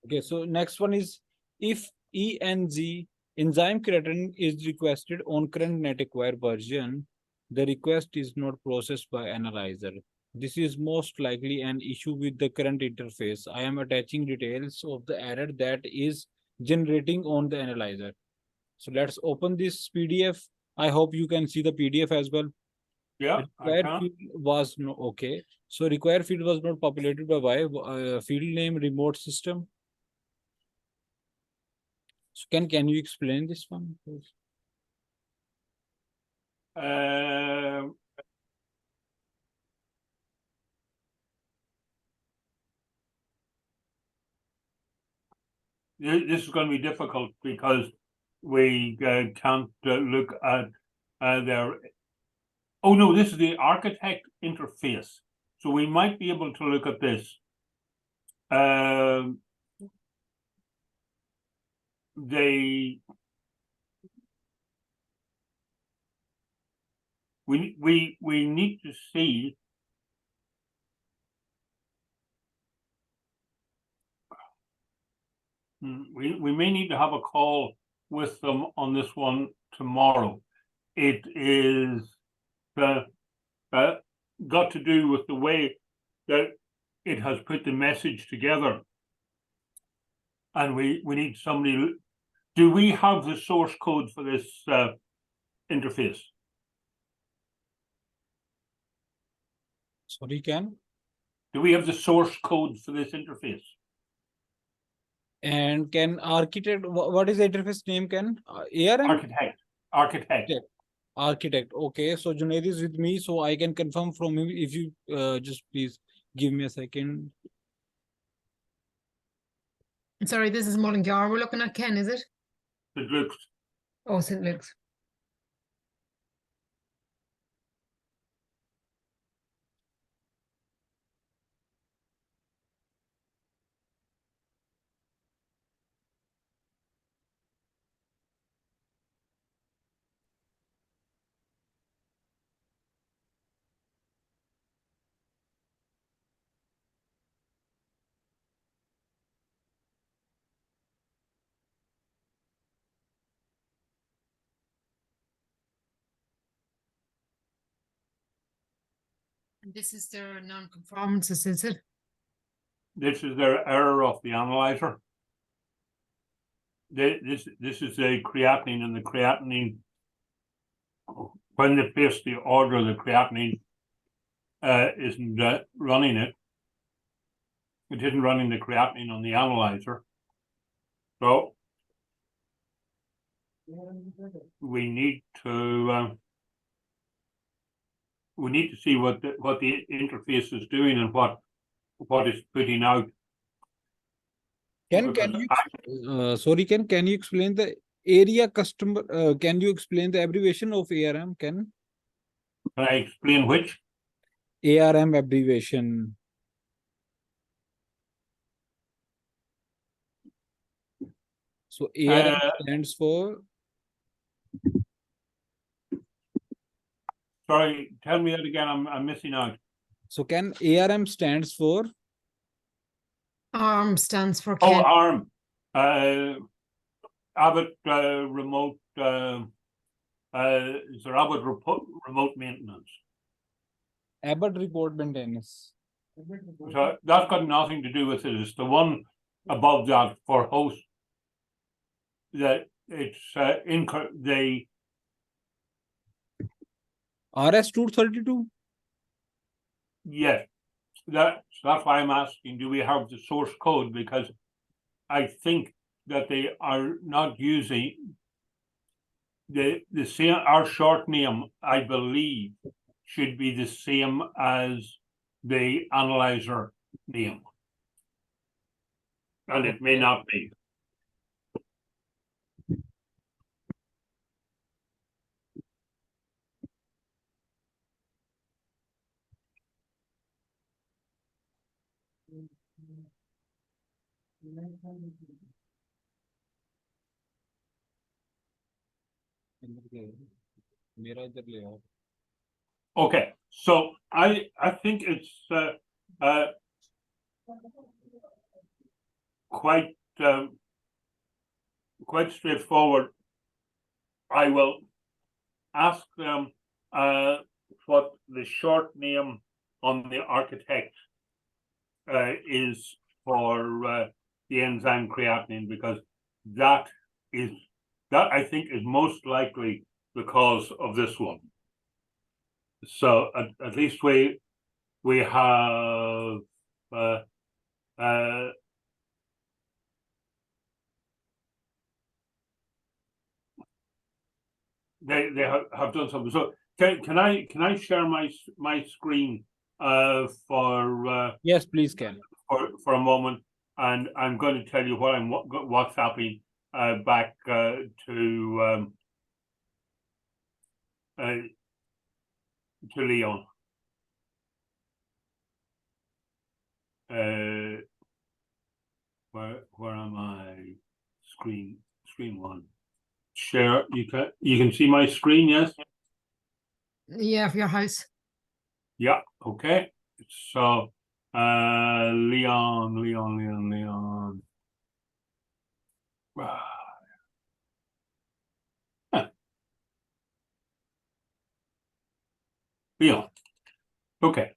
Okay, so next one is if ENZ enzyme creatinine is requested on current net acquire version, the request is not processed by analyzer. This is most likely an issue with the current interface. I am attaching details of the error that is generating on the analyzer. So let's open this PDF. I hope you can see the PDF as well. Yeah, I Required can. field was no okay. So required field was not populated by Y. Field name remote system. So can you explain this one, please? This is going to be difficult because we can't look at their. Oh no, this is the architect interface. So we might be able to look at this. They we need to see we may need to have a call with them on this one tomorrow. It is got to do with the way that it has put the message together, and we need somebody. Do we have the source code for this interface? Sorry, can? Do we have the source code for this interface? And can architect, what is the interface name, can? ARM? Architect. Architect. Okay, so Junaid is with me, so I can confirm from him. If you just please give me a second. Sorry, this is Mullingar. We're looking at Ken, is it? St. Luke's. Oh, St. Luke's. And this is their non-conformances, is it? This is their error of the analyzer. This is the creatinine, and the creatinine, when they place the order, the creatinine isn't running it. It isn't running the creatinine on the analyzer. So we need to see what the interface is doing and what it's putting out. Can you sorry, can you explain the area customer? Can you explain the abbreviation of ARM? Can I explain which? ARM abbreviation. So ARM stands for. Sorry, tell me that again. I'm missing out. So can ARM stands for? ARM stands for Oh, Ken. ARM. Abbott remote. Is there Abbott remote maintenance? Abbott report maintenance. So that's got nothing to do with it. It's the one above that for host. That it's the RS-232. yes. That's why I'm asking. Do we have the source code? Because I think that they are not using the same. Our short name, I believe, should be the same as the analyzer name, and it may not be. Okay, so I think it's quite quite straightforward. I will ask them what the short name on the architect is for the enzyme creatinine, because that I think is most likely the cause of this one. So at least we have they have done something. So can I share my screen for Yes, please can. for a moment, and I'm going to tell you what I'm WhatsApping back to Leon. Where am I? Screen one. Share. You can see my screen, yes? Yeah, of your house. Yeah, okay. So Leon. Leon. Okay.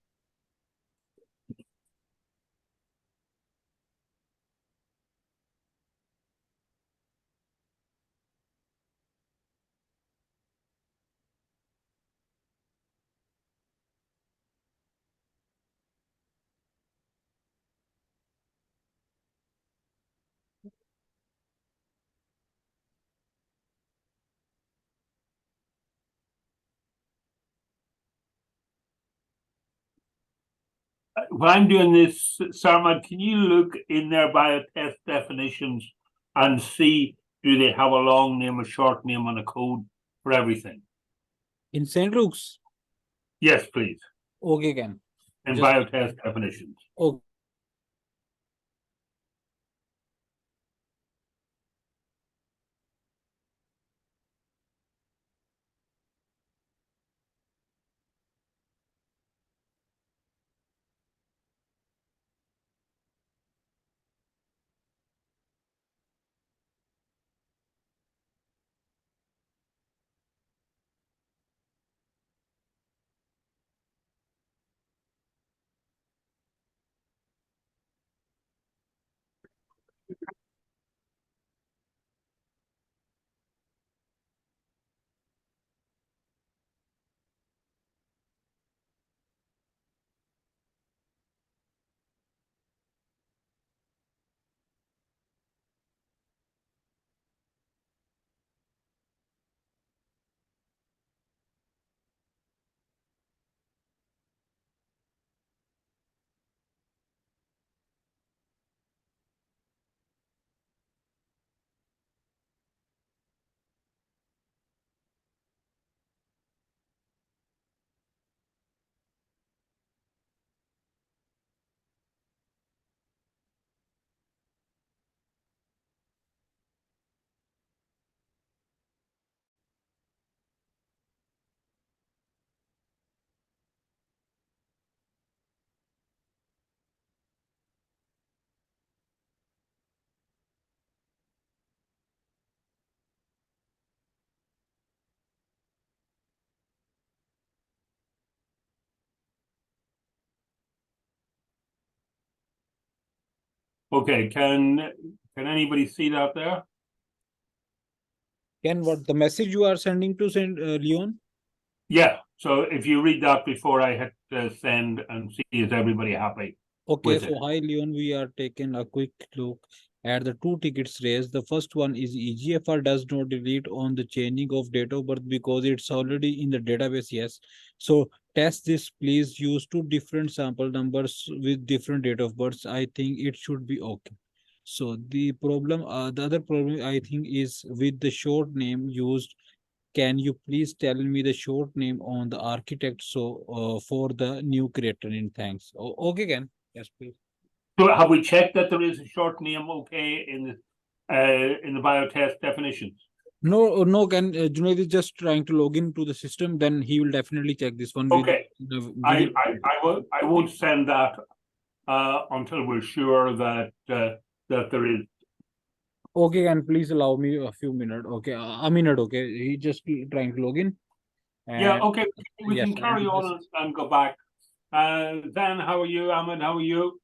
When I'm doing this, Sarma, can you look in their biotest definitions and see, do they have a long name, a short name, and a code for everything? In St. Luke's? Yes, please. Okay, can. In Just- biotest definitions. Okay. Okay, can anybody see that there? Can what the message you are sending to Saint Leon? Yeah, so if you read that before I hit send and see, is everybody happy? Okay, With so it. hi Leon, we are taking a quick look at the two tickets raised. The first one is EGFR does not delete on the changing of date of birth because it's already in the database. Yes. So test this, please use two different sample numbers with different date of births. I think it should be okay. So the other problem I think is with the short name used. Can you please tell me the short name on the architect? So for the new creatinine, thanks. Okay, Ken. Yes, please. So have we checked that there is a short name okay in the biotest definitions? No, Ken. Junaid is just trying to log into the system. Then he will definitely check this one. Okay. Within... I won't send that until we're sure that that there is. Okay, can please allow me a few minutes? Okay, a minute. Okay, he just trying to log in. Yeah, And okay, we yes, can carry and on and go back. Dan, how are you? Ahmed, how are you?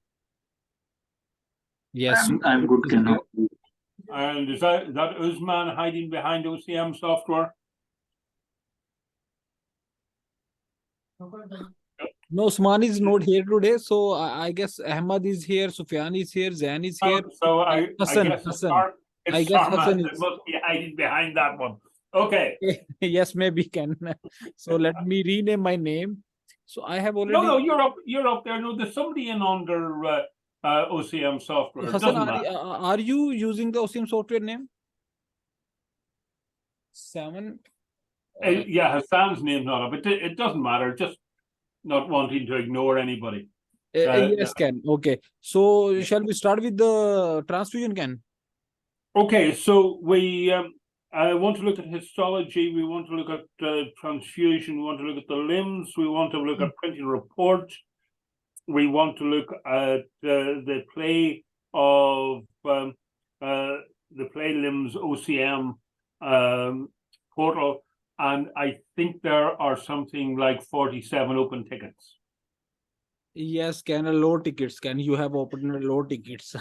yes, I'm good, Ken. How are you? And is that Usman hiding behind OCM software? no, Usman is not here today, so I guess Ahmad is here, Sufyan is here, Zain is here, So and I guess Hassan. it's I guess Sarma Hassan that is. must be hiding behind that one. Okay. Yes, maybe can. So let me rename my name. So I have No, already. you're up there. No, there's somebody in under OCM software. It Hassan, doesn't matter. are you using the OSIM software name? 7. Yeah, Hassan's name's not up. It doesn't matter. Just not wanting to ignore anybody. Yes, Ken. Okay. So shall we start with the transfusion, Ken? Okay, so we want to look at histology. We want to look at transfusion. We want to look at the limbs. We want to look at printing reports. We want to look at the play of the play limbs OCM portal, and I think there are something like 47 open tickets. Yes, Ken. A low tickets. Can you have opened a low tickets?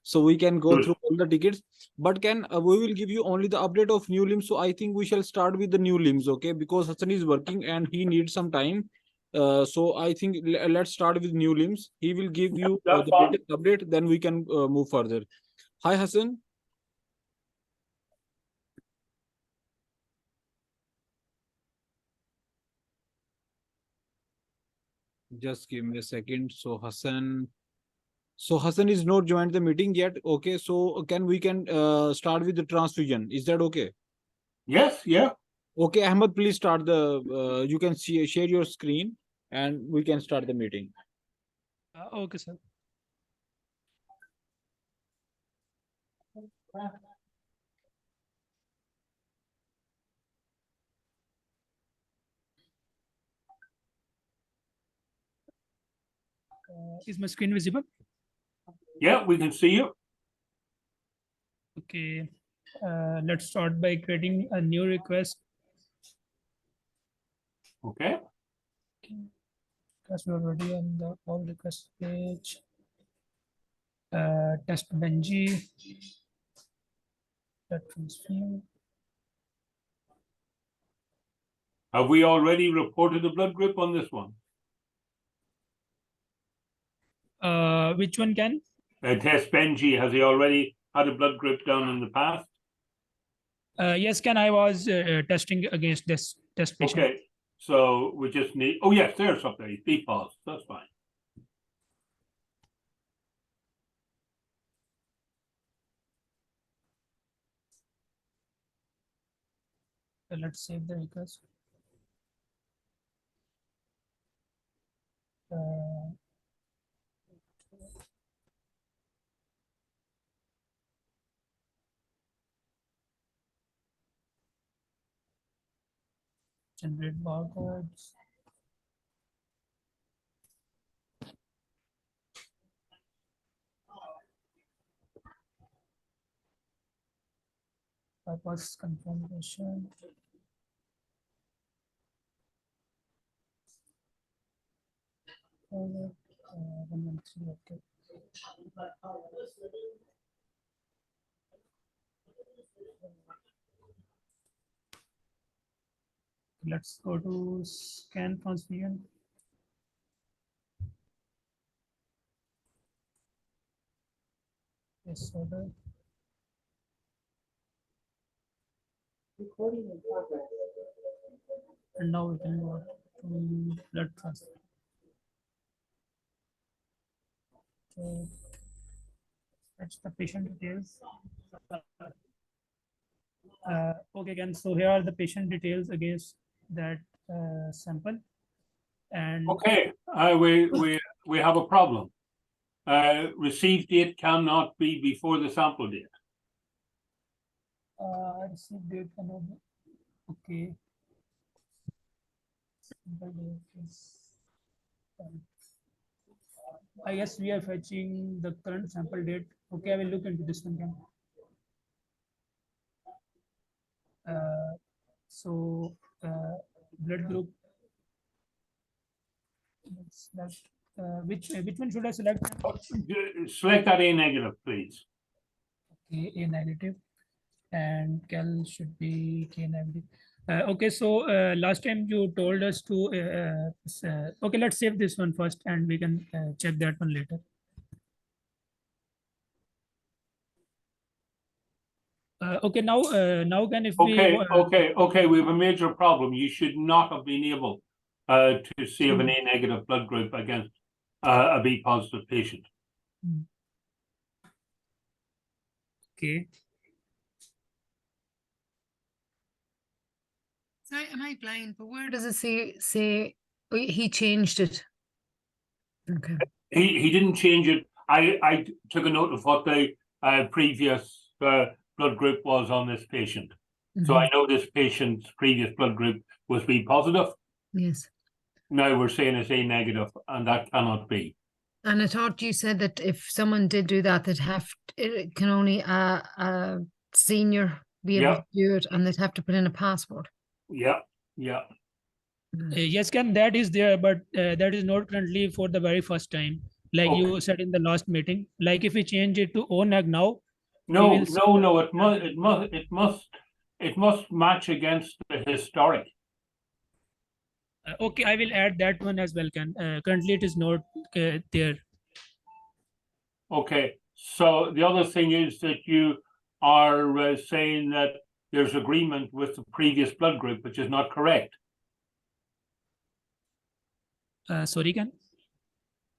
So we can go Good. through all the tickets. But Ken, we will give you only the update of new limbs. So I think we shall start with the new limbs, okay? Because Hassan is working and he needs some time. So I think let's start with new limbs. He will give you That's the fine. latest update. Then we can move further. Hi, Hassan. Just give me a second. So Hassan is not joined the meeting yet. Okay, so can start with the transfusion. Is that okay? Yes, yeah. Okay, Ahmed, please start the. You can share your screen, and we can start the meeting. Okay, sir. Is my screen visible? Yeah, we can see you. Okay. Let's start by creating a new request. Okay. Because we're already on the all request page. Test Benji. That transfer. Have we already reported the blood group on this one? Which one can? Test Benji, has he already had a blood group done in the past? Yes, can I was testing against this test patient. Okay, so we just need, oh yes, there's something, PFAS, that's fine. So let's save the request. Generate barcodes. Bypass confirmation. Forward, 113, okay. Let's go to scan transfusion. Yes, order. And now we can go to blood transfer. So that's the patient details. Okay, again, so here are the patient details against that sample. And Okay, we have a problem. Receive date cannot be before the sample date. receive date cannot be. Okay. Sample date is Yes, we are fetching the current sample date. Okay, I will look into this one. So blood group. Which one should I select? Select that A negative, please. Okay, A negative, and Cal should be K negative. Okay, so last time you told us to. Okay, let's save this one first, and we can check that one later. Okay, now can if Okay, we okay, we have a major problem. You should not have been able to save an A negative blood group against a B positive patient. Okay. Sorry, am I blind? But where does it say oh, he changed it? Okay. He didn't change it. I took a note of what the previous blood group was on this patient. So I know this patient's previous blood group was B positive. Yes. Now we're saying it's A negative, and that cannot be. And I thought you said that if someone did do that, it can only a senior be able Yeah. to do it, and they'd have to put in a password. Yeah, yeah. Yes, Ken, that is there, but that is not currently for the very first time. Like Okay. you said in the last meeting, like if we change it to ONAG now, No, will see no. It must match against the historic. okay, I will add that one as well, Ken. Currently it is not there. Okay, so the other thing is that you are saying that there's agreement with the previous blood group, which is not correct. Sorry, Ken.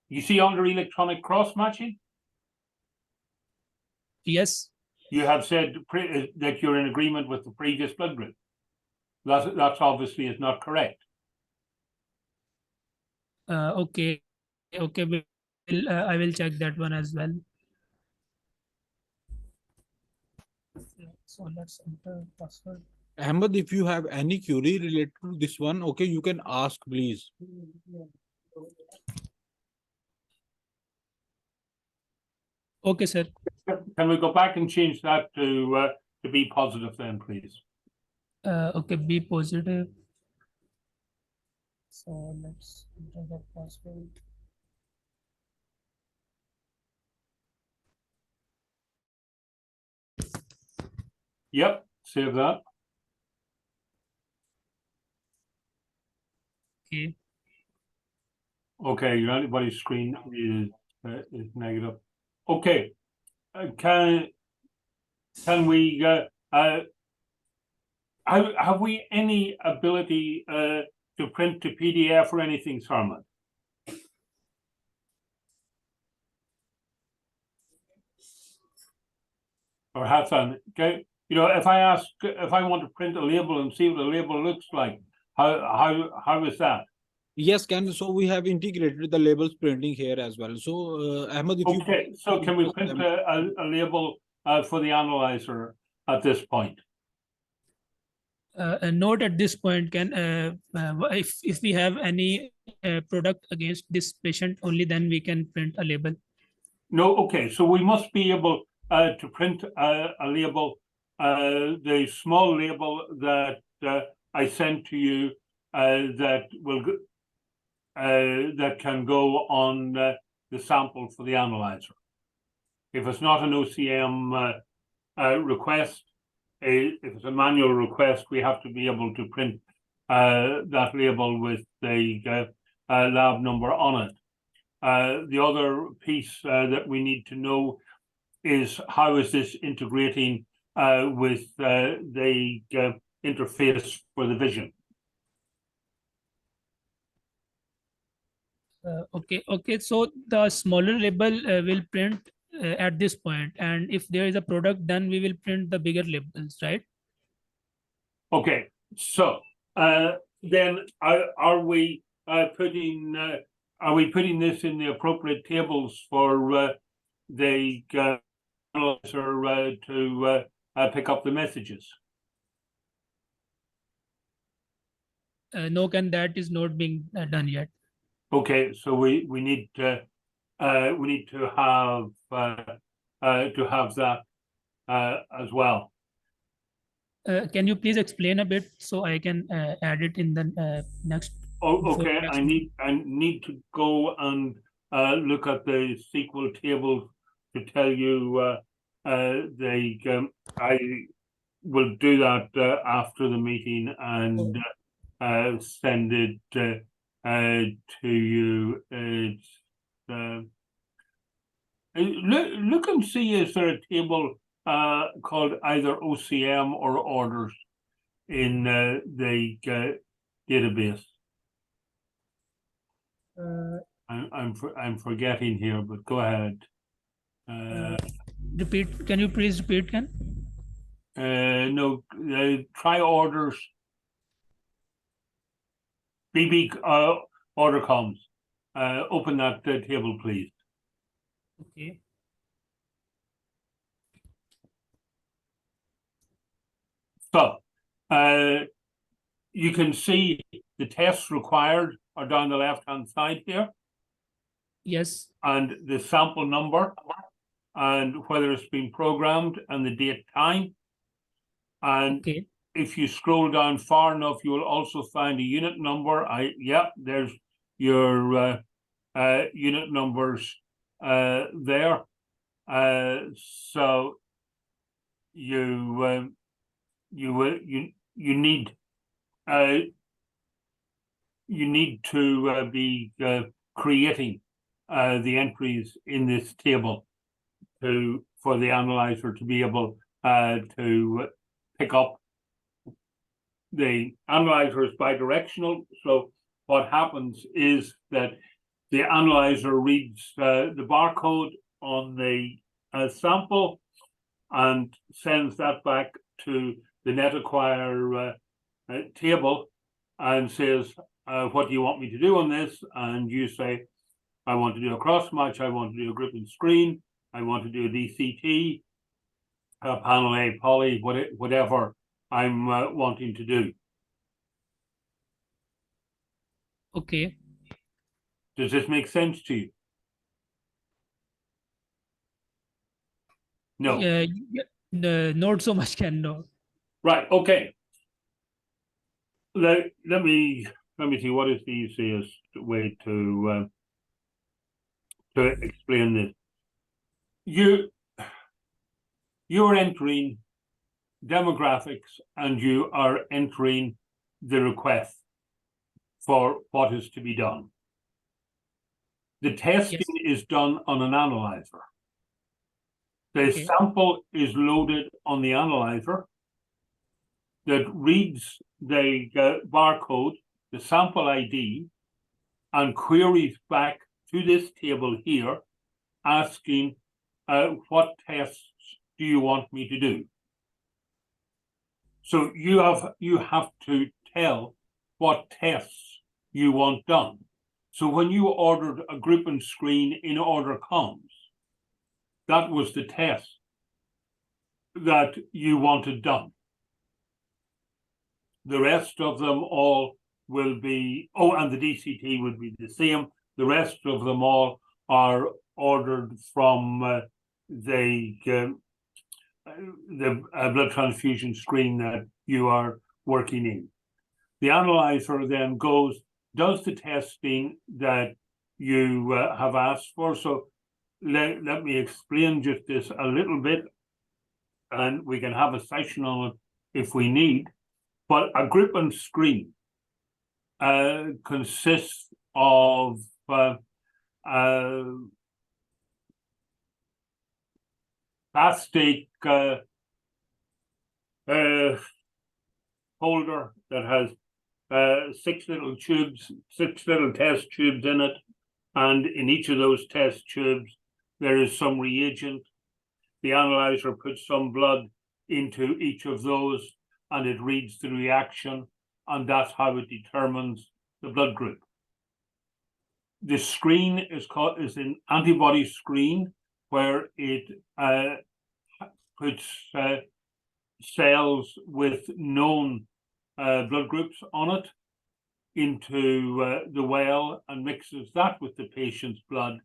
You see under electronic cross matching, Yes. you have said that you're in agreement with the previous blood group. That's obviously is not correct. Okay. Okay. I will check that one as well. So let's enter password. Ahmed, if you have any query related to this one, okay, you can ask, please. Okay, sir. Can we go back and change that to be positive then, please? Okay, be positive. So let's enter the password. Yep, save that. Okay. Okay, your anybody's screen is negative. Okay, can we have we any ability to print to PDF or anything, Sarman? Or Hassan? Okay, you know, if I want to print a label and see what a label looks like, how is that? Yes, Ken. So we have integrated the labels printing here as well. So Ahmed, if you Okay, so can we print a label for the analyzer at this point? Note at this point, can if we have any product against this patient, only then we can print a label. No, okay, so we must be able to print a label, the small label that I sent to you that will that can go on the sample for the analyzer. If it's not an OCM request, if it's a manual request, we have to be able to print that label with the lab number on it. The other piece that we need to know is how is this integrating with the interface for the vision. Okay. So the smaller label will print at this point, and if there is a product, then we will print the bigger labels, right? Okay, so then are we putting this in the appropriate tables for the analyzer to pick up the messages? No, can that is not being done yet. Okay, so we need we need to have that as well. Can you please explain a bit so I can add it in the next? Oh, before okay. next I need to go and look at the SQL table to tell you I will do that after the meeting and send it to you. It's look and see, is there a table called either OCM or orders in the database? I'm forgetting here, but go ahead. Repeat. Can you please repeat, Ken? No, try orders. BB order comes. Open that table, please. Okay. So, you can see the tests required are down the left-hand side here, Yes. and the sample number, and whether it's been programmed, and the date time. And Okay. if you scroll down far enough, you will also find a unit number. There's your unit numbers there. So you need to be creating the entries in this table for the analyzer to be able to pick up. The analyzer is bidirectional, so what happens is that the analyzer reads the barcode on the sample and sends that back to the NetAcquire table and says, what do you want me to do on this? And you say, I want to do a cross match, I want to do a group and screen, I want to do a DCT, panel A, poly, whatever I'm wanting to do. Okay. Does this make sense to you? No. Not so much, Ken. No. Right. Okay. Let me see what is the easiest way to explain this. You're entering demographics and you are entering the request for what is to be done. The testing is done on an analyzer. The sample is loaded on the analyzer that reads the barcode, the sample ID, and queries back to this table here, asking what tests do you want me to do? So you have to tell what tests you want done. So when you ordered a group and screen in order comes, that was the test that you wanted done. The rest of them all will be, and the DCT would be the same. The rest of them all are ordered from the blood transfusion screen that you are working in. The analyzer then does the testing that you have asked for. So let me explain just this a little bit, and we can have a session on it if we need. But a group and screen consists of plastic holder that has 6 little tubes, 6 little test tubes in it, and in each of those test tubes there is some reagent. The analyzer puts some blood into each of those and it reads the reaction, and that's how it determines the blood group. The screen is an antibody screen where it puts cells with known blood groups on it into the well and mixes that with the patient's blood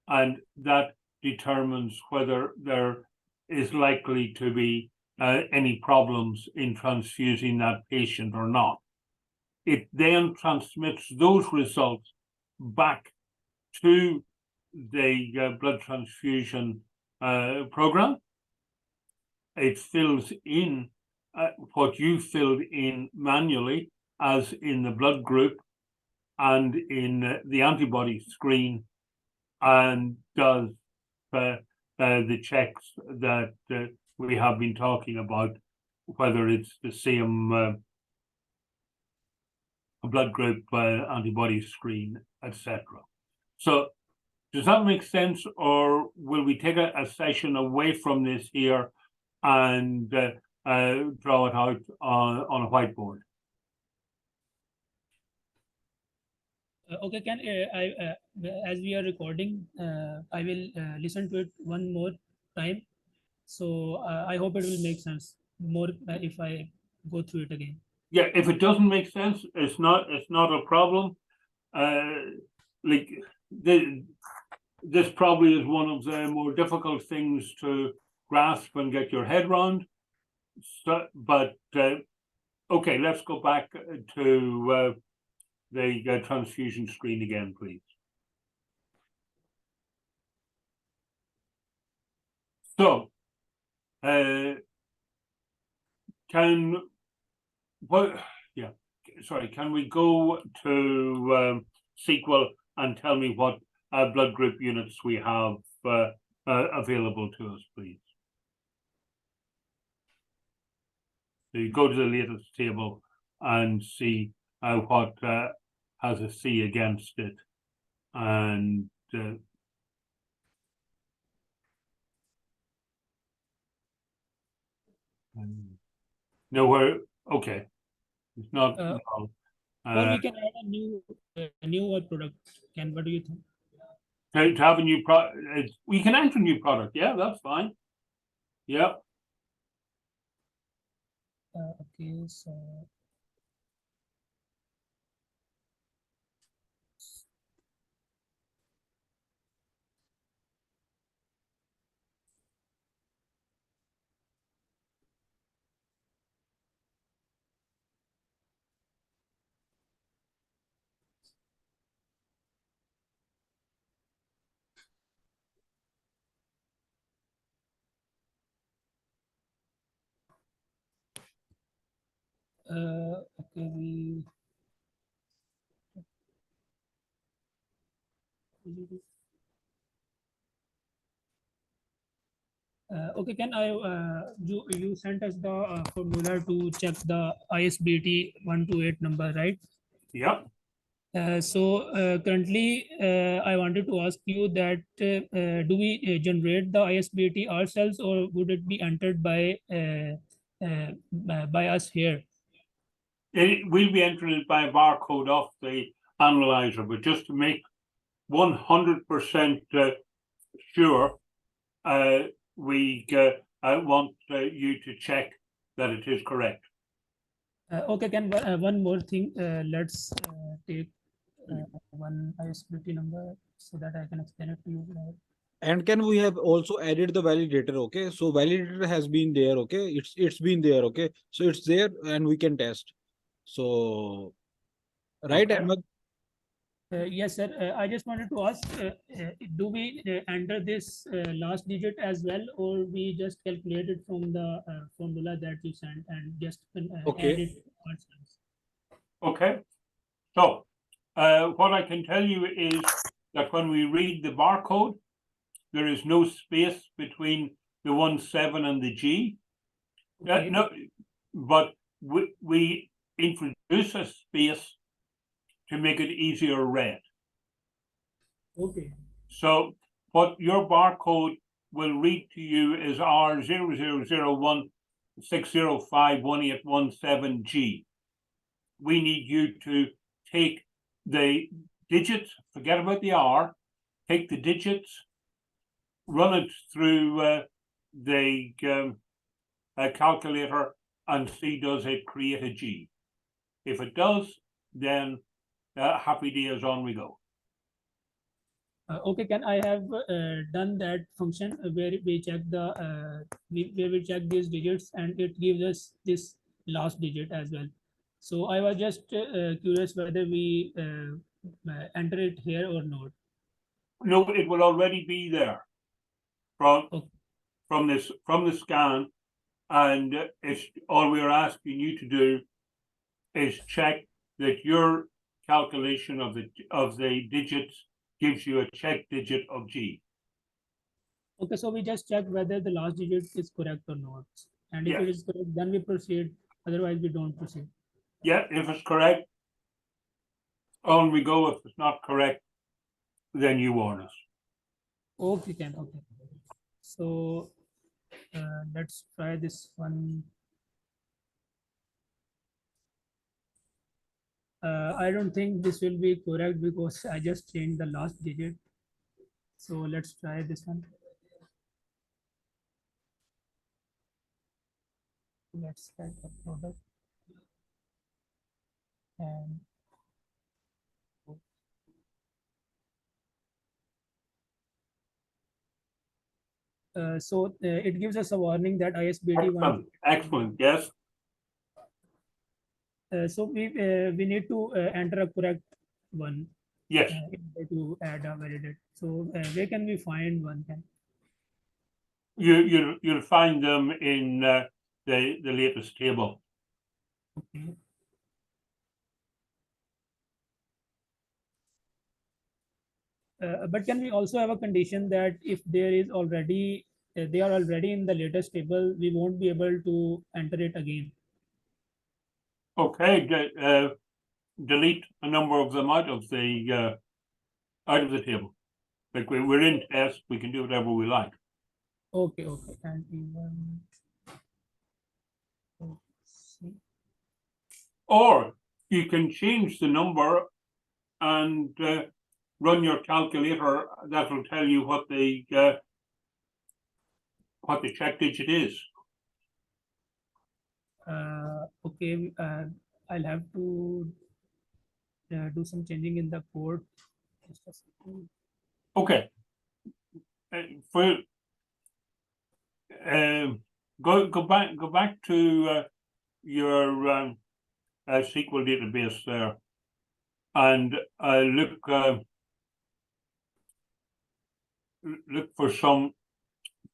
and that determines whether there is likely to be any problems in transfusing that patient or not. It then transmits those results back to the blood transfusion program. It fills in what you filled in manually, as in the blood group and in the antibody screen, and does the checks that we have been talking about, whether it's the same blood group, antibody screen, etc. So does that make sense, or will we take a session away from this here and draw it out on a whiteboard? Okay, can as we are recording, I will listen to it one more time. So I hope it will make sense more if I go through it again. Yeah, if it doesn't make sense, it's not a problem. Like this probably is one of the more difficult things to grasp and get your head around. So, but okay, let's go back to the transfusion screen again, please. So, can we go to SQL and tell me what blood group units we have available to us, please? So you go to the latest table and see what has a C against it, and nowhere. Okay, it's not. Or we can add a new product. What do you think? To have a new product, we can enter a new product. Yeah, that's fine. Yeah. Okay, so okay, okay, can I you sent us the formula to check the ISBT 128 number, right? Yeah. So currently, I wanted to ask you that do we generate the ISBT ourselves, or would it be entered by us here? It will be entered by a barcode off the analyzer, but just to make 100% sure, we want you to check that it is correct. Okay, can one more thing? Let's take one ISBT number so that I can explain it to you. And can we have also added the validator? Okay, so validator has been there. Okay, it's been there. Okay, so it's there and we can test. So right, Okay. Ahmed? Yes, sir. I just wanted to ask, do we enter this last digit as well, or we just calculate it from the formula that you sent and just Okay. add it ourselves? Okay. So what I can tell you is that when we read the barcode, there is no space between the 17 and the G. Okay. No, but we introduce a space to make it easier read. Okay. So what your barcode will read to you is R000160511817G. We need you to take the digits, forget about the R, take the digits, run it through the calculator and see does it create a G. If it does, then happy days, on we go. Okay, can I have done that function where we check where we check these digits and it gives us this last digit as well. So I was just curious whether we enter it here or not. No, it will already be there from Okay. from the scan, and it's all we're asking you to do is check that your calculation of the digits gives you a check digit of G. Okay, so we just check whether the last digit is correct or not. And if Yes. it is correct, then we proceed. Otherwise, we don't proceed. Yeah, if it's correct, on we go. If it's not correct, then you warn us. Okay, can okay. So let's try this one. I don't think this will be correct because I just changed the last digit. So let's try this one. Let's get the product and it gives us a warning that ISBT one. Excellent. Yes. So we need to enter a correct one Yes. in order to add a validate. So where can we find one? You'll find them in the latest table. Okay. But can we also have a condition that if there is already they are already in the latest table, we won't be able to enter it again. Okay. Delete a number of them out of the table. Like we're in test, we can do whatever we like. Okay, okay, and even see. Or you can change the number and run your calculator. That will tell you what the check digit is. Okay, I'll have to do some changing in the code. Just a second. Okay. For go back to your SQL database there, and look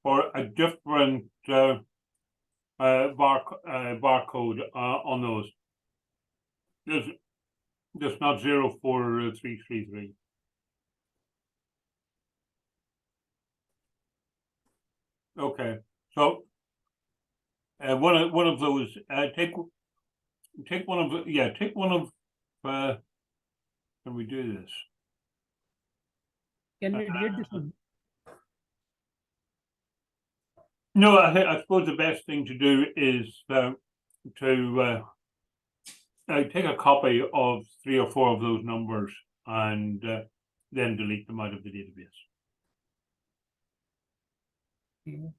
for a different barcode on those. There's not 04333. Okay, so one of those. Take one of the take one of. Can we do this? Can we delete this one? No, I suppose the best thing to do is to take a copy of 3 or 4 of those numbers and then delete them out of the database. Okay.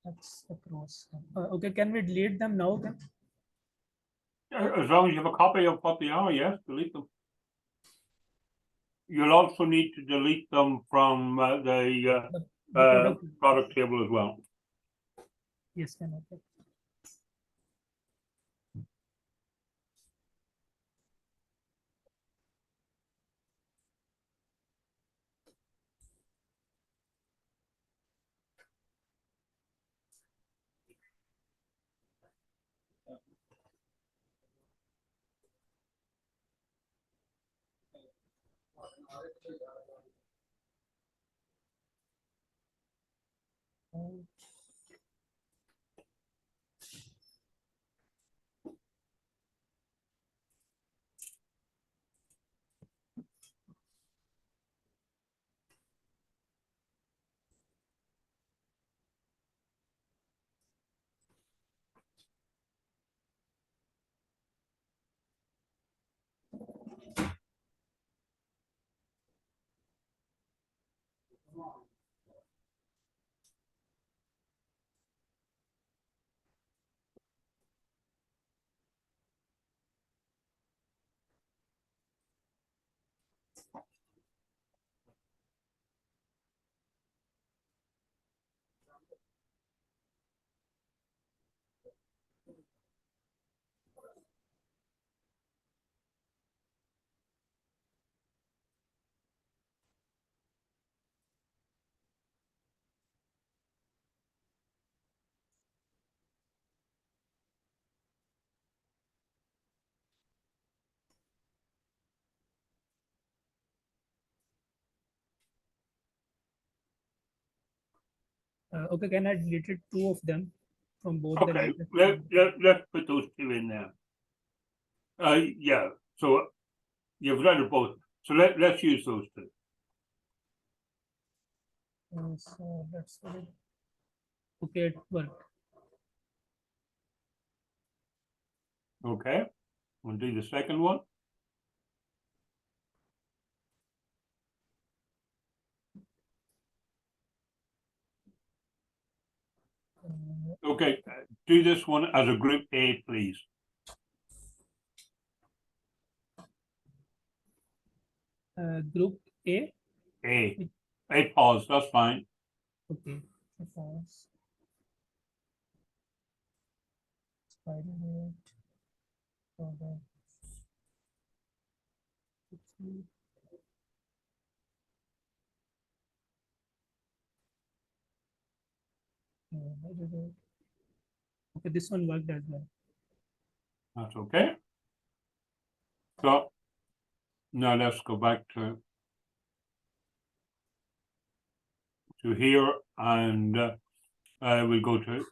That's across. Okay, can we delete them now? Then? As long as you have a copy of what they are, yes, delete them. You'll also need to delete them from the product table as well. Yes, can okay. Okay, can I delete two of them from both the Okay, latest? let's put those two in there. Yeah, so you've read it both. So let's use those two. So let's see. Okay, it worked. Okay, we'll do the second one. Okay, do this one as a group A, please. Group A. A pause, that's fine. Okay. Pause. Spider web. Product. Okay, this one worked as well. That's okay. So now let's go back to here, and we'll go to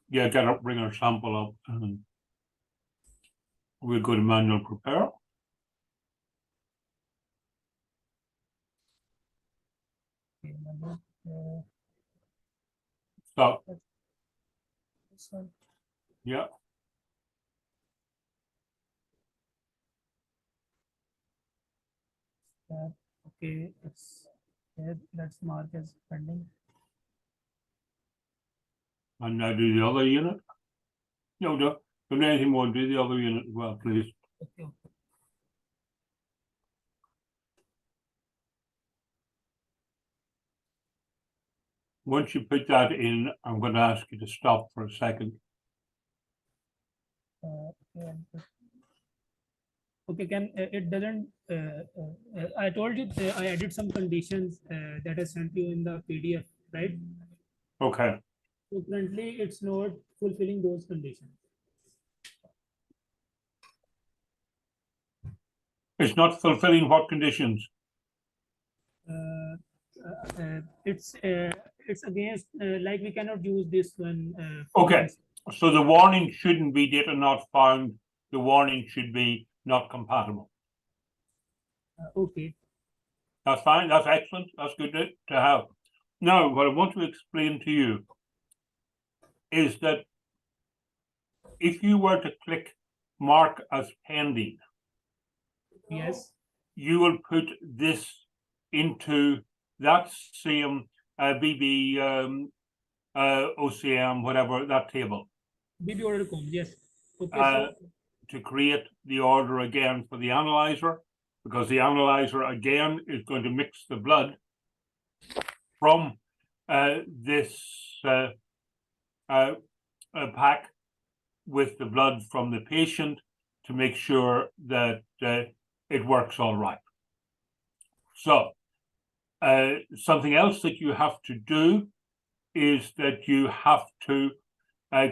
bring our sample up, and we'll go to manual prepare. Okay, Stop. this one. Yeah. Okay, it's here. Let's mark as pending. And now do the other unit. No, don't do anything more. Do the other unit as well, please. Okay. Once you put that in, I'm going to ask you to stop for a second. Okay, okay, can it doesn't I told you I added some conditions that I sent you in the PDF, right? Okay. So currently it's not fulfilling those conditions. It's not fulfilling what conditions? It's against like we cannot use this one. Okay, so the warning shouldn't be data not found. The warning should be not compatible. Okay. That's fine. That's excellent. That's good to have. Now, what I want to explain to you is that if you were to click mark as pending, Yes, you will put this into that same BB OCM, whatever, that table. BB order.com. Yes. Okay. So to create the order again for the analyzer, because the analyzer again is going to mix the blood from this pack with the blood from the patient to make sure that it works all right. So something else that you have to do is that you have to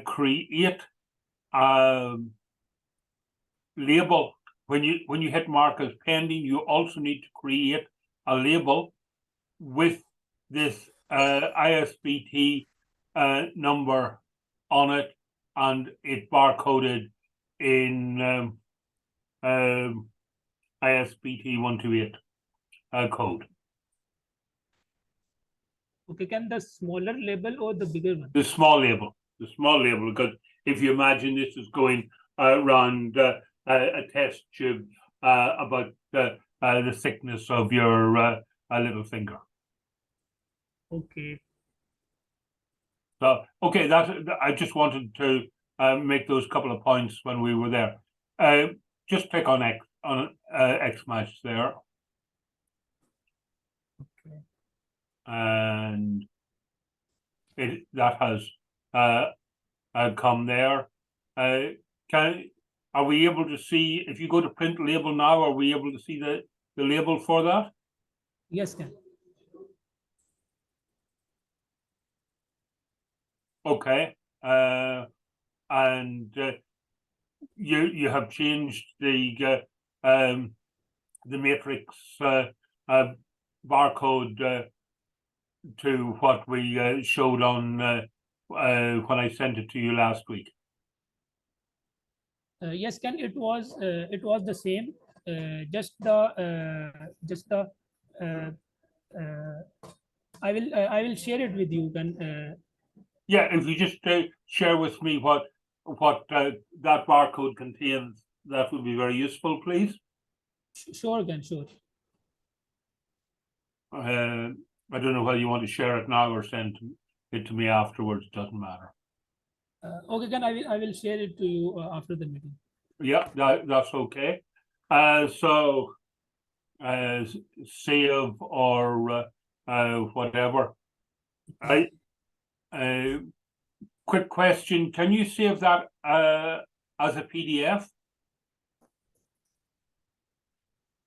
create a label. When you hit mark as pending, you also need to create a label with this ISBT number on it, and it barcoded in ISBT 128 code. Okay, can the smaller label or the bigger one? The small label, because if you imagine this is going around a test tube about the thickness of your little finger. Okay. So, okay, I just wanted to make those couple of points when we were there. Just click on X match there. Okay. And that has come there. Are we able to see, if you go to print label now, are we able to see the label for that? Yes, can. Okay. And you have changed the matrix barcode to what we showed on when I sent it to you last week. Yes, can, it was the same. Just the I will share it with you. Can Yeah, if you just share with me what that barcode contains, that would be very useful, please. sure, can, sure. I don't know whether you want to share it now or send it to me afterwards. Doesn't matter. Okay, can, I will share it to you after the meeting. Yeah, that's okay. So save or whatever. Quick question: can you save that as a PDF?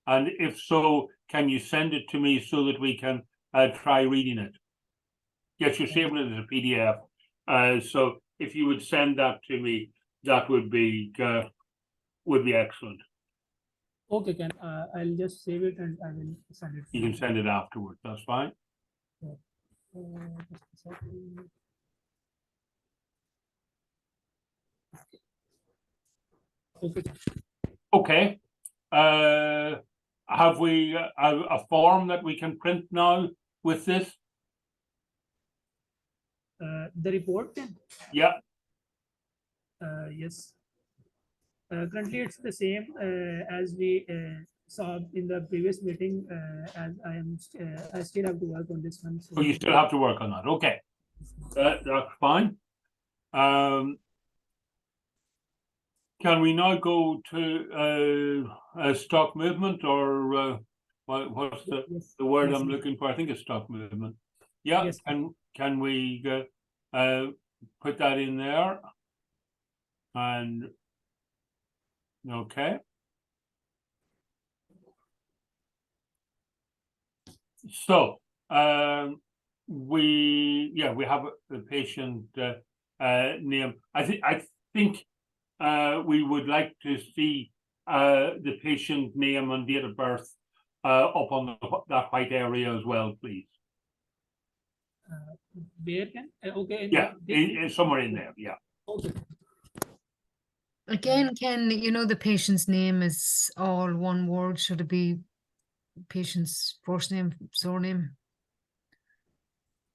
And if so, can you send it to me so that we can try reading it? Yes, you're saving it as a PDF. So if you would send that to me, that would be excellent. Okay, can, I'll just save it and I will send it. You can send it afterwards. That's fine. Just a second. Okay. Okay. Have we a form that we can print now with this? The report then? Yeah. Yes. Currently, it's the same as we saw in the previous meeting. As I still have to work on this one. So Oh, you still have to work on that. Okay, that's fine. Can we now go to a stock movement, or what's the word I'm looking for? I think it's stock movement. Yeah. Yes. Can we put that in there? And okay. So we have the patient name. I think we would like to see the patient name and date of birth up on that white area as well, please. Where can? Okay. Yeah, somewhere in there. Yeah. Okay. Again, can the patient's name is all one word? Should it be patient's first name, surname?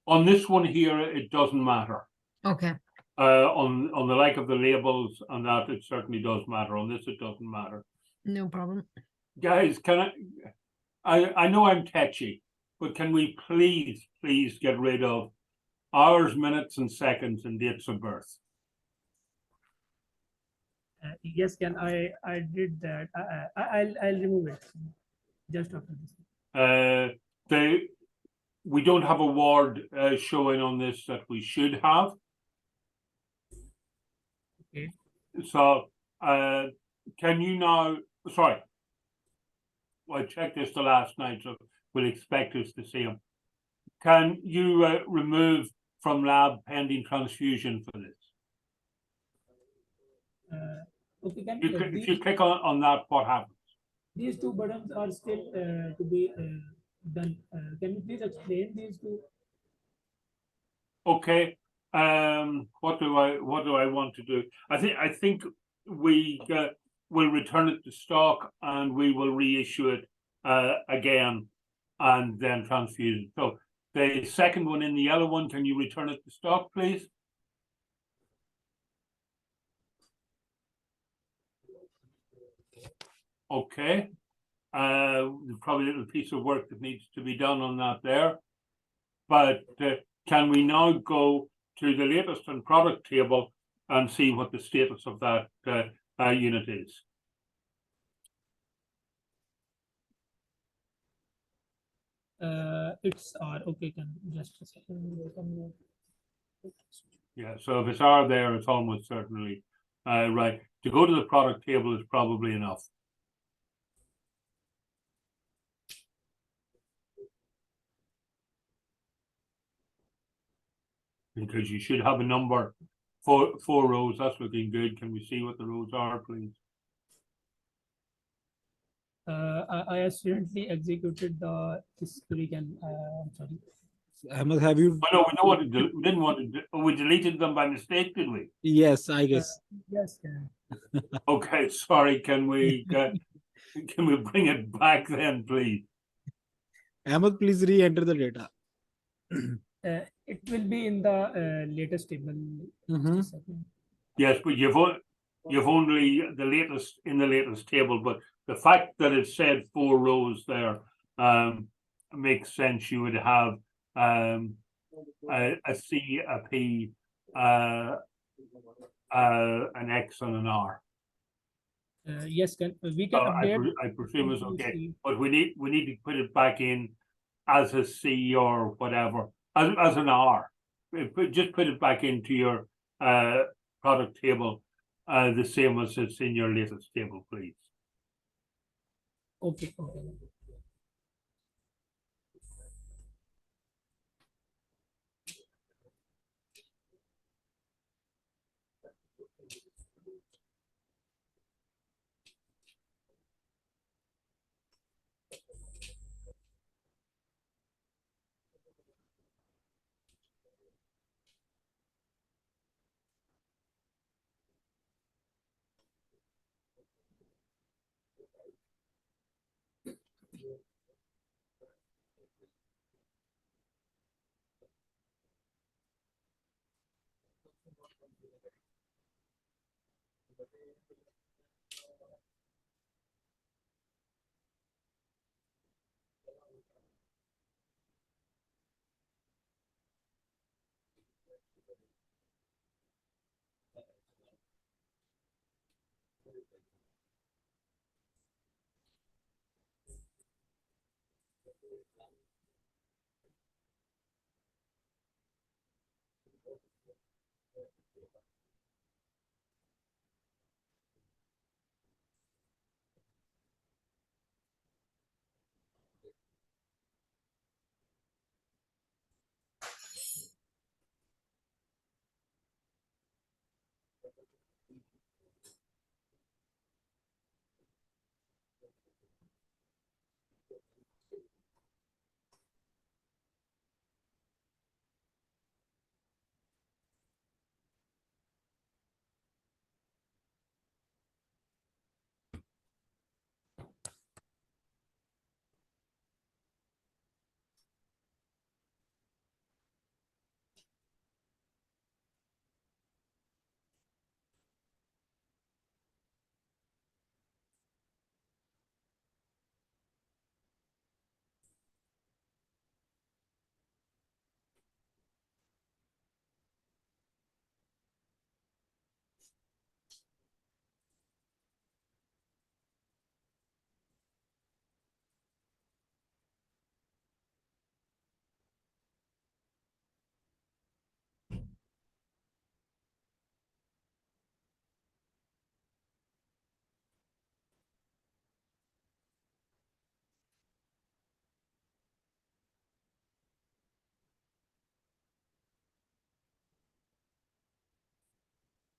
On this one here, it doesn't matter. Okay. On the like of the labels and that, it certainly does matter. On this, it doesn't matter. No problem. Guys, can I know I'm touchy, but can we please get rid of hours, minutes, and seconds and dates of birth? Yes, can, I did that. I'll remove it just after this. We don't have a word showing on this that we should have. Okay. So can you now, sorry, I checked this the last night, so we'll expect us to see them. Can you remove from lab pending transfusion for this? Okay, can, If you click on that, what happens? these two buttons are still to be done. Can you please explain these two? Okay, What do I want to do? I think we will return it to stock and we will reissue it again and then transfuse it. So the second one in the yellow one, can you return it to stock, please? Okay. There's probably a little piece of work that needs to be done on that there. But can we now go to the latest and product table and see what the status of that unit is? It's R. Okay, can just a second. Yeah, so if it's R there, it's almost certainly right. To go to the product table is probably enough. Because you should have a number, four rows. That's looking good. Can we see what the rows are, please? I accidentally executed the history. I'm sorry. Ahmed, have you? Oh, no, we don't want to. We didn't want to. We deleted them by mistake, did we? Yes, I guess. Yes. Yeah. Okay, sorry. Can we bring it back then, please? Ahmed, please re-enter the data. It will be in the latest table. Mhm. Just a second. Yes, but you've only the latest in the latest table, but the fact that it said 4 rows there makes sense. You would have a C, a P, an X, and an R. Yes, we can So update. I presume it's into okay, C. but we need to put it back in as a C or whatever, as an R. Just put it back into your product table, the same as it's in your latest table, please. Okay.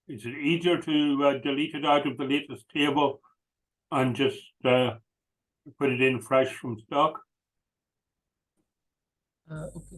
Is it easier to delete it out of the latest table and just put it in fresh from stock? Okay.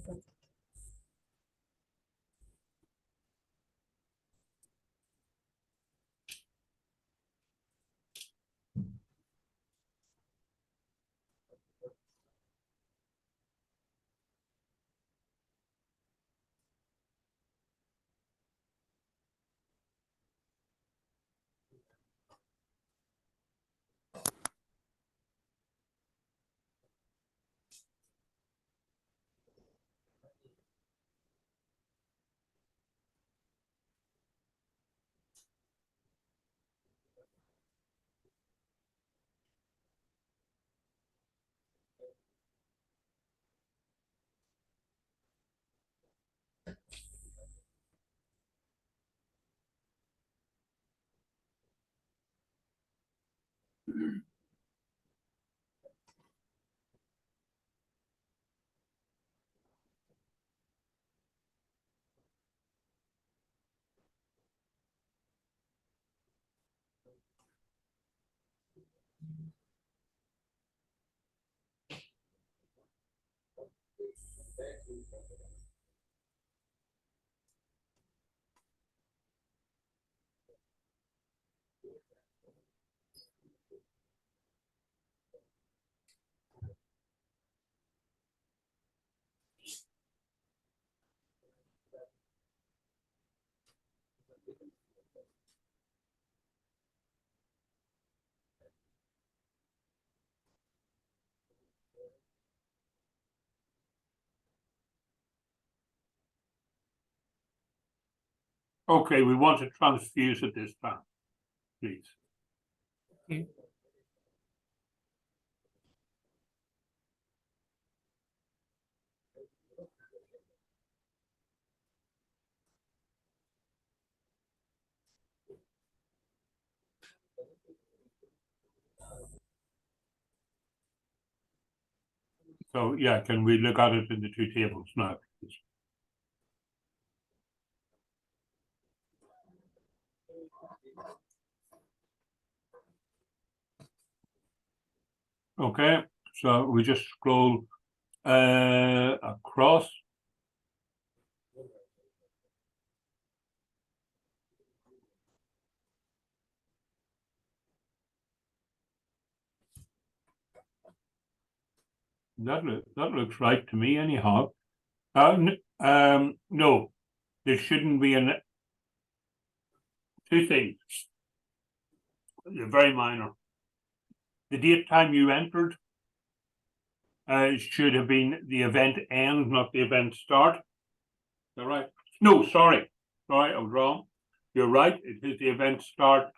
Okay, we want to transfuse at this time, please. Okay. So yeah, can we look at it in the two tables now, please? Okay, so we just scroll across. That looks right to me anyhow. No, there shouldn't be two things. They're very minor. The date time you entered should have been the event end, not the event start. Is that right? No, sorry, I was wrong. You're right. It is the event start,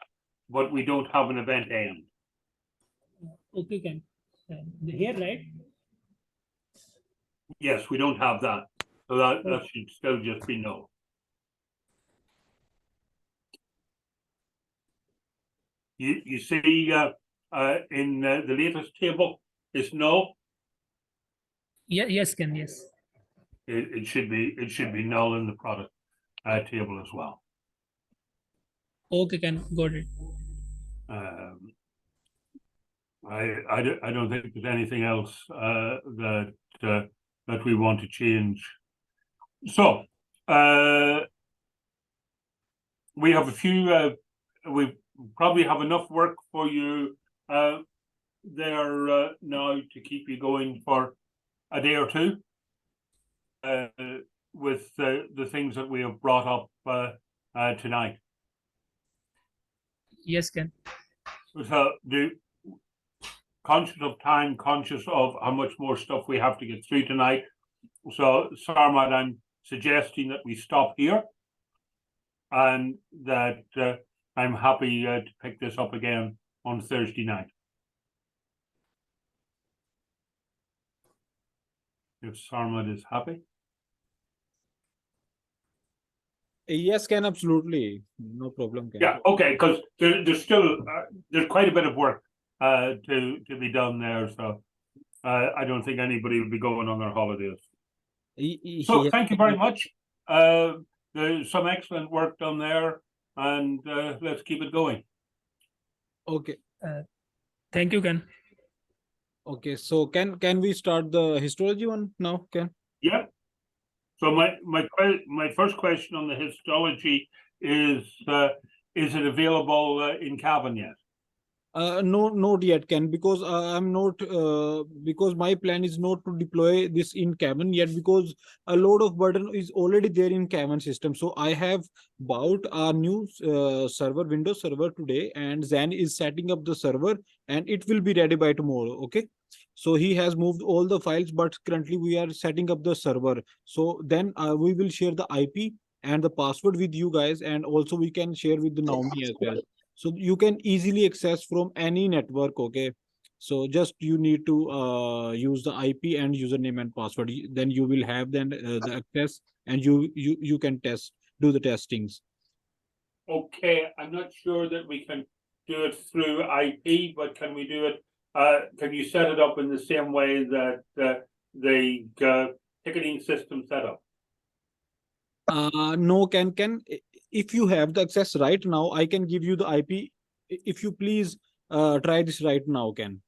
but we don't have an event end. Okay, Ken. Here, right? Yes, we don't have that. So that should still just be no. You see in the latest table is no. Yeah, yes, Ken, yes. It should be null in the product table as well. Okay, Ken, got it. I don't think there's anything else that we want to change. So we have a few. We probably have enough work for you there now to keep you going for a day or two with the things that we have brought up tonight. Yes, Ken. So conscious of time, conscious of how much more stuff we have to get through tonight. So, Sarmad, I'm suggesting that we stop here and that I'm happy to pick this up again on Thursday night. If Sarmad is happy. Yes, Ken, absolutely. No problem, Ken. Yeah, okay, because there's still there's quite a bit of work to be done there. So I don't think anybody will be going on their holidays. So Yeah. thank you very much. There's some excellent work done there, and let's keep it going. Okay. Thank you, Ken. Okay. So can we start the histology one now, Ken? Yeah. So my first question on the histology is it available in cabin yet? No, not yet, Ken, because I'm not because my plan is not to deploy this in cabin yet, because a load of burden is already there in cabin system. So I have bought a new server, Windows server today, and Zan is setting up the server, and it will be ready by tomorrow. Okay. So he has moved all the files, but currently we are setting up the server. So then we will share the IP and the password with you guys, and also we can share with the Naomi as well. So you can easily access from any network. Okay, so just you need to use the IP and username and password. Then you will have then the access, and you can do the testings. Okay, I'm not sure that we can do it through IP, but can we do it? Can you set it up in the same way that the ticketing system set up? No, if you have the access right now, I can give you the IP. If you please try this right now, Ken.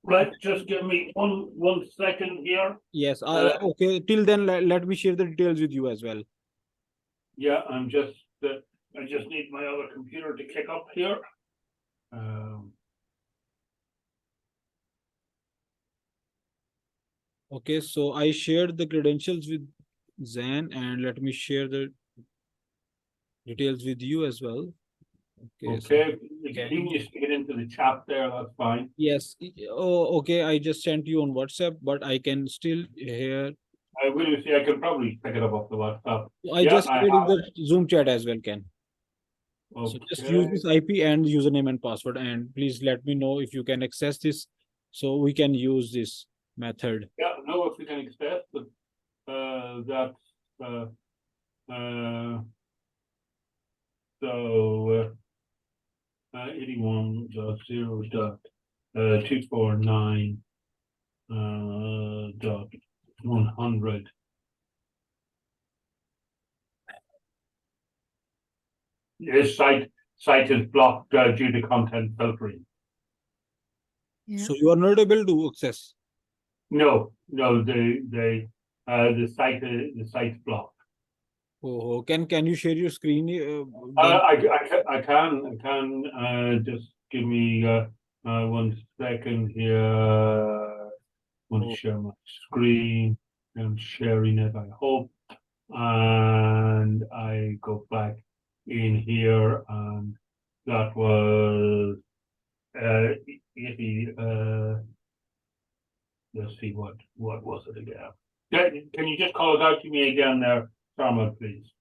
Right, just give me one second here. Yes. Okay. Till then, let me share the details with you as well. Yeah, I just need my other computer to kick up here. Okay. So I shared the credentials with Zan, and let me share the details with you as well. Okay. So Okay, even you stick it into the chat there, that's fine. yes. Oh, okay. I just sent you on WhatsApp, but I can still hear. I will see. I can probably pick it up off the WhatsApp. I Yeah, just I shared in have the Zoom chat as well, Ken. it. So just use Okay. this IP and username and password, and please let me know if you can access this, so we can use this method. Yeah, no, if we can access, but that's so 81.0.249 dot 100. This site is blocked due to content filtering. Yeah. So you are not able to access. No, the site's blocked. Oh, can you share your screen? I can just give me 1 second here. Want to share my screen. I'm sharing it, I hope. And I go back in here, and that was 80. Let's see what was it again? Can you just call it out to me again there, Sarma, please?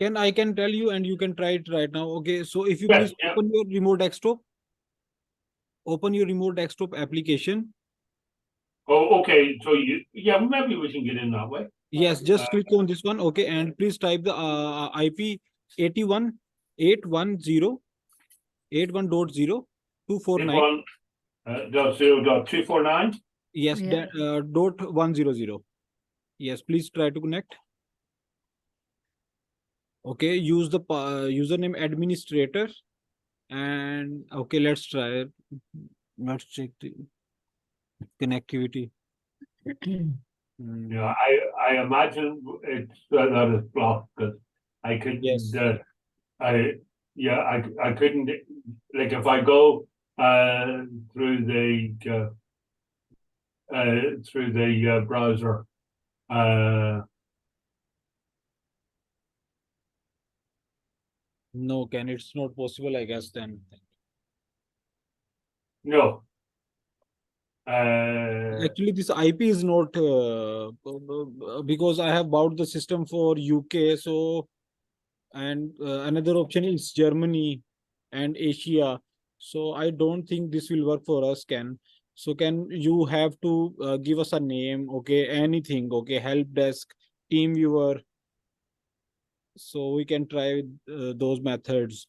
I can tell you, and you can try it right now. Okay, so if you Yes, please yeah. open your remote desktop. Open your remote desktop application. Oh, okay. So maybe we can get in that way. Yes, just click on this one. Okay, and please type the IP 81.0.249. Dot 0.249. Yes, Yeah. dot 100. Yes, please try to connect. Okay, use the username administrator, and okay, let's try it. Let's check the connectivity. Yeah, I imagine it's that is blocked because I couldn't. Yes. I couldn't, like, if I go through the browser. No, Ken, it's not possible, I guess then. No. Actually, this IP is not because I have bought the system for UK. So, and another option is Germany and Asia. So I don't think this will work for us, Ken. So can you have to give us a name? Okay, anything. Okay, help desk, team viewer. So we can try those methods,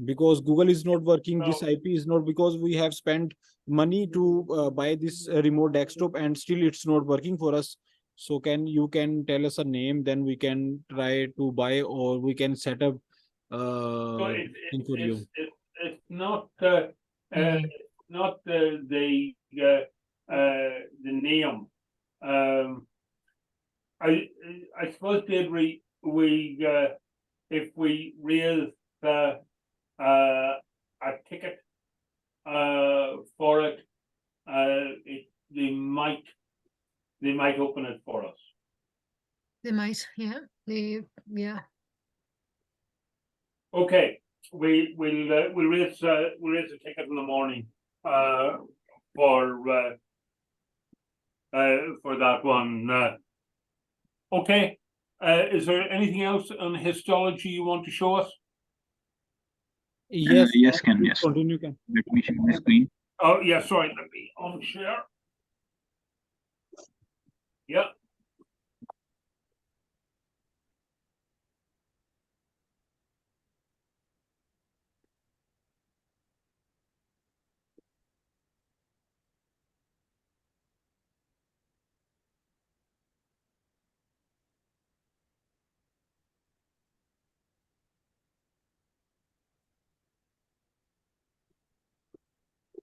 because Google is not working. This No. IP is not, because we have spent money to buy this remote desktop, and still it's not working for us. So you can tell us a name, then we can try to buy, or we can set up So thing for you. it's not Mm. not the name. I suppose did we if we raise a ticket for it, they might open it for us. They might, yeah. Yeah. Okay, we'll raise a ticket in the morning for that one. Okay, is there anything else on histology you want to show us? Yes. Yes, Ken, please yes. continue, Ken. Let me share my screen. Oh yeah, sorry, let me unshare. Yeah.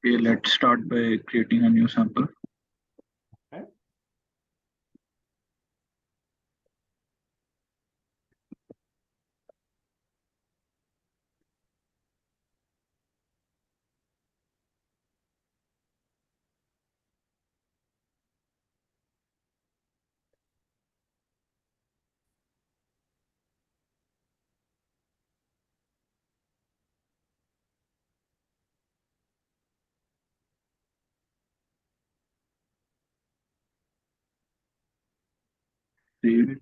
Okay, let's start by creating a new sample. Okay. Save it.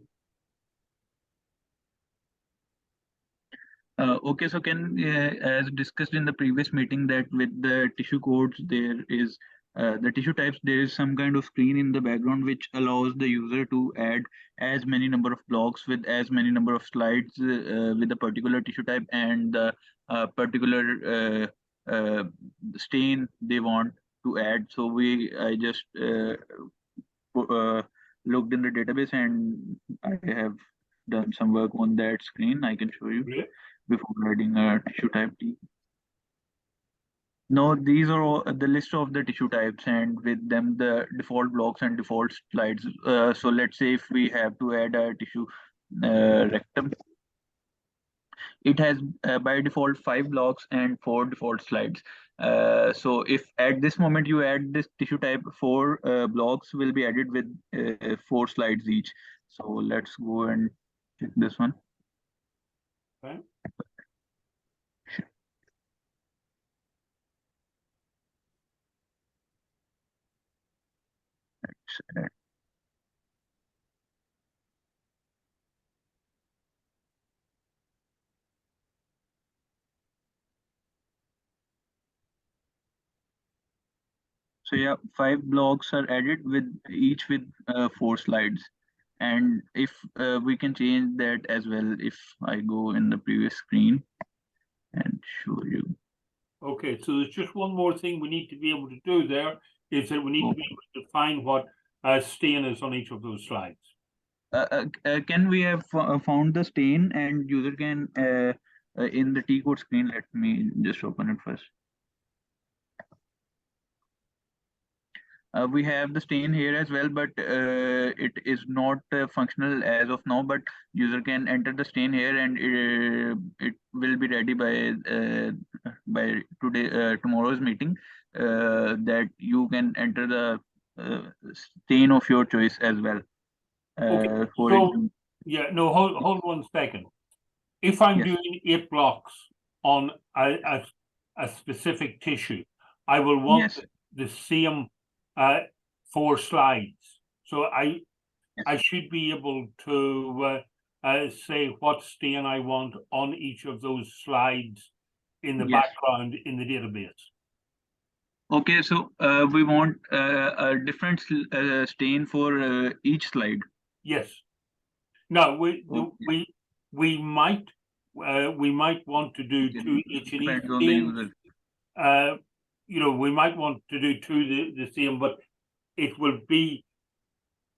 Okay, so as discussed in the previous meeting, that with the tissue codes, there is the tissue types, there is some kind of screen in the background which allows the user to add as many number of blocks with as many number of slides with a particular tissue type and the particular stain they want to add. So I just looked in the database and I have done some work on that screen. I can show you Great. before adding a tissue type T. No, these are all the list of the tissue types and with them the default blocks and default slides. So let's say if we have to add a tissue rectum, it has by default 5 blocks and 4 default slides. So if at this moment you add this tissue type, 4 blocks will be added with 4 slides each. So let's go and check this one. Okay. So yeah, 5 blocks are added with each with 4 slides. And if we can change that as well, if I go in the previous screen and show you. Okay, so there's just one more thing we need to be able to do there, is that we need to be able to define what stain is on each of those slides. Can we have found the stain and user can in the T code screen? Let me just open it first. We have the stain here as well, but it is not functional as of now. But user can enter the stain here, and it will be ready by tomorrow's meeting. That you can enter the stain of your choice as well. Okay, For so example, yeah, no, hold 1 second. If I'm Yes. doing 8 blocks on a specific tissue, I will want Yes. the same 4 slides. So I Yes. should be able to say what stain I want on each of those slides in the Yes. background in the database. Okay, so we want a different stain for each slide. Yes. Now Okay. we might want to do Okay, 2 each and each depends on the stains. user. You know, we might want to do 2 the same, but it will be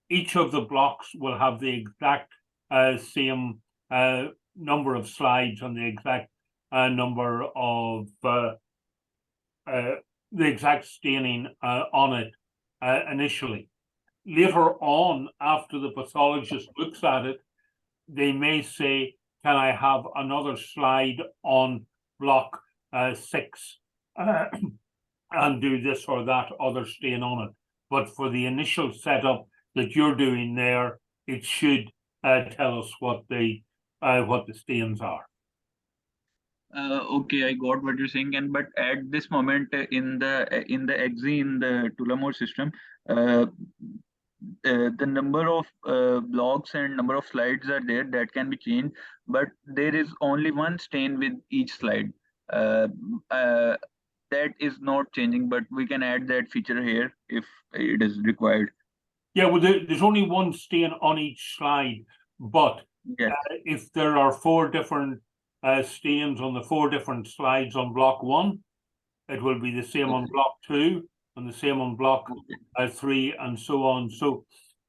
each of the blocks will have the exact same number of slides and the exact number of the exact staining on it initially. Later on, after the pathologist looks at it, they may say, can I have another slide on block 6 and do this or that other stain on it? But for the initial setup that you're doing there, it should tell us what the stains are. Okay, I got what you're saying, and but at this moment in the EXE in the Tulamore system, the number of blocks and number of slides are there that can be changed, but there is only one stain with each slide. Uh, uh, that is not changing, but we can add that feature here if it is required. Yeah, well, there's only one stain on each slide, but Yes. If there are 4 different stains on the 4 different slides on block 1, it will be the same on block 2 and the same on block 3 and so on. So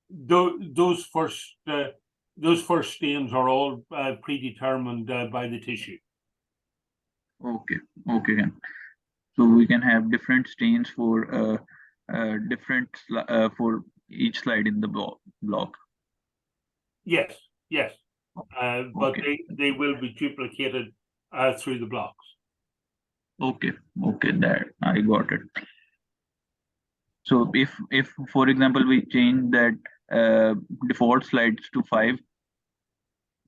those first stains are all predetermined by the tissue. Okay. Okay. So we can have different stains for for each slide in the block. Yes, yes. But Okay. they will be duplicated through the blocks. Okay, that I got it. So if for example we change that default slides to 5,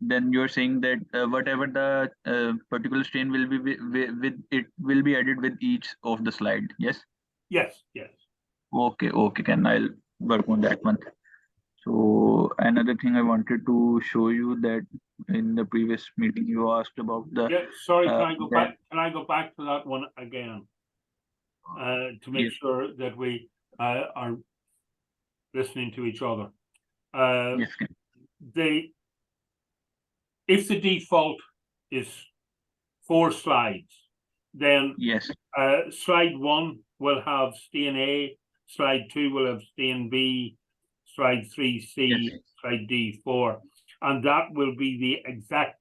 then you're saying that whatever the particular stain will be with it will be added with each of the slide. Yes. Yes, yes. Okay, Ken, I'll work on that one. So another thing I wanted to show you that in the previous meeting you asked about the Yeah, sorry, can I go that back? Can I go back to that one again? To make yes, sure that we are listening to each other. yes, Ken. If the default is 4 slides, then Yes, slide 1 will have stain A, slide 2 will have stain B, slide 3C, yes, slide D 4, and that will be the exact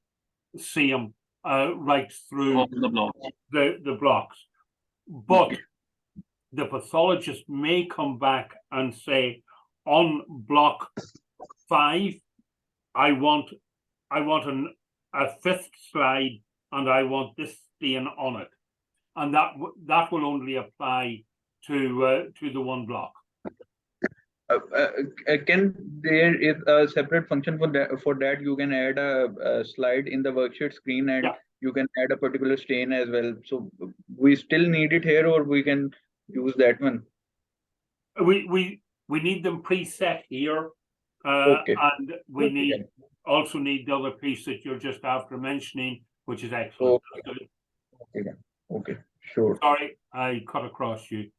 same right through of the block. the blocks. But Okay. the pathologist may come back and say, on block 5, I want a 5th slide, and I want this stain on it, and that will only apply to the one block. Can there is a separate function for that? For that, you can add a slide in the worksheet screen, and Yeah. you can add a particular stain as well. So we still need it here, or we can use that one. We need them preset here, Okay. and we Okay. also need the other piece that you're just after mentioning, which is excellent. Okay. Sure. Sorry, I cut across you.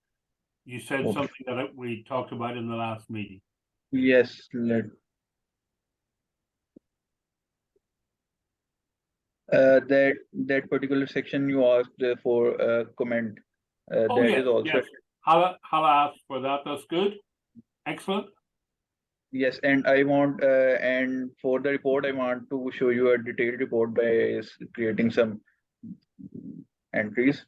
You said Okay. something that we talked about in the last meeting. Yes. That particular section you asked for comment. Oh, That yes, is also yes. Hala asked for that. That's good. Excellent. yes, and I want and for the report I want to show you a detailed report by creating some entries,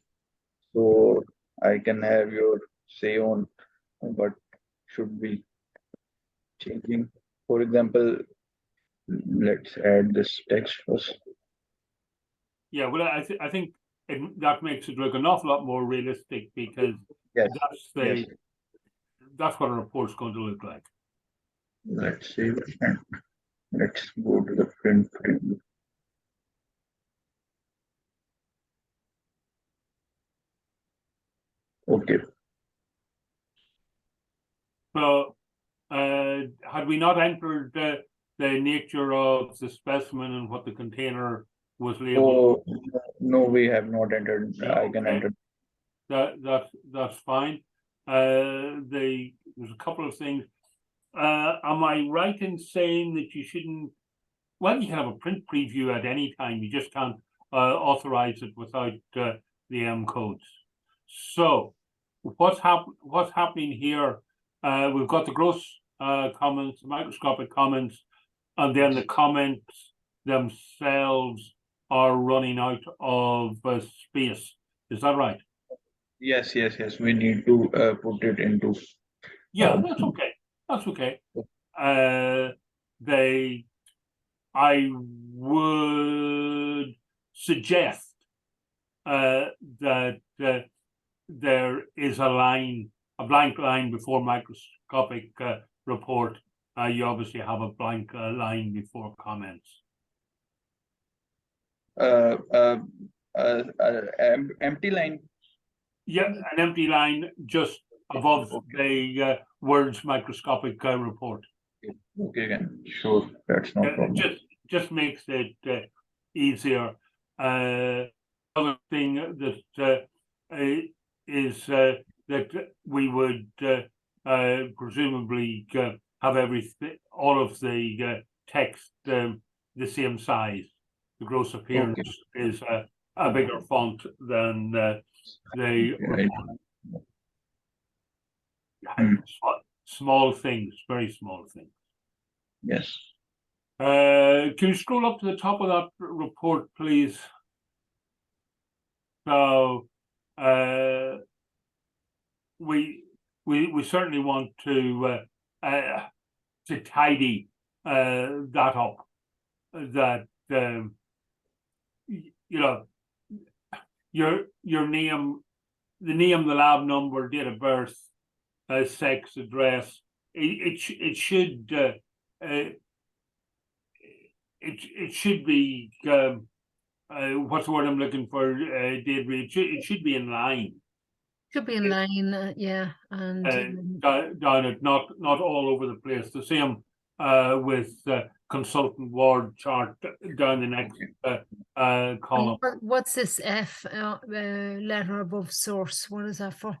so I can have your say on what should be changing. For example, let's add this text first. Yeah, well, I think that makes it look an awful lot more realistic, because Yes, that's that's what a report's going to look like. let's save it and let's go to the print preview. Okay. So, had we not entered the nature of the specimen and what the container was labeled? Oh, no, we have not entered. No, I can okay. enter. That's fine. There's a couple of things. Am I right in saying that you shouldn't? Well, you can have a print preview at any time. You just can't authorize it without the M codes. So, what's happening here? We've got the gross comments, the microscopic comments, and then the comments themselves are running out of space. Is that right? Yes. We need to put it into. Yeah, that's okay. That's okay. I would suggest that there is a blank line before microscopic report. You obviously have a blank line before comments. Empty line. Yeah, an empty line just above the words microscopic report. Okay, again, sure, that's no problem. Just makes it easier. Other thing that is that we would presumably have all of the text the same size. The gross appearance is a bigger font than the small things, very small things. Yes. Can you scroll up to the top of that report, please? So, we certainly want to tidy that up. That you know, your name, the name, the lab number, date of birth, sex, address. It should it should be what's the word I'm looking for? Deirdre, it should be in line. Should be in line, yeah, and Down it, not all over the place. The same with consultant ward chart down the next column. what's this F letter above source? What is that for?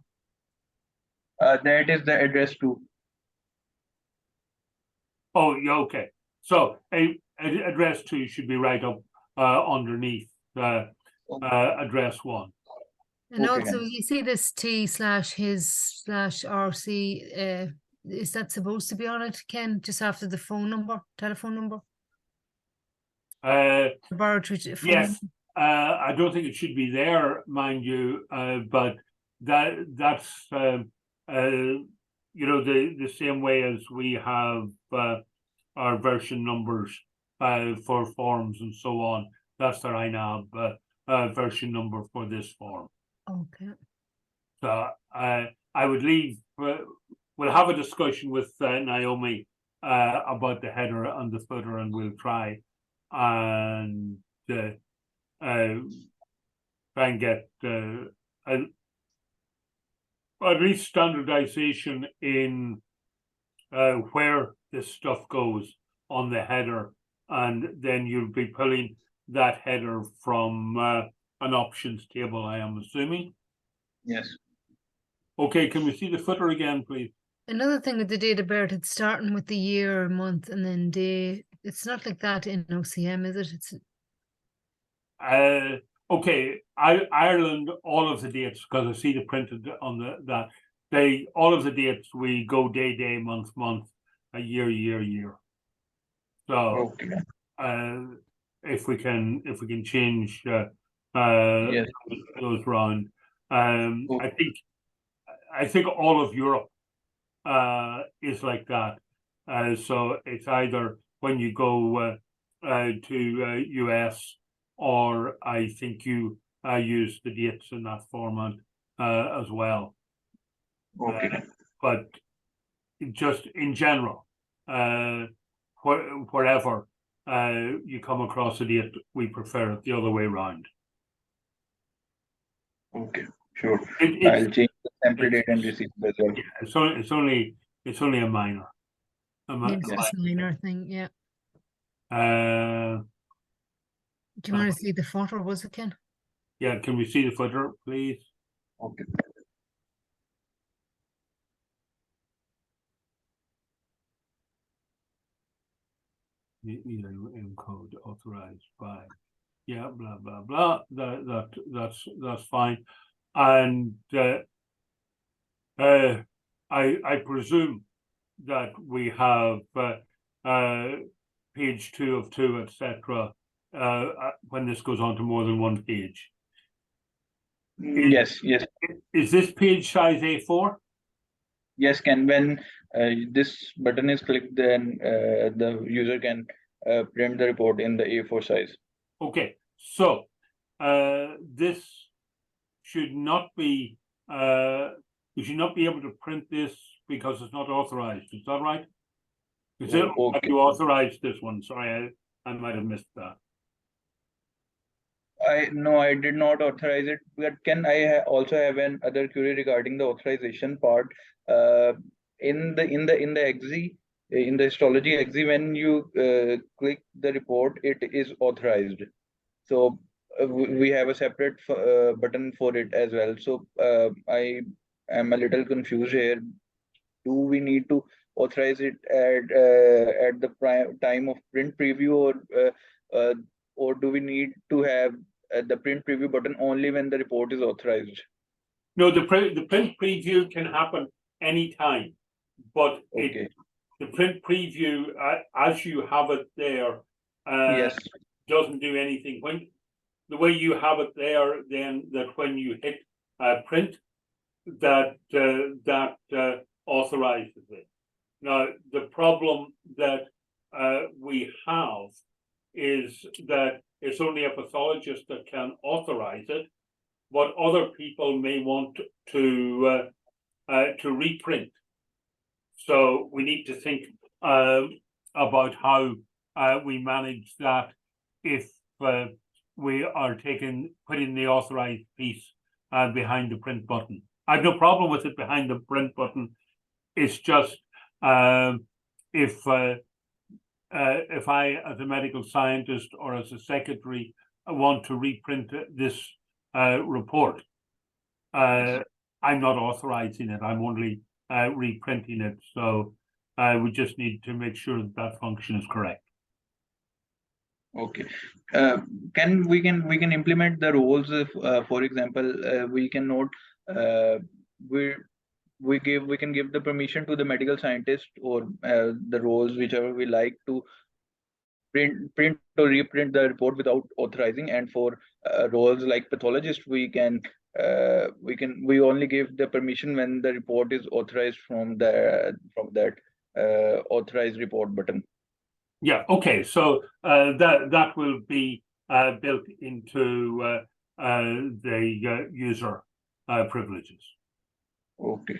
That is the address too. Oh, yeah, okay. So address 2 should be right up underneath address 1. And Okay, also, then. you see this T/his/RC, is that supposed to be on it, Ken, just after the phone number, telephone number? Laboratory phone Yes, number? I don't think it should be there, mind you, but that's you know, the same way as we have our version numbers for forms and so on. That's our INAB version number for this form. Okay. So I would leave. We'll have a discussion with Naomi about the header and the footer, and we'll try and try and get at least standardization in where this stuff goes on the header, and then you'll be pulling that header from an options table, I am assuming. Yes. Okay, can we see the footer again, please? Another thing with the date of birth, it's starting with the year, month, and then day. It's not like that in OCM, is it? It's okay, Ireland, all of the dates, because I see the printed on that all of the dates we go day, month, year. So Okay. if we can change Yes. those round. Okay. I think all of Europe is like that. So it's either when you go to US, or I think you use the dates in that format as well. Okay. But just in general, wherever you come across a date, we prefer it the other way around. Okay. Sure. It's I'll change the sample date and receipt as well. yeah, it's only a minor. yes, it's a minor thing, yeah. Do you want to see the photo, was it, Ken? Yeah, can we see the footer, please? Okay. Encode authorized by, yeah, blah blah blah. That's fine, and I presume that we have page 2 of 2, etc. When this goes on to more than one page. Yes. Is this page size A4? Yes, Ken. When this button is clicked, then the user can print the report in the A4 size. Okay, so this should not be you should not be able to print this because it's not authorized. Is that right? Is it? Okay. Have you authorized this one? Sorry, I might have missed that. No, I did not authorize it. But can I also have an other query regarding the authorization part? In the XZ, in the histology XZ, when you click the report, it is authorized. So we have a separate button for it as well. So I am a little confused here. Do we need to authorize it at the time of print preview, or do we need to have the print preview button only when the report is authorized? No, the print preview can happen anytime, but Okay. the print preview, as you have it there, Yes. doesn't do anything. When the way you have it there, then that when you hit print that authorizes it. Now, the problem that we have is that it's only a pathologist that can authorize it, but other people may want to reprint. So we need to think about how we manage that if we are putting the authorized piece behind the print button. I have no problem with it behind the print button. It's just if I, as a medical scientist or as a secretary, want to reprint this report, I'm not authorizing it. I'm only reprinting it. So we just need to make sure that that function is correct. Okay. We can implement the roles if, for example, we can note we can give the permission to the medical scientist or the roles whichever we like to print or reprint the report without authorizing, and for roles like pathologist we only give the permission when the report is authorized from that authorized report button. Yeah, okay, so that will be built into the user privileges. Okay.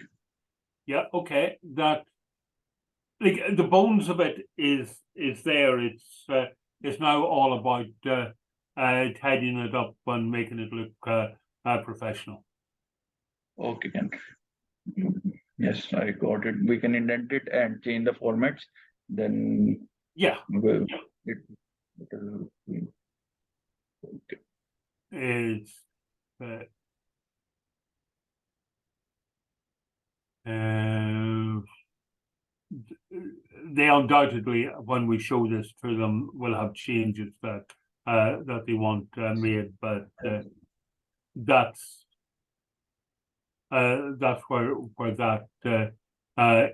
Yeah, okay. That, like, the bones of it is there. It's now all about tidying it up and making it look professional. Okay, Ken. Yes, I got it. We can indent it and change the formats. Then Yeah, we'll, yeah. Okay. It's they undoubtedly, when we show this to them, will have changes that they want made, but that's where that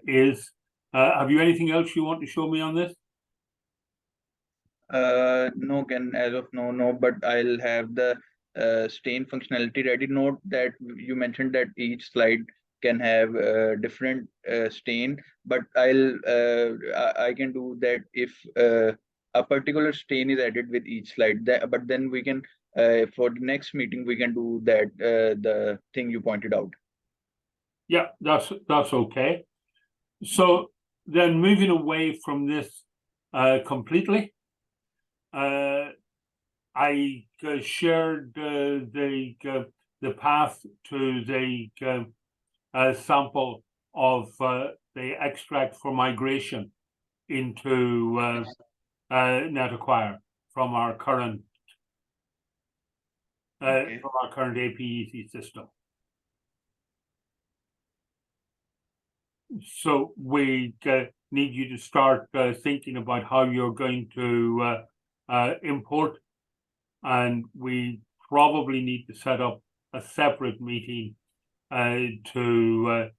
is. Have you anything else you want to show me on this? No, Ken, as of no, but I'll have the stain functionality ready. Note that you mentioned that each slide can have different stain, but I can do that if a particular stain is added with each slide. But then we can for the next meeting we can do that the thing you pointed out. Yeah, that's okay. So then, moving away from this completely, I shared the path to the sample of the extract for migration into NetAcquire from our current Okay. APEC system. So we need you to start thinking about how you're going to import, and we probably need to set up a separate meeting to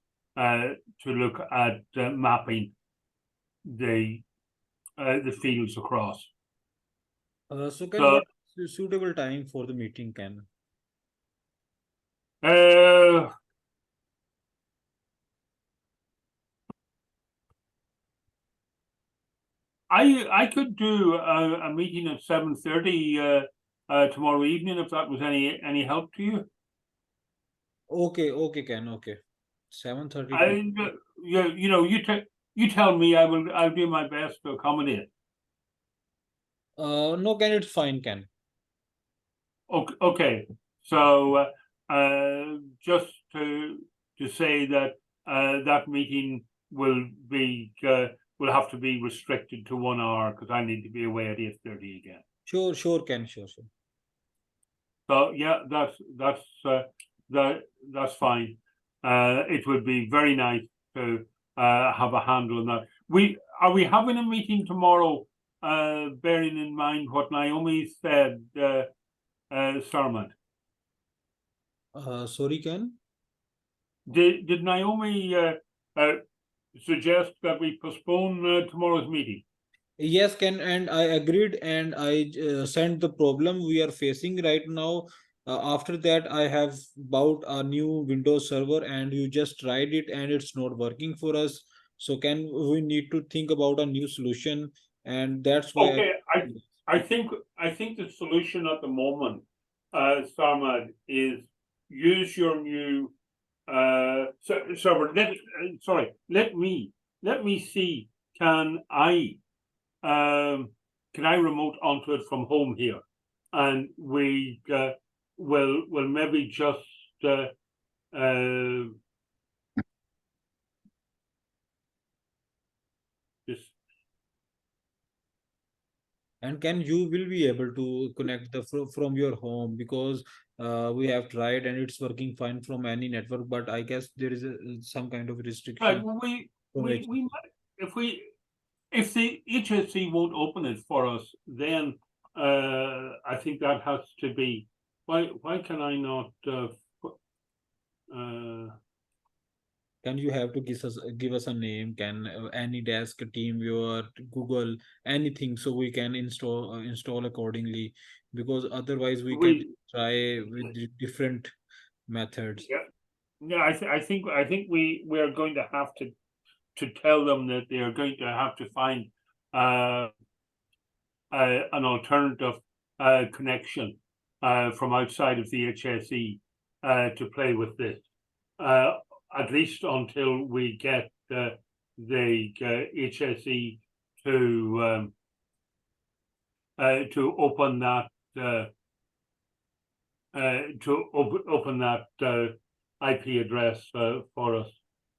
look at mapping the fields across. So can what is suitable time for the meeting, Ken? I could do a meeting at 7:30 tomorrow evening, if that was any help to you. Okay, Ken. Okay, 7:30. You tell me. I'll do my best to accommodate. No, Ken, it's fine, Ken. Okay. So just to say that that meeting will have to be restricted to 1 hour because I need to be away at 8:30 again. Sure, Ken. Sure. So yeah, that's fine. It would be very nice to have a handle on that. Are we having a meeting tomorrow? Bearing in mind what Naomi said, Sarmat. Sorry, Ken. Did Naomi suggest that we postpone tomorrow's meeting? Yes, Ken, and I agreed, and I sent the problem we are facing right now. After that, I have bought a new Windows server, and you just tried it and it's not working for us. So can we need to think about a new solution? And that's why Okay, I think the solution at the moment, Sarmad, is use your new server. Let me see. Can I remote onto it from home here, and we will maybe just just and can you will be able to connect the from your home, because we have tried and it's working fine from any network, but I guess there is some kind of restriction from it. we might, if the HSC won't open it for us, then I think that has to be, why can I not Can you have to give us a name? Can any desk, team viewer, Google, anything, so we can install accordingly? Because otherwise we can we try with different methods. yeah, I think we are going to have to tell them that they are going to have to find an alternative connection from outside of the HSE to play with this, at least until we get the HSE to open that open that IP address for us.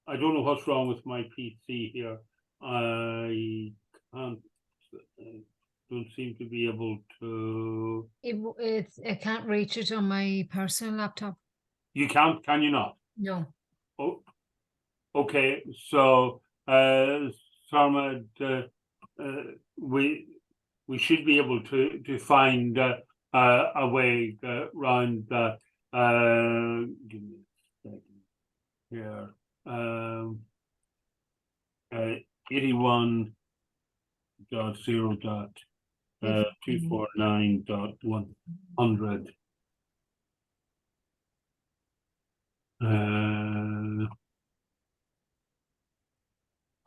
I don't know what's wrong with my PC here. I can't. Don't seem to be able to. I can't reach it on my personal laptop. You can't, can you not? No. Oh, okay. So, Sarmad, we should be able to find a way around that. Give me a second here. 81.0.249.100.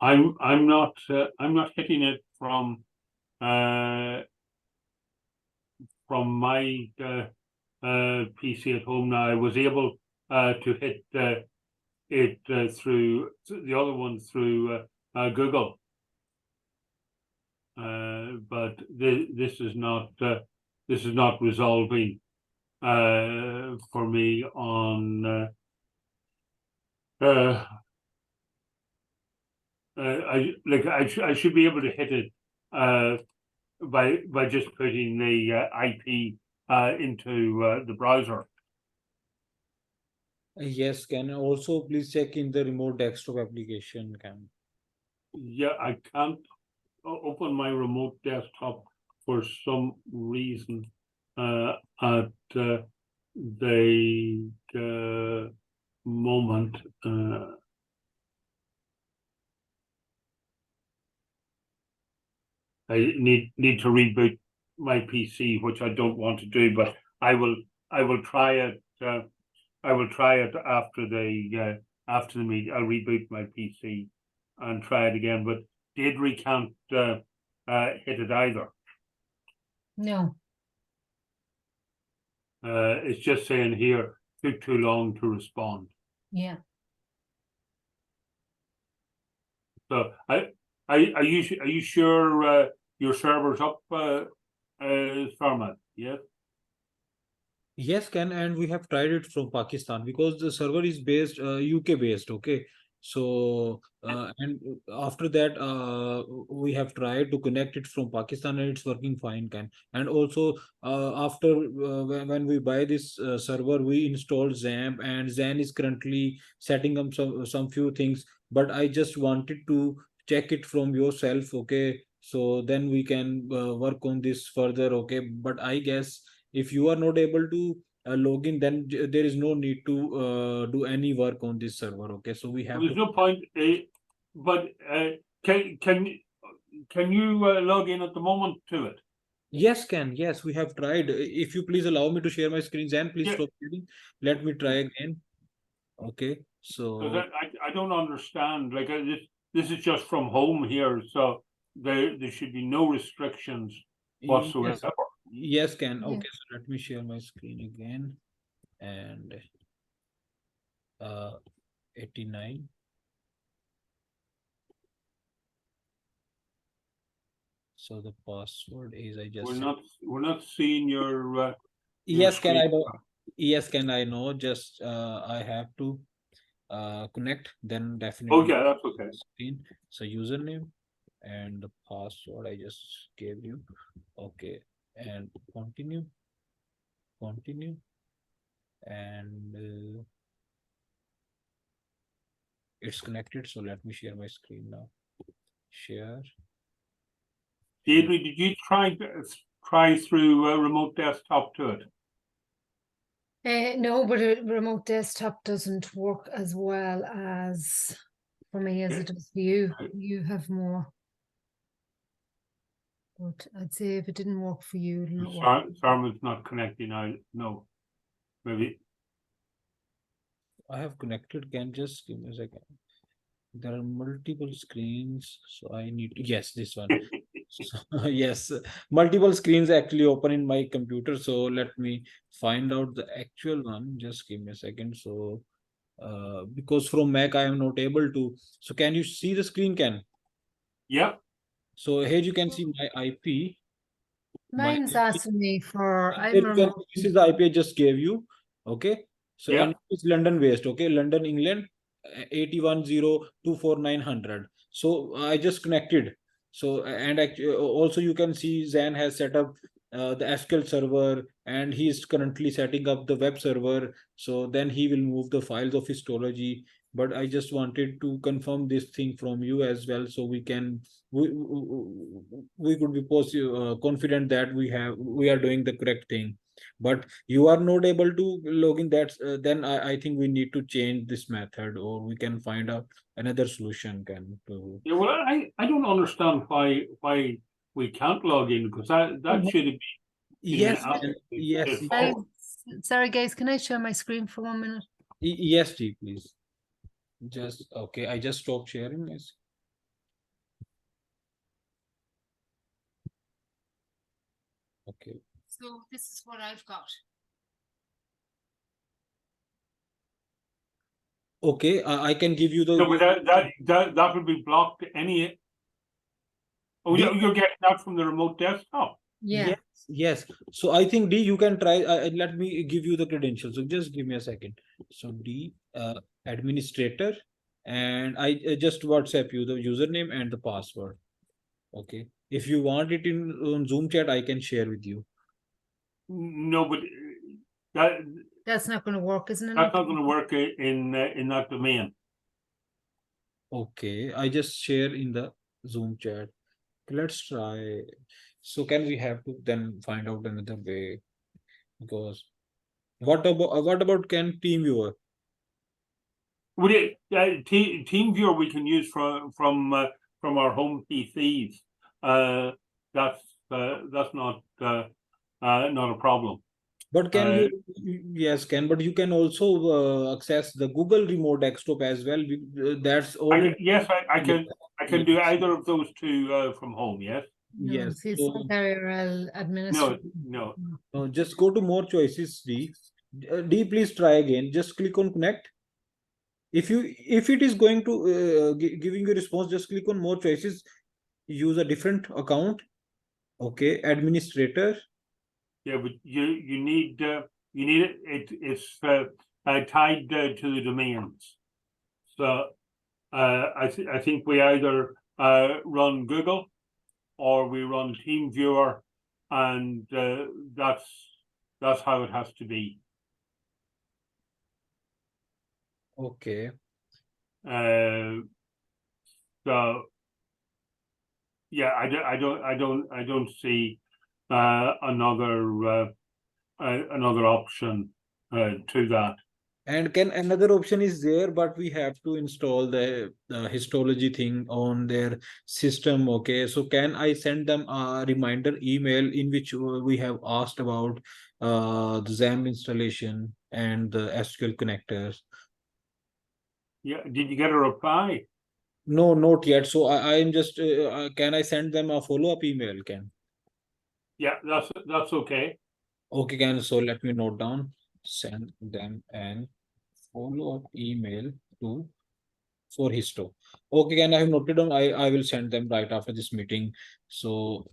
I'm not hitting it from my PC at home now. I was able to hit it through the other one through Google, but this is not resolving for me on. I should be able to hit it by just putting the IP into the browser. Yes, can also please check in the remote desktop application. Can Yeah, I can't open my remote desktop for some reason at the moment. I need to reboot my PC, which I don't want to do, but I will try it. I will try it after the meet. I'll reboot my PC and try it again. But Deirdre can't hit it either. No. It's just saying here took too long to respond. Yeah. So are you sure your server's up, Sarmad? Yes. yes, can, and we have tried it from Pakistan because the server is based UK based. Okay, so and after that we have tried to connect it from Pakistan and it's working fine. Can, and also after when we buy this server, we installed XAMPP, and Xan is currently setting up some few things. But I just wanted to check it from yourself. Okay, so then we can work on this further. Okay, but I guess if you are not able to log in, then there is no need to do any work on this server. Okay, so we have There's to. no point. But can you log in at the moment to it? Yes, Ken. Yes, we have tried. If you please allow me to share my screen, Zen, please Yeah. stop sharing. Let me try again. Okay, Because so I don't understand, like, this is just from home here, so there should be no restrictions yes, whatsoever. yes, Ken. Yeah. Okay, so let me share my screen again. And 89. So the password is I just said. We're not seeing your Yes, Ken, screen. I know. Yes, Ken, I know. Just I have to connect, then definitely Okay, that's okay. screen. So username and the password I just gave you. Okay, and continue, continue, and it's connected. So let me share my screen now. Share. Deirdre, did you try through remote desktop to it? No, but a remote desktop doesn't work as well as for me as Yeah. it does for you. You have more. But I'd say if it didn't work for you, it'll not work. Sarma's not connecting now. No, maybe. I have connected. Can just give me a second. There are multiple screens, so I need to, yes, this one. So, yes, multiple screens actually open in my computer. So let me find out the actual one. Just give me a second. So because from Mac I am not able to. So can you see the screen, Ken? Yeah, So here you can see my IP. My Mine's IP. asking me for, Here I'm you can remote. see this is the IP I just gave you. Okay. So yeah. and it's London based. Okay, London, England, 81024900. So I just connected. So and actually also you can see Zan has set up the SQL server, and he is currently setting up the web server. So then he will move the files of histology. But I just wanted to confirm this thing from you as well, so we can we could be confident that we are doing the correct thing. But you are not able to log in, that's then I think we need to change this method, or we can find a another solution can to. Yeah, well, I don't understand why we can't log in, because that should be Yes, absolutely yes, straightforward. Sorry, guys, can I share my screen for 1 minute? yes, G, please. Just okay, I just stopped sharing this. Okay. So this is what I've got. Okay, I can give you the. No, but that would be blocked any. Oh, D, you're getting that from the remote desktop. Yeah. yes, yes. So I think D, you can try. Let me give you the credentials. So just give me a second. So D, administrator, and I just WhatsApp you the username and the password. Okay. If you want it in on Zoom chat, I can share with you. No, but that That's not going to work, isn't it? that's not going to work in that domain. Okay, I just share in the Zoom chat. Let's try. So can we have to then find out another way? Because what about can TeamViewer? Would it TeamViewer we can use from our home PCs? That's not a problem. But can you, yes, can, but you can also access the Google Remote Desktop as well. That's already. I can do either of those two from home. Yes. No, Yes. see, it's So RL No, administrator. no. just go to more choices, D. D, please try again. Just click on connect. If it is going to giving you response, just click on more choices. Use a different account. Okay, administrator. Yeah, but you need it's tied to the domains. So I think we either run Google or we run TeamViewer, and that's how it has to be. Okay. So yeah, I don't see another option to that. And can another option is there, but we have to install the histology thing on their system. Okay, so can I send them a reminder email in which we have asked about the XAMPP installation and the SQL connectors? Yeah, did you get a reply? No, not yet. So I'm just can I send them a follow-up email? Can Yeah, that's okay. okay, can so let me note down. Send them an follow-up email to for histo. Okay, can I have noted down? I will send them right after this meeting. So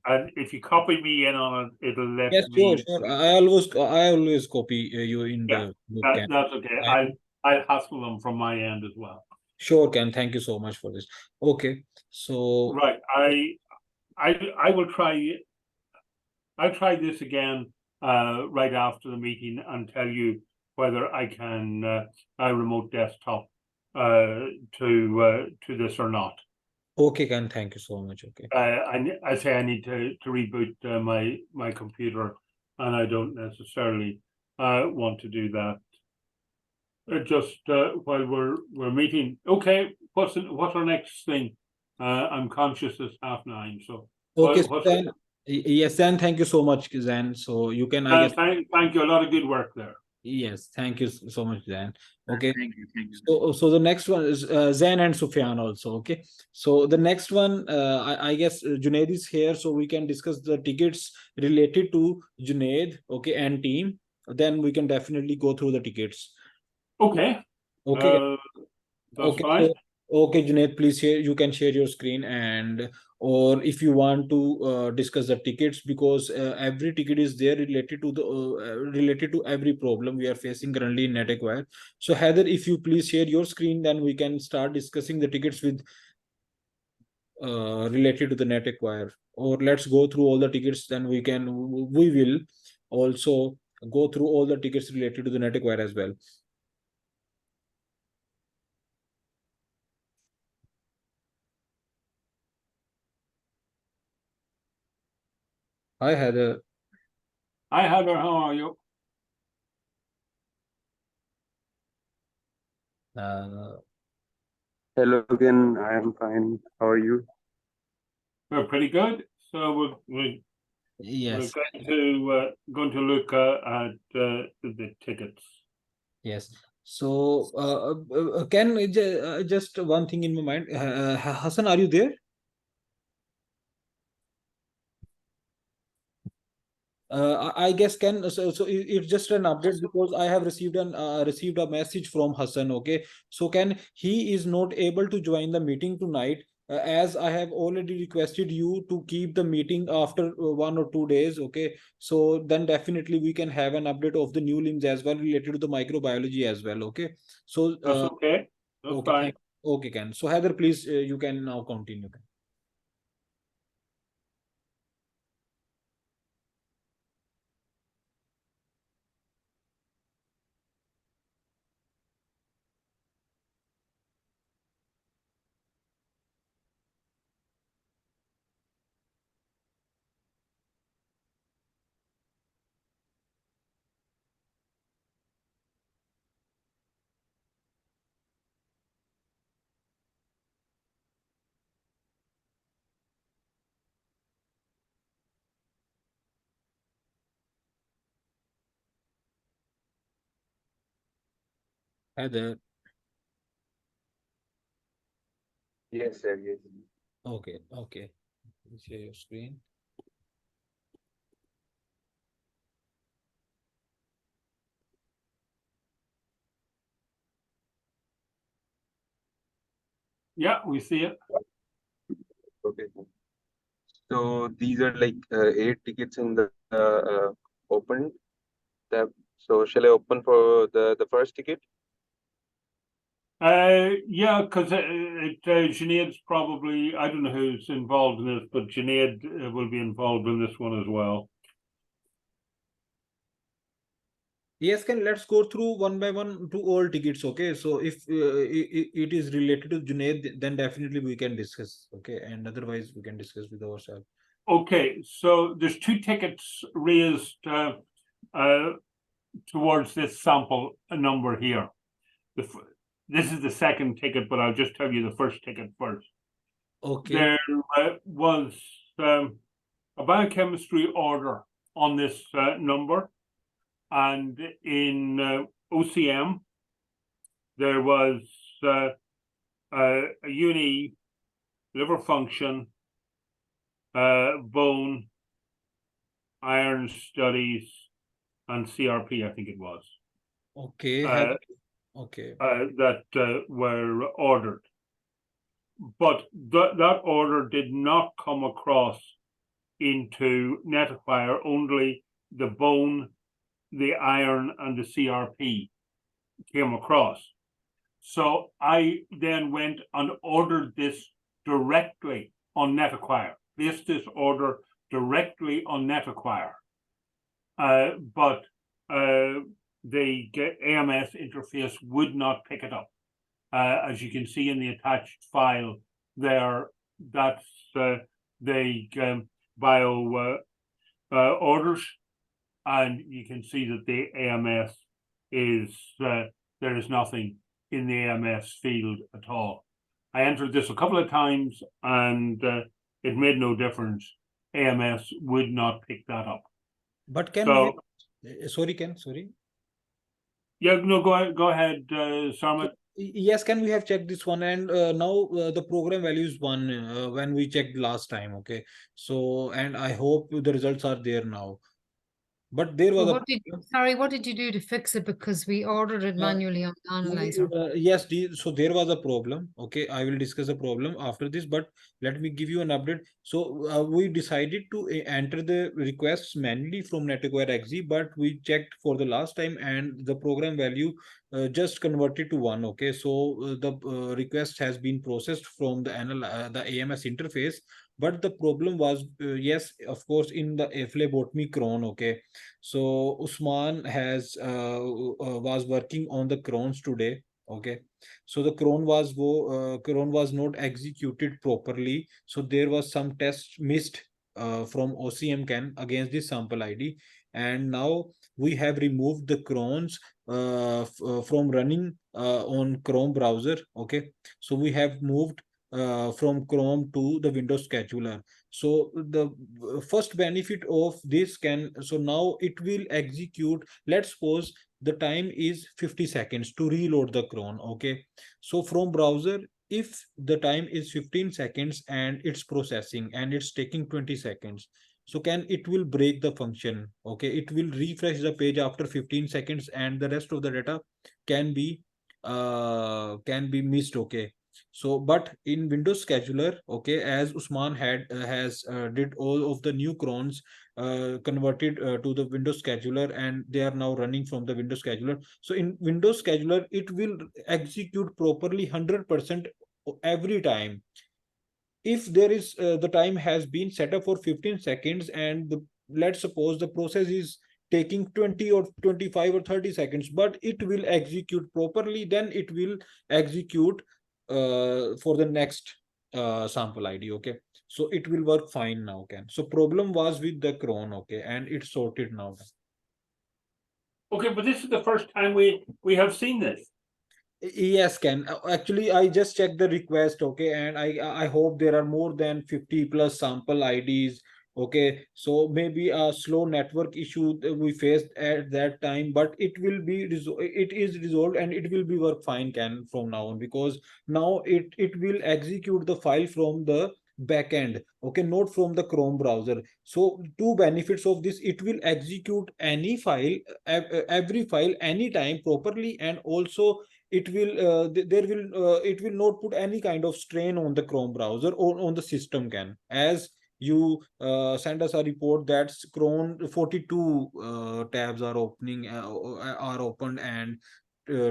And if you copy me in on it, it'll let yes, sure, me. sure. I always copy you in Yeah, the group. Can that's okay. I I'll hustle them from my end as well. sure can. Thank you so much for this. Okay, so Right, I will try. I'll try this again right after the meeting and tell you whether I can remote desktop to this or not. okay, can thank you so much. Okay. I say I need to reboot my computer, and I don't necessarily want to do that. Just while we're meeting. Okay, what's our next thing? I'm conscious it's 9:30. So Okay, so what's then yes, then thank you so much, Zan. So you can, I guess, thank you. A lot of good work there. yes, thank you so much, Zan. Okay. Thank you. Thank you. So the next one is Zain and Sufyan also. Okay. So the next one, I guess Junaid is here, so we can discuss the tickets related to Junaid, okay, and team. Then we can definitely go through the tickets. Okay. Okay. That's Okay. fine. So, okay, Junaid, please share. You can share your screen, and or if you want to discuss the tickets, because every ticket is there related to the related to every problem we are facing currently in NetAcquire. So Heather, if you please share your screen, then we can start discussing the tickets with related to the NetAcquire. Or let's go through all the tickets. Then we will also go through all the tickets related to the NetAcquire as well. Hi Heather. Hi Heather, how are you? Uh, Hello again, I am fine. How are you? We're pretty good. So we're yes. going to look at the tickets. Yes. So, can just one thing in my mind, Hassan, are you there? I guess can it's just an update because I have received a message from Hassan. Okay, so can he is not able to join the meeting tonight, as I have already requested you to keep the meeting after 1 or 2 days. Okay, so then definitely we can have an update of the new limbs as well related to the microbiology as well. Okay, so That's okay. That's okay, fine. okay, Ken. So Heather, please, you can now continue. Heather, Yes, sir. Yes. okay, okay. Please share your screen. Yeah, we see it. Okay. So these are like 8 tickets in the open tab. So shall I open for the first ticket? Yeah, because Sinead's probably, I don't know who's involved in this, but Sinead will be involved in this one as well. Yes, can let's go through one by one to all tickets. Okay, so if it is related to Junaid, then definitely we can discuss. Okay, and otherwise we can discuss with ourselves. Okay, so there's 2 tickets raised. towards this sample number here. This is the second ticket, but I'll just tell you the first ticket first. Okay. There was a biochemistry order on this number, and in OCM there was a uni, liver function, bone, iron studies, and CRP, I think it was. Okay. Okay. That were ordered. But that order did not come across into Netacquire, only the bone, the iron, and the CRP came across. So I then went and ordered this directly on Netacquire, placed this order directly on Netacquire. But the AMS interface would not pick it up. As you can see in the attached file there, that's the bio orders, and you can see that the AMS is, there is nothing in the AMS field at all. I entered this a couple of times and it made no difference. AMS would not pick that up. But can So, sorry, sorry. yeah, no, go ahead, Sarmat. Yes, can we have checked this one? And now the program value is 1 when we checked last time. Okay, so and I hope the results are there now. But there was Well, what did you do to fix it? Because we ordered it manually on the analyzer. Yes, so there was a problem. Okay, I will discuss the problem after this, but let me give you an update. So we decided to enter the requests manually from Netacquire XZ, but we checked for the last time and the program value just converted to 1. Okay, so the request has been processed from the AMS interface, but the problem was yes, of course, in the phlebotomy cron. Okay, so Usman has was working on the crons today. Okay, so the cron was not executed properly, so there was some tests missed from OCM can against this sample ID, and now we have removed the crons from running on Chrome browser. Okay, so we have moved from Chrome to the Windows scheduler. So the first benefit of this so now it will execute. Let's suppose the time is 50 seconds to reload the cron. Okay, so from browser, if the time is 15 seconds and it's processing and it's taking 20 seconds, so it will break the function. Okay, it will refresh the page after 15 seconds and the rest of the data can be missed. Okay, so but in Windows scheduler, okay, as Usman has did all of the new crons converted to the Windows scheduler, and they are now running from the Windows scheduler. So in Windows scheduler, it will execute properly 100% every time. If there is the time has been set up for 15 seconds and let's suppose the process is taking 20 or 25 or 30 seconds, but it will execute properly, then it will execute for the next sample ID. Okay, so it will work fine now. So problem was with the cron. Okay, and it's sorted now. Okay, but this is the first time we have seen this. Yes, Ken. Actually, I just checked the request. Okay, and I hope there are more than 50 plus sample IDs. Okay, so maybe a slow network issue that we faced at that time, but it will be it is resolved and it will be work fine, Ken, from now on, because now it will execute the file from the backend. Okay, not from the Chrome browser. So two benefits of this: it will execute any file, every file, anytime properly, and also it will it will not put any kind of strain on the Chrome browser or on the system. As you send us a report that Chrome 42 tabs are opened and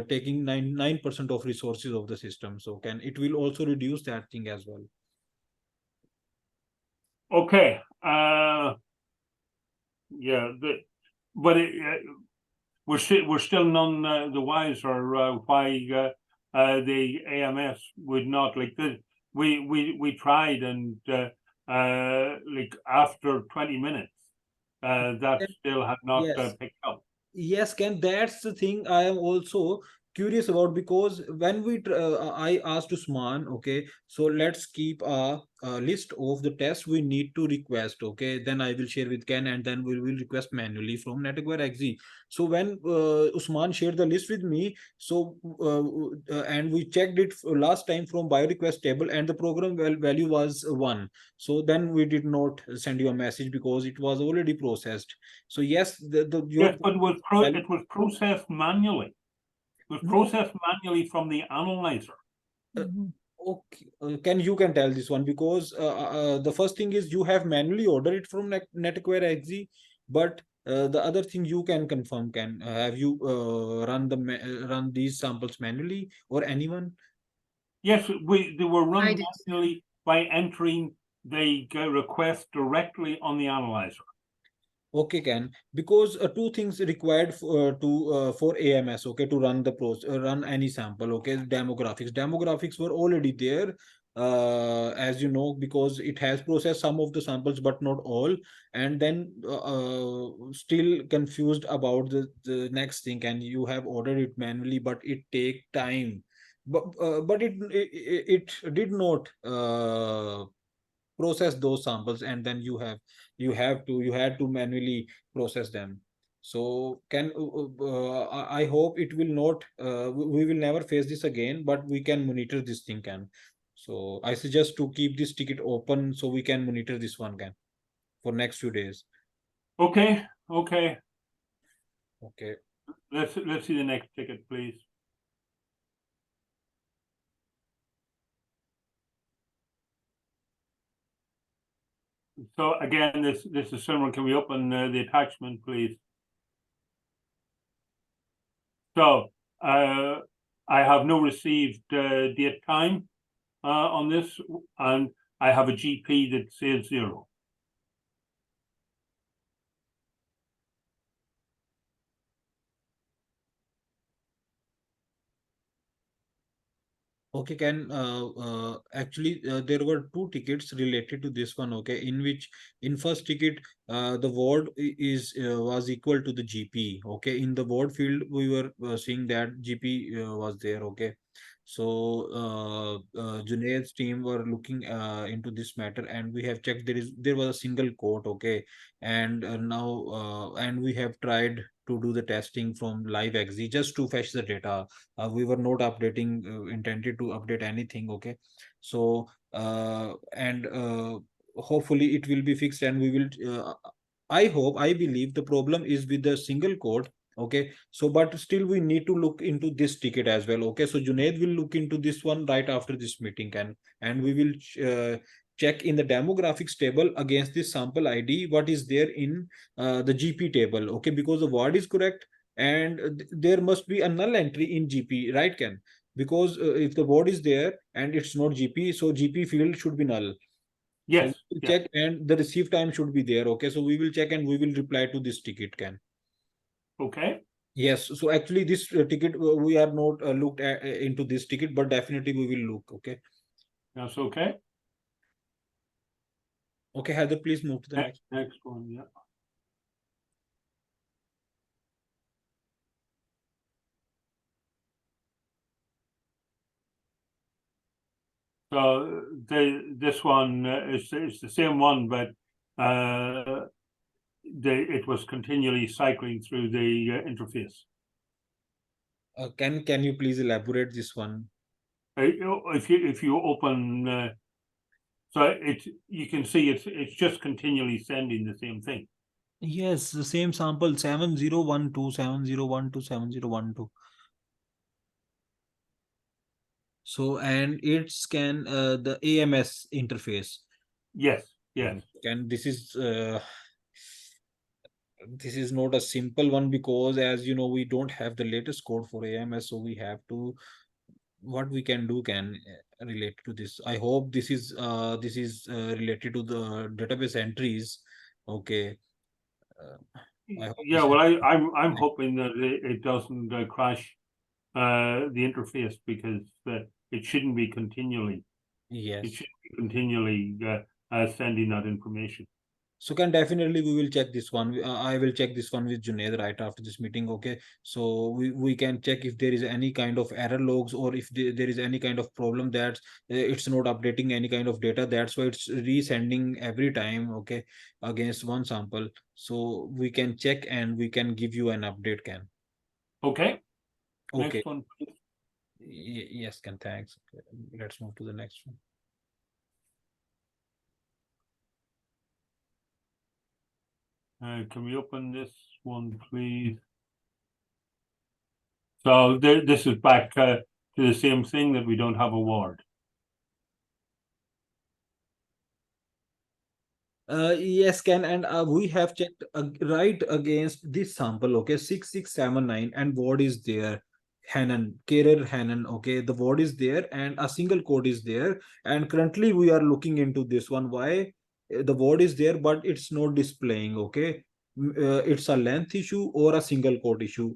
taking 9% of resources of the system. So it will also reduce that thing as well. Okay, yeah, but we're still none the wiser why the AMS would not, like this. We tried, and like after 20 minutes, that still had not picked up. Yes, Ken, that's the thing I am also curious about, because when I asked Usman, okay, so let's keep a list of the tests we need to request, okay, then I will share with Ken, and then we will request manually from Network XZ. So when Usman shared the list with me, so and we checked it last time from bio request table, and the program value was 1. So then we did not send you a message because it was already processed. So yes, your Yes, but it was processed manually. It was no, processed manually from the analyzer. Mhm. okay. Can tell this one, because the first thing is you have manually ordered it from Netacquire XZ, but the other thing you can confirm, can have you run these samples manually, or anyone? Yes, they were I run did. manually by entering the request directly on the analyzer. Okay, can, because two things required for AMS, okay, to run the run any sample, okay. Demographics were already there, as you know, because it has processed some of the samples but not all. And then still confused about the next thing, and you have ordered it manually, but it take time, but it did not process those samples, and then you had to manually process them. So can I hope it will not we will never face this again, but we can monitor this thing, can. So I suggest to keep this ticket open so we can monitor this one, can, for next few days. Okay, okay. Okay. Let's see the next ticket, please. So again, this is similar. Can we open the attachment, please? So I have no received date time on this, and I have a GP that says 0. Okay, can actually there were two tickets related to this one. Okay, in which, in first ticket the word is was equal to the GP. Okay, in the word field we were seeing that GP was there. Okay, so Junaid's team were looking into this matter, and we have checked there was a single quote. Okay, and now and we have tried to do the testing from live XZ just to fetch the data. We were not updating intended to update anything, okay. So and hopefully it will be fixed, and we will I believe the problem is with the single code, okay. So but still we need to look into this ticket as well, okay. So Junaid will look into this one right after this meeting, and we will check in the demographics table against this sample ID what is there in the GP table, okay, because the word is correct, and there must be a null entry in GP, right, Ken? Because if the word is there and it's not GP, so GP field should be null. So Yes, we will yes. check, and the receive time should be there. Okay, so we will check and we will reply to this ticket, Ken. Okay. Yes, so actually this ticket we are not looked at, into this ticket, but definitely we will look. Okay. That's okay. Okay, Heather, please move to the next. Next one, yeah. So this one is the same one, but it was continually cycling through the interface. Can you please elaborate this one? If you open, so you can see it's just continually sending the same thing. Yes, the same sample 7012 7012 7012. So and it scan the AMS interface. Yes, yes. And this is not a simple one, because as you know we don't have the latest code for AMS, so we have to, what we can do can relate to this. I hope this is related to the database entries. Okay. I hope Yeah, this well, is I'm hoping that it doesn't crash the interface, because it shouldn't be continually. It yes. should be continually sending that information. So can definitely we will check this one. I will check this one with Junaid right after this meeting. Okay. So we can check if there is any kind of error logs or if there is any kind of problem that it's not updating any kind of data. That's why it's resending every time. Okay. Against one sample. So we can check and we can give you an update, Ken. Okay, Okay. next one, please. Yes, Ken. Thanks. Okay. Let's move to the next one. Can we open this one, please? So this is back to the same thing, that we don't have a ward. Yes, Ken, and we have checked right against this sample, okay, 6679, and word is there, Hanan, Carer Hanan, okay, the word is there, and a single code is there, and currently we are looking into this one. Why the word is there, but it's not displaying, okay. It's a length issue or a single code issue.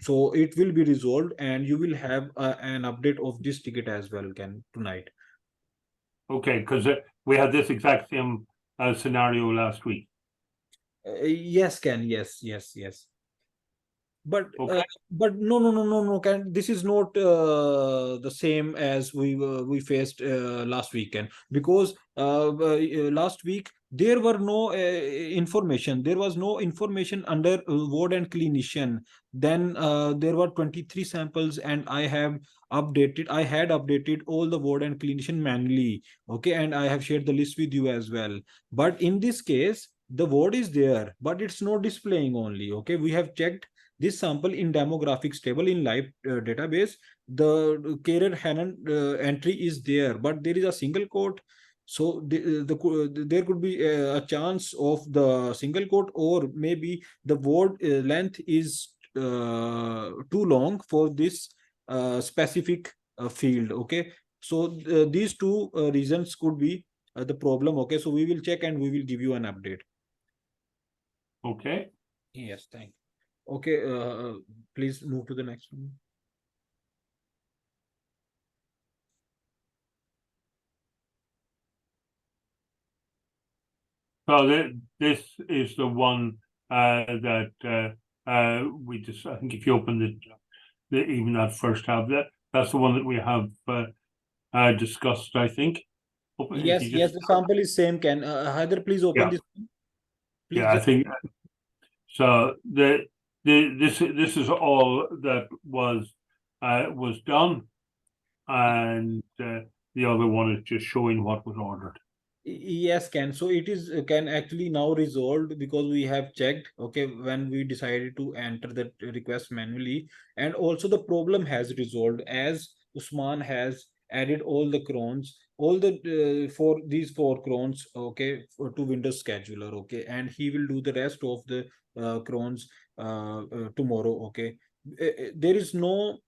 So it will be resolved, and you will have an update of this ticket as well, Ken, tonight. Okay, because we had this exact same scenario last week. Yes, Ken, yes. But Okay. no, Ken, this is not the same as we faced last weekend, because last week there were no information. There was no information under ward and clinician. Then there were 23 samples, and I had updated all the ward and clinician manually. Okay, and I have shared the list with you as well. But in this case, the word is there, but it's not displaying only. Okay, we have checked this sample in demographics table in live database. The carer Hanan entry is there, but there is a single quote. So there could be a chance of the single quote, or maybe the word length is too long for this specific field. Okay, so these two reasons could be the problem. Okay, so we will check and we will give you an update. Okay. Yes, thank you. Okay, please move to the next one. So this is the one that we just, I think if you open even that first tab, that's the one that we have discussed, I think. Yes, the sample is same. Can Haider please open Yeah. this one? Please Yeah, I think so. This is all that was done, and the other one is just showing what was ordered. Yes, can. So it is can actually now resolved, because we have checked, okay, when we decided to enter the request manually, and also the problem has resolved, as Usman has added all the crons, all the for these 4 crons, okay, to Windows scheduler, okay, and he will do the rest of the crons tomorrow, okay. There is no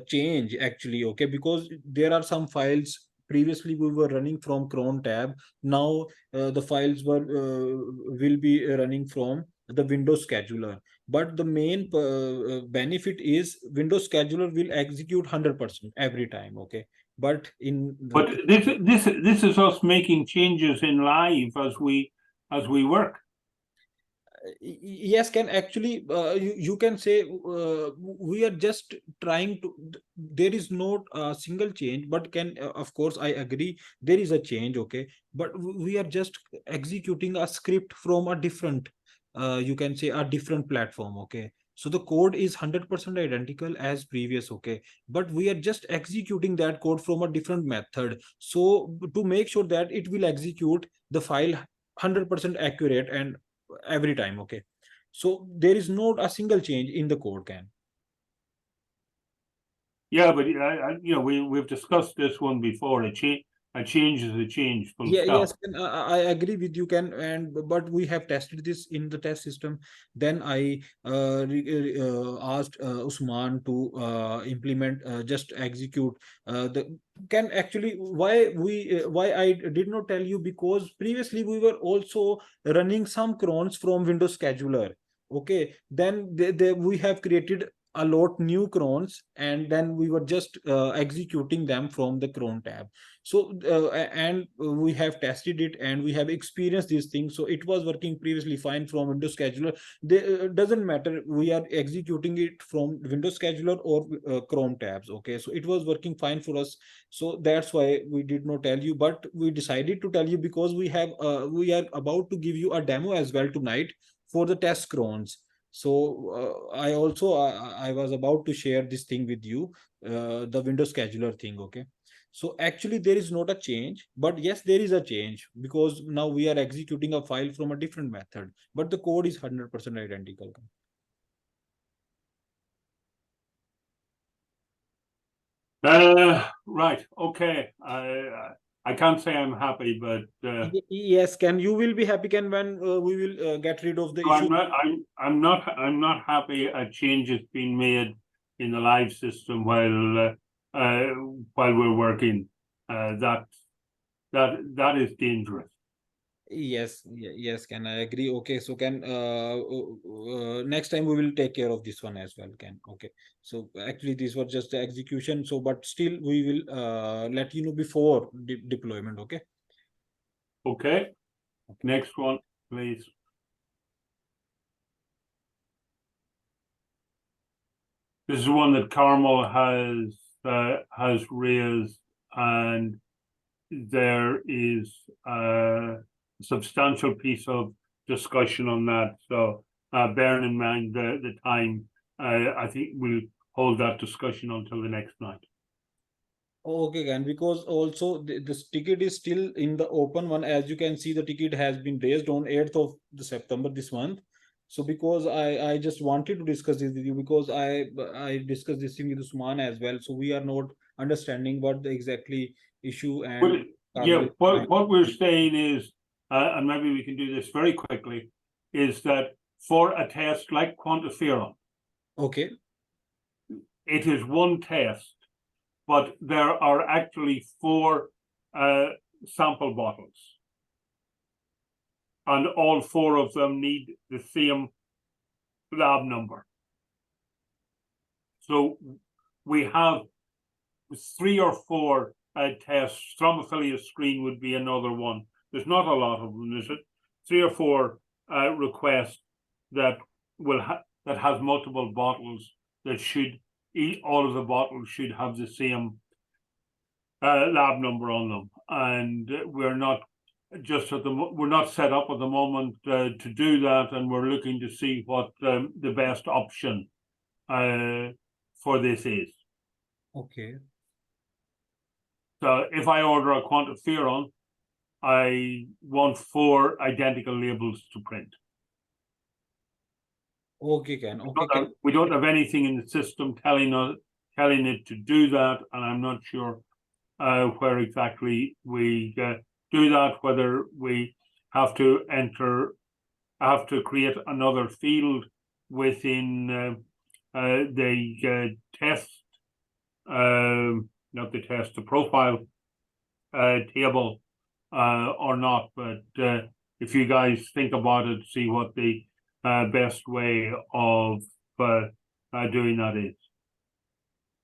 change actually, okay, because there are some files previously we were running from cron tab. Now the files will be running from the Windows scheduler, but the main benefit is Windows scheduler will execute 100% every time, okay. But But this is us making changes in live as we work. Yes, can actually you can say we are just trying to, there is not a single change, but can of course I agree there is a change, okay, but we are just executing a script from a different you can say a different platform, okay. So the code is 100% identical as previous, okay, but we are just executing that code from a different method, so to make sure that it will execute the file 100% accurate and every time, okay. So there is not a single change in the code, can. Yeah, but we've discussed this one before. A change is a change. Full stop. Yes, I agree with you, Ken, and but we have tested this in the test system. Then I asked Usman to implement, just execute the can actually why I did not tell you, because previously we were also running some crons from Windows scheduler. Okay, then we have created allot new crons, and then we were just executing them from the cron tab. So and we have tested it and we have experienced these things. So it was working previously fine from Windows Scheduler. Doesn't matter, we are executing it from Windows Scheduler or Chrome tabs. Okay, so it was working fine for us. So that's why we did not tell you, but we decided to tell you because we are about to give you a demo as well tonight for the test crons. So I was about to share this thing with you, the Windows Scheduler thing. Okay, so actually there is not a change, but yes, there is a change because now we are executing a file from a different method, but the code is 100% identical. Right. Okay. I can't say I'm happy, but Yes, Ken, you will be happy, Ken, when we will get rid of the issue. I'm not happy a change has been made in the live system while we're working. That is dangerous. Yes, Ken, I agree. Okay, so Ken, next time we will take care of this one as well, Ken. Okay, so actually this was just the execution. So, but still we will let you know before deployment. Okay. Okay. Next one, please. This is one that Carmel has raised, and there is a substantial piece of discussion on that. So bearing in mind the time, I think we'll hold that discussion until the next night. Okay, Ken, because also this ticket is still in the open one. As you can see, the ticket has been raised on 8th of the September this month. So because I just wanted to discuss this with you because I discussed this thing with Usman as well. So we are not understanding what the exactly issue and yeah, what we're saying is, and maybe we can do this very quickly, is that for a test like quantiferon, okay, it is one test, but there are actually 4 sample bottles. And all 4 of them need the same lab number. So we have 3 or 4 tests. Stromophilius screen would be another one. There's not a lot of them, is it? 3 or 4 requests that that has multiple bottles that should all of the bottles should have the same lab number on them, and we're not we're not set up at the moment to do that, and we're looking to see what the best option for this is. okay. So if I order a quantiferon, I want 4 identical labels to print. Okay, Ken. Okay, Ken. We don't have anything in the system telling it to do that, and I'm not sure where exactly we do that, whether we have to create another field within the test, not the test, the profile table or not. But if you guys think about it, see what the best way of doing that is.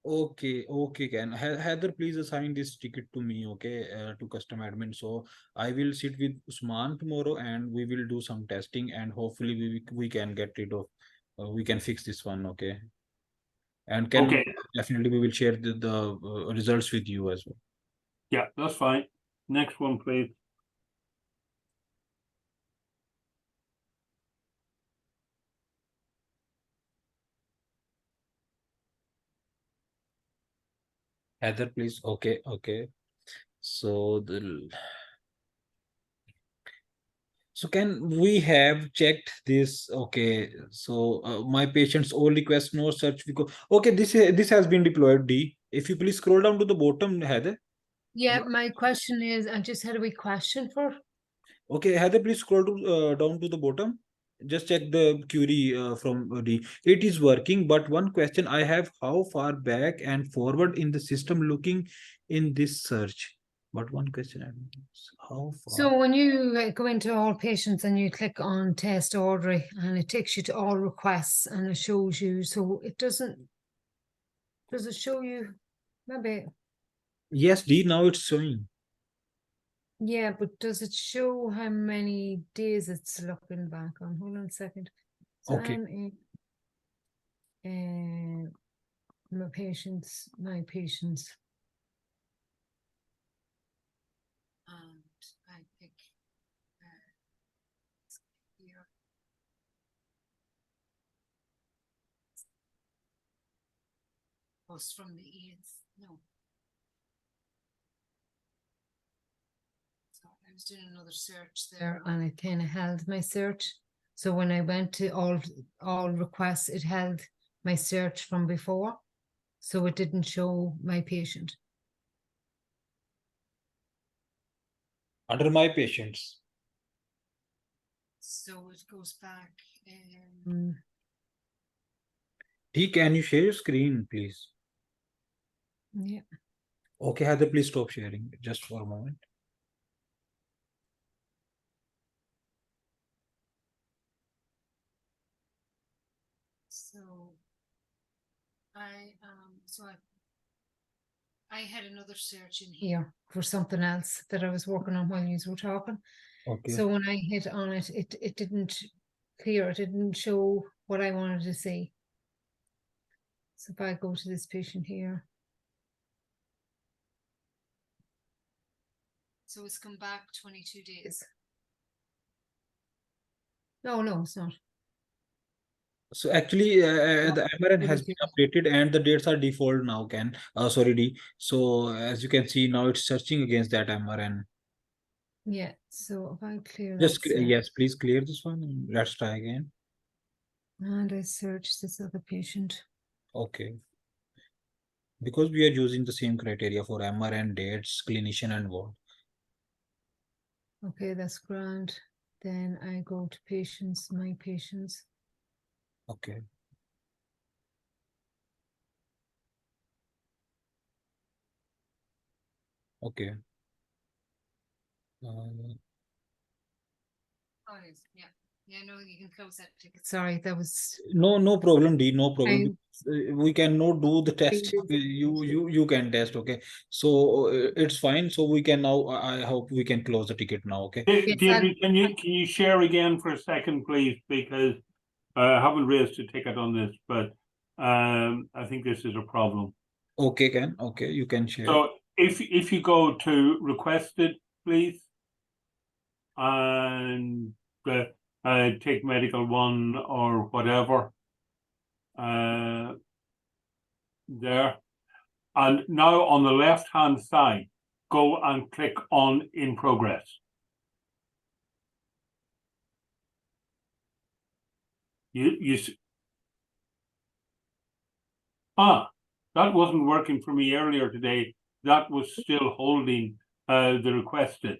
Okay, Ken. Heather, please assign this ticket to me, okay, to custom admin. So I will sit with Usman tomorrow and we will do some testing and hopefully we can get rid of, we can fix this one, okay. And Ken, Okay. definitely we will share the results with you as well. Yeah, that's fine. Next one, please. Heather, please. Okay. So can we have checked this? Okay, so my patients all request no search because okay, this has been deployed. D. If you please scroll down to the bottom, Heather. Yeah, my question is, I just had a wee question for. Okay, Heather, please scroll down to the bottom. Just check the query from D. It is working, but one question I have: how far back and forward in the system looking in this search? But one question I have is how far? So when you go into all patients and you click on test ordering and it takes you to all requests and it shows you, so it doesn't, does it show you, maybe, Yes, D, now it's showing. yeah, but does it show how many days it's looking back on? Hold on a second. So Okay. I'm in my patients. And I pick here. Post from the ES, no. So I was doing another search there and it kind of held my search. So when I went to all requests, it held my search from before. So it didn't show my patient. Under my patients. So it goes back. Um, D, can you share your screen, please? yeah. Okay, Heather, please stop sharing just for a moment. So I had another search in here for something else that I was working on while you were talking. Okay. So when I hit on it, it didn't clear, it didn't show what I wanted to see. So if I go to this patient here. So it's come back 22 days. No, it's not. So actually, the MRN What has is been it? updated and the dates are default now, sorry, D. So as you can see now, it's searching against that MRN. Yeah, so if I clear Just, that. yes, please clear this one. Let's try again. And I search this other patient. Okay. Because we are using the same criteria for MRN, dates, clinician and ward. Okay, that's grand. Then I go to patients, my patients. Okay. Okay. Oh, yes, yeah. Yeah, no, you can close that ticket. Sorry, that was. No problem, D. No problem. I- We cannot do the test. Really? You can test. Okay. So it's fine. So we can now. I hope we can close the ticket now. Okay. Yes, Deirdre, can you share again for a second, please? Because I haven't raised a ticket on this, but I think this is a problem. Okay, Ken. Okay, you can share. So if you go to requested, please, and take medical one or whatever, there, and now on the left hand side, go and click on in progress. That wasn't working for me earlier today. That was still holding the requested.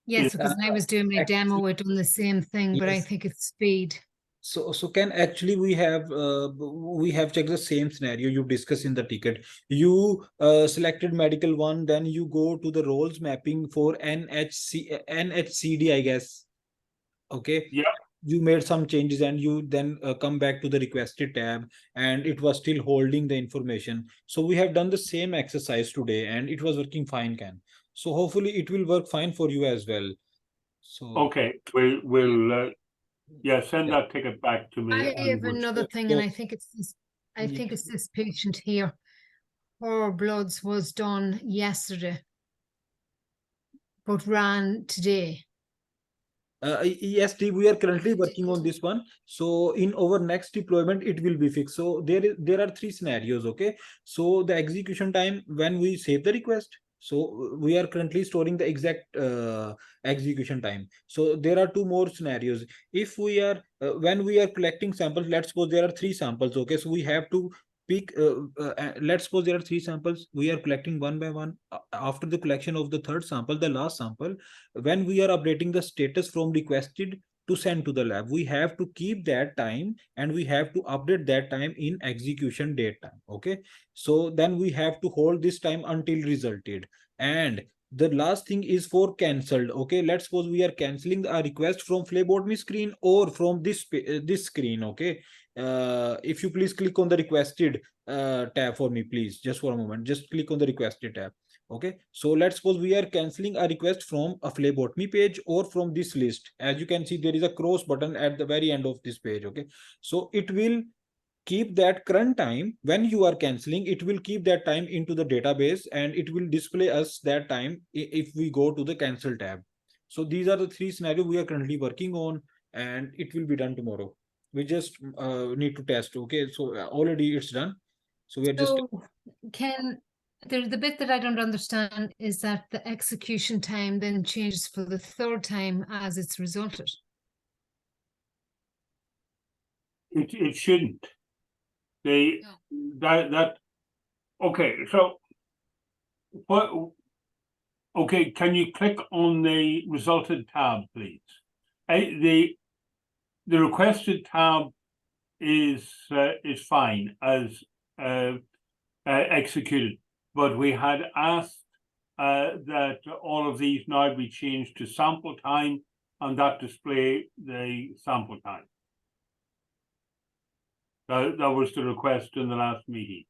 Yes, because I was doing my demo, it on the same thing, but I Yes. think it's speed. So Ken, actually we have checked the same scenario you discussed in the ticket. You selected medical one, then you go to the roles mapping for NHCD, I guess. Okay. Yeah. You made some changes and you then come back to the requested tab and it was still holding the information. So we have done the same exercise today and it was working fine, Ken. So hopefully it will work fine for you as well. So okay, we'll send that ticket back to me. I have another thing, and I think it's this. I Yeah. think it's this patient here. Her bloods was done yesterday, but ran today. Yes, Steve, we are currently working on this one. So in our next deployment, it will be fixed. So there are three scenarios. Okay. So the execution time when we save the request. So we are currently storing the exact execution time. So there are two more scenarios. If we are when we are collecting samples, let's suppose there are three samples. Okay. So we have to pick. Let's suppose there are three samples. We are collecting one by one. After the collection of the third sample, the last sample, when we are updating the status from requested to send to the lab, we have to keep that time and we have to update that time in execution date time. Okay, so then we have to hold this time until resulted, and The last thing is for cancelled. Okay, let's suppose we are canceling a request from phlebotomy screen or from this screen. Okay, if you please click on the requested tab for me, please, just for a moment, just click on the requested tab. Okay, so let's suppose we are canceling a request from a phlebotomy page or from this list. As you can see, there is a cross button at the very end of this page. Okay, so it will keep that current time. When you are canceling, it will keep that time into the database and it will display us that time if we go to the cancel tab. So these are the three scenarios we are currently working on, and it will be done tomorrow. We just need to test. Okay, so already it's done, so we are just So the bit that I don't understand is that the execution time then changes for the third time as it's resulted. It shouldn't. They No. that okay, so what okay, can you click on the resulted tab, please? The requested tab is fine as executed, but we had asked that all of these now be changed to sample time and that display the sample time. That was the request in the last meeting.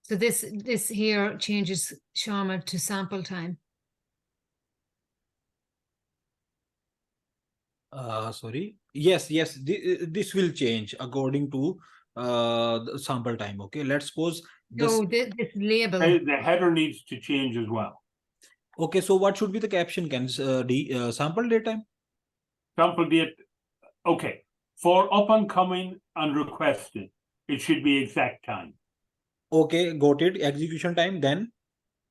So this here changes Sharma to sample time. sorry, yes, this will change according to the sample time. Okay, let's suppose this. So this label. The header needs to change as well. Okay, so what should be the caption? Can the sample date time? Sample date, okay. For up and coming and requested, it should be exact time. Okay, got it. Execution time then.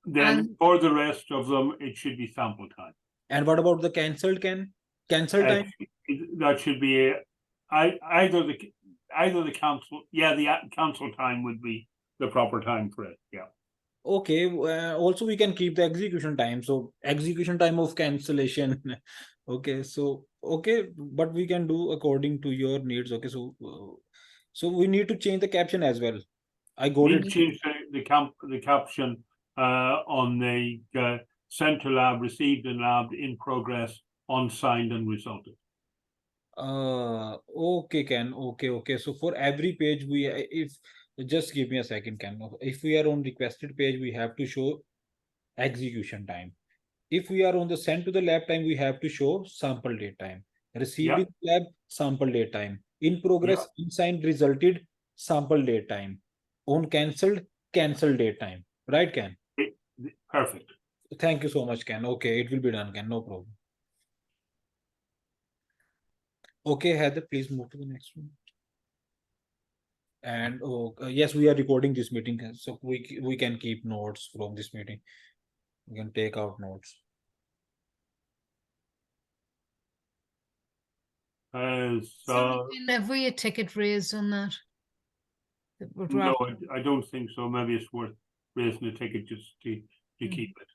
Then for the rest of them, it should be sample time. And what about the cancel time? That should be either the cancel. Yeah, the cancel time would be the proper time for it. Yeah. Okay. Also, we can keep the execution time. So execution time of cancellation. Okay. So okay, but we can do according to your needs. Okay. So so we need to change the caption as well. I got it. Change the caption on the sent to lab, received in lab, in progress, unsigned and resulted. Okay, Ken. Okay. So for every page, if just give me a second, Ken. If we are on requested page, we have to show execution time. If we are on the sent to the lab time, we have to show sample date time. Received in lab, sample date time. In progress, unsigned, resulted, sample date time. On cancelled, cancel date time. Right, Ken? Perfect. Thank you so much, Ken. Okay, it will be done, Ken. No problem. Okay, Heather, please move to the next one. And yes, we are recording this meeting, so we can keep notes from this meeting. We can take out notes. So have we a ticket raised on that? No, I don't think so. Maybe it's worth raising a ticket just to keep it.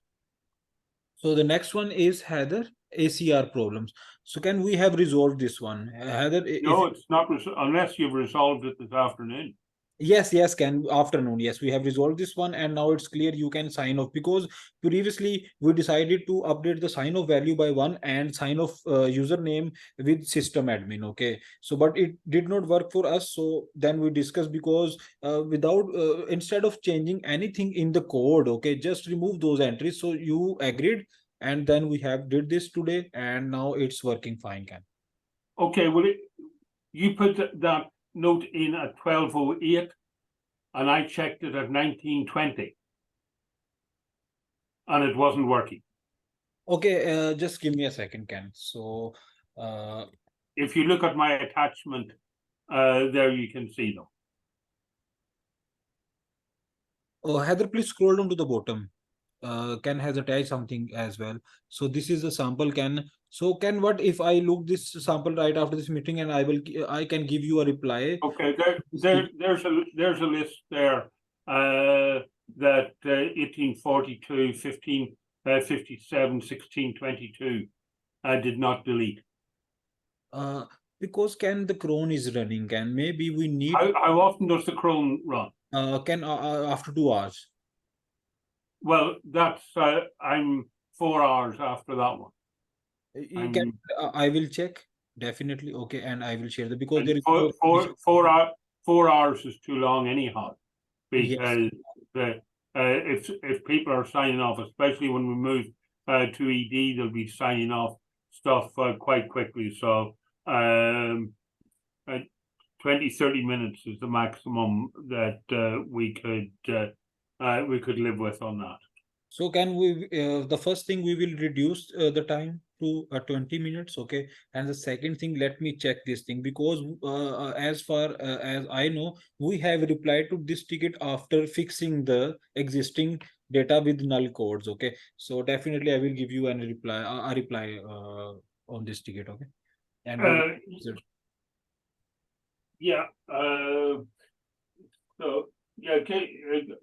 So the next one is Heather, ACR problems. So can we have resolved this one? Heather, no, it's not unless you've resolved it this afternoon. Yes, Ken, afternoon. Yes, we have resolved this one and now it's clear you can sign off, because previously we decided to update the sign off value by 1 and sign off username with system admin. Okay, so but it did not work for us. So then we discussed, because without instead of changing anything in the code, okay, just remove those entries. So you agreed, and then we have did this today and now it's working fine, Ken. Okay, well, you put that note in at 12:08 and I checked it at 19:20 and it wasn't working. Okay, just give me a second, Ken. So if you look at my attachment, there you can see them. Oh, Heather, please scroll down to the bottom. Ken has attached something as well. So this is the sample, Ken. So Ken, what if I look this sample right after this meeting and I can give you a reply? Okay, there's a list there that 1842, 1557, 1622 I did not delete. Because Ken, the cron is running, Ken. Maybe we need. How often does the cron run? Ken, after 2 hours. Well, that's I'm 4 hours after that one. You can, I will check definitely. Okay, and I will share the because there is no 4 hours is too long anyhow, yes. because if people are signing off, especially when we move to ED, they'll be signing off stuff quite quickly. So 20-30 minutes is the maximum that we could live with on that. So can we, the first thing we will reduce the time to 20 minutes, okay? And the second thing, let me check this thing because as far as I know, we have replied to this ticket after fixing the existing data with null codes, okay? So definitely I will give you a reply on this ticket, okay? And we will- Yeah. So yeah, okay.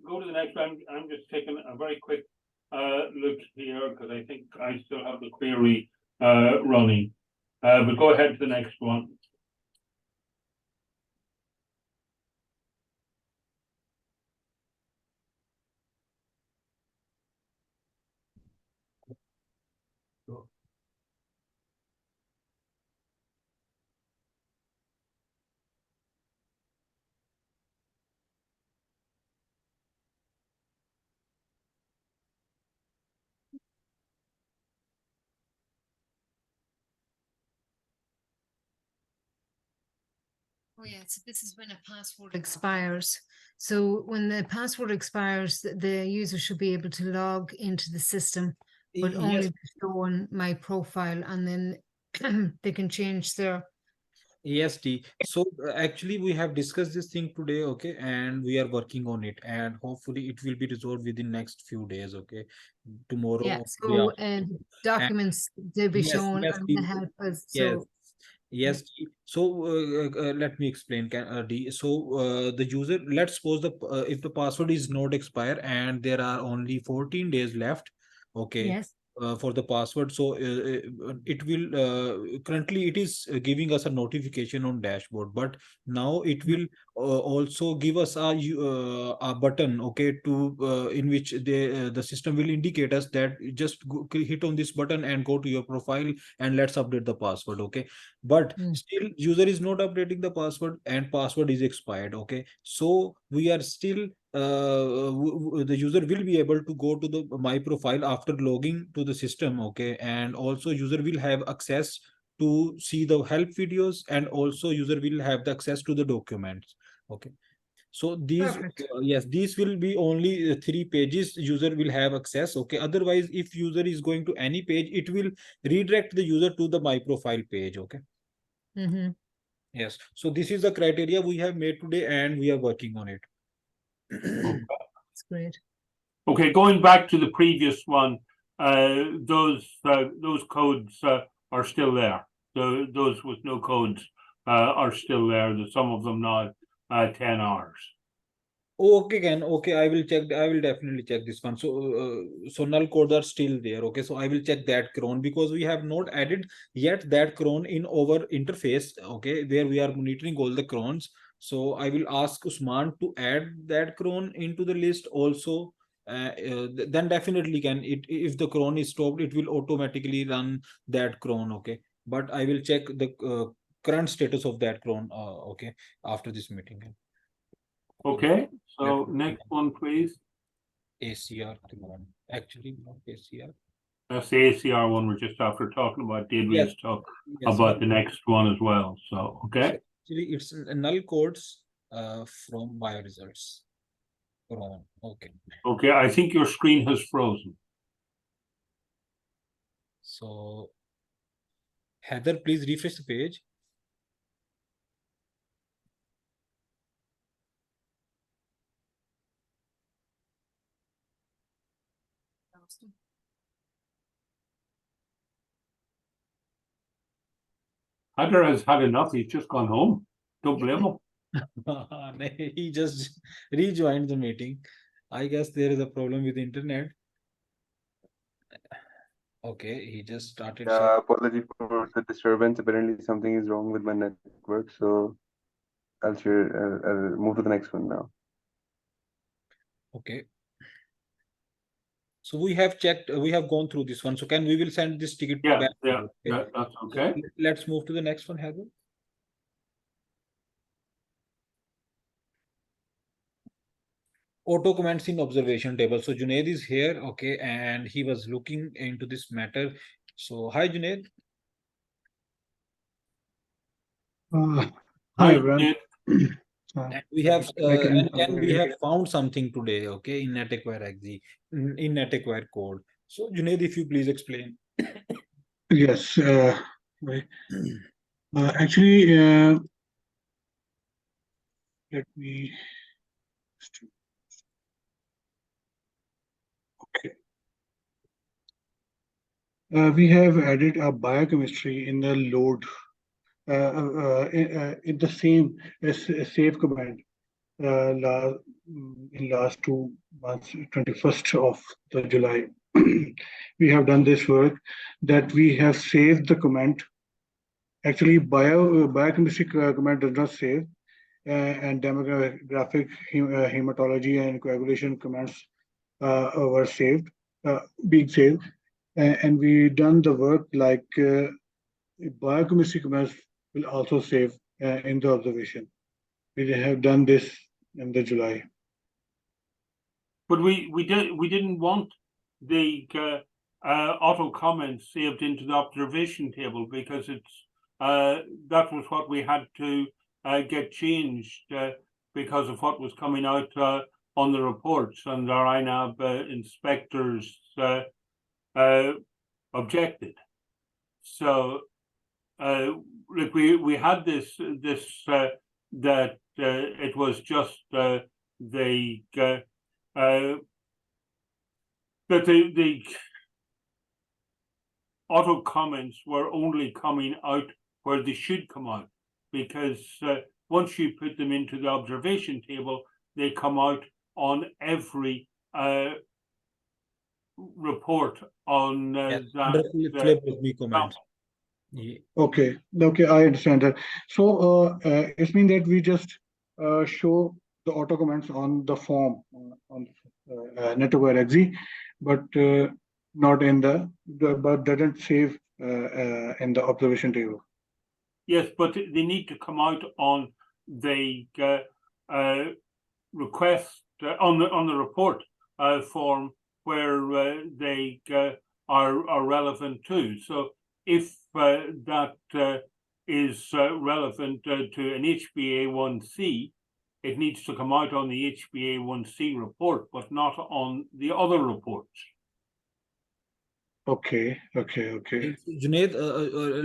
Go to the next one. I'm just taking a very quick look here because I think I still have the query running. But go ahead to the next one. Oh yeah, so this is when a password expires. So when the password expires, the user should be able to log into the system, but only Yes, to show on my profile, and then they can change their. EST. So actually we have discussed this thing today, okay, and we are working on it, and hopefully it will be resolved within next few days, okay. Tomorrow, Yeah, day so after. And documents they'll be yes, shown yes, and the help us. yes. So Yes. So let me explain. The user, let's suppose if the password is not expire and there are only 14 days left, okay, yes. for the password. So it will currently it is giving us a notification on dashboard, but now it will also give us a button, okay, to in which the system will indicate us that just hit on this button and go to your profile and let's update the password, okay. But still user is not updating the password and password is expired, okay. So we are still the user will be able to go to the my profile after logging to the system, okay, and also user will have access to see the help videos and also user will have the access to the documents, okay. So these Perfect. yes, these will be only 3 pages user will have access, okay. Otherwise if user is going to any page, it will redirect the user to the my profile page, okay. Mm-hmm. Yes, so this is the criteria we have made today and we are working on it. That's great. Okay, going back to the previous one, those codes are still there. Those with no codes are still there. Some of them not 10 hours. Okay, Ken. Okay, I will check. I will definitely check this one. So null codes are still there. Okay, so I will check that cron because we have not added yet that cron in our interface. Okay, where we are monitoring all the crons. So I will ask Usman to add that cron into the list also. Then definitely can it if the cron is stopped, it will automatically run that cron. Okay, but I will check the current status of that cron. Okay, after this meeting. Okay, so next one, please. ACR command. Actually, not ACR. That's the ACR one we're just after talking about. Did we Yes. just talk Yes. about the next one as well? So, okay. Actually, it's null codes from bio results. Wrong. Okay. Okay, I think your screen has frozen. So, Heather, please refresh the page. Hunter has had enough. He's just gone home. Don't blame him. He just rejoined the meeting. I guess there is a problem with the internet. Okay, he just started sharing. Apology for the disturbance. Apparently, something is wrong with my network. So I'll share. I'll move to the next one now. Okay. So we have checked, we have gone through this one. So we will send this ticket Yeah, back. yeah, Okay. that's okay. Let's move to the next one, Heather. Auto comments in observation table. So Junaid is here, okay, and he was looking into this matter. So hi, Junaid. Hi Hi, everyone. Nick. And we have I can- and we have found something today, okay, in NetAcquire XZ, in NetAcquire code. So Junaid, if you please explain. Yes. Right. Actually, let me. Okay. We have added a biochemistry in the load in the same save command in last 2 months, 21st of the July. We have done this work that we have saved the command. Actually, biochemistry command does not save, and demographic hematology and coagulation commands were saved, being saved, and we done the work like biochemistry commands will also save in the observation. We have done this in the July. But we didn't want the auto comments saved into the observation table because it's that was what we had to get changed because of what was coming out on the reports, and our INAB inspectors objected. So like we had this that it was just the that the auto comments were only coming out where they should come out, because once you put them into the observation table, they come out on every report on Yes, that. under flip with me comment. Yeah. Okay, I understand that. So it means that we just show the auto comments on the form on NetAcquire XZ, but not in but doesn't save in the observation table. Yes, but they need to come out on the request on the report form where they are relevant to. So if that is relevant to an HbA1c, it needs to come out on the HbA1c report, but not on the other reports. Okay. Junaid,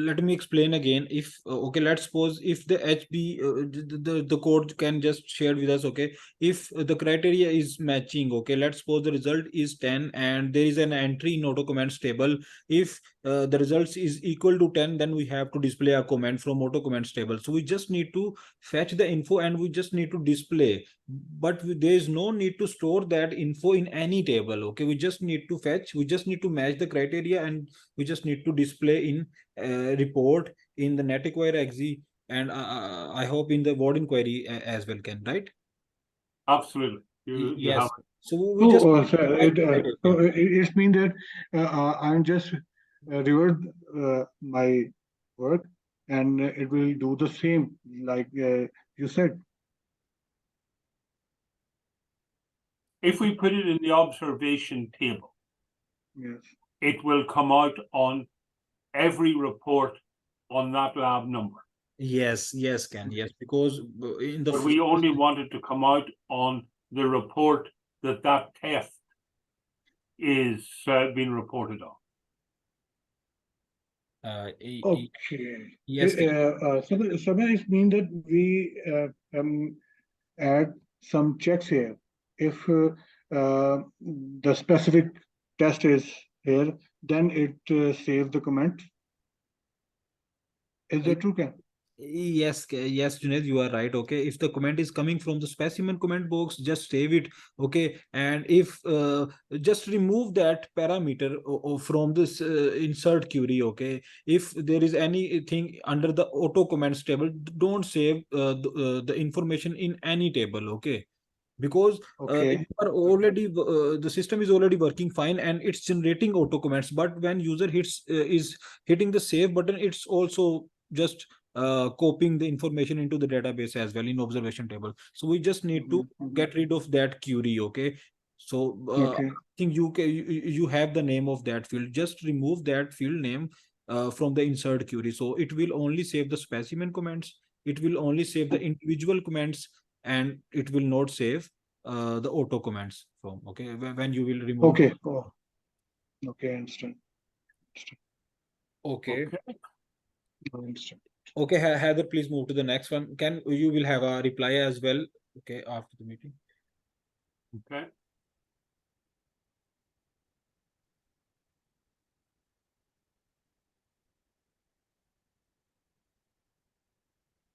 let me explain again. If okay, let's suppose if the HB the code can just share with us. Okay, if the criteria is matching. Okay, let's suppose the result is 10 and there is an entry in auto comments table. If the results is equal to 10, then we have to display a comment from auto comments table. So we just need to fetch the info and we just need to display. But there is no need to store that info in any table. Okay, we just need to fetch. We just need to match the criteria and we just need to display in report in the NetAcquire XZ, and I hope in the word inquiry as well can, right? Absolutely. You Yes. have it. So we just It means that I'm just revert my work and it will do the same like you said. If we put it in the observation table, Yes. it will come out on every report on that lab number. yes, Ken, yes, because in the But we only wanted to come out on the report that test is being reported on. Okay. Yes, So it means that we add some checks here. If the specific test is here, then it saves the comment. Is that true, Ken? Yes, Junaid, you are right. Okay, if the comment is coming from the specimen comment box, just save it. Okay, and if just remove that parameter from this insert query. Okay, if there is anything under the auto comments table, don't save the information in any table. Okay. because Okay. you are already the system is already working fine and it's generating auto comments, but when user is hitting the save button, it's also just copying the information into the database as well in observation table. So we just need to get rid of that query. Okay, so Okay. I think you have the name of that field. Just remove that field name from the insert query, so it will only save the specimen comments, it will only save the individual comments, and it will not save the auto comments from. Okay, when you will remove. Okay. Oh. Okay, I understand. Okay. I understand. Okay, Heather, please move to the next one. Can you will have a reply as well? Okay, after the meeting. Okay.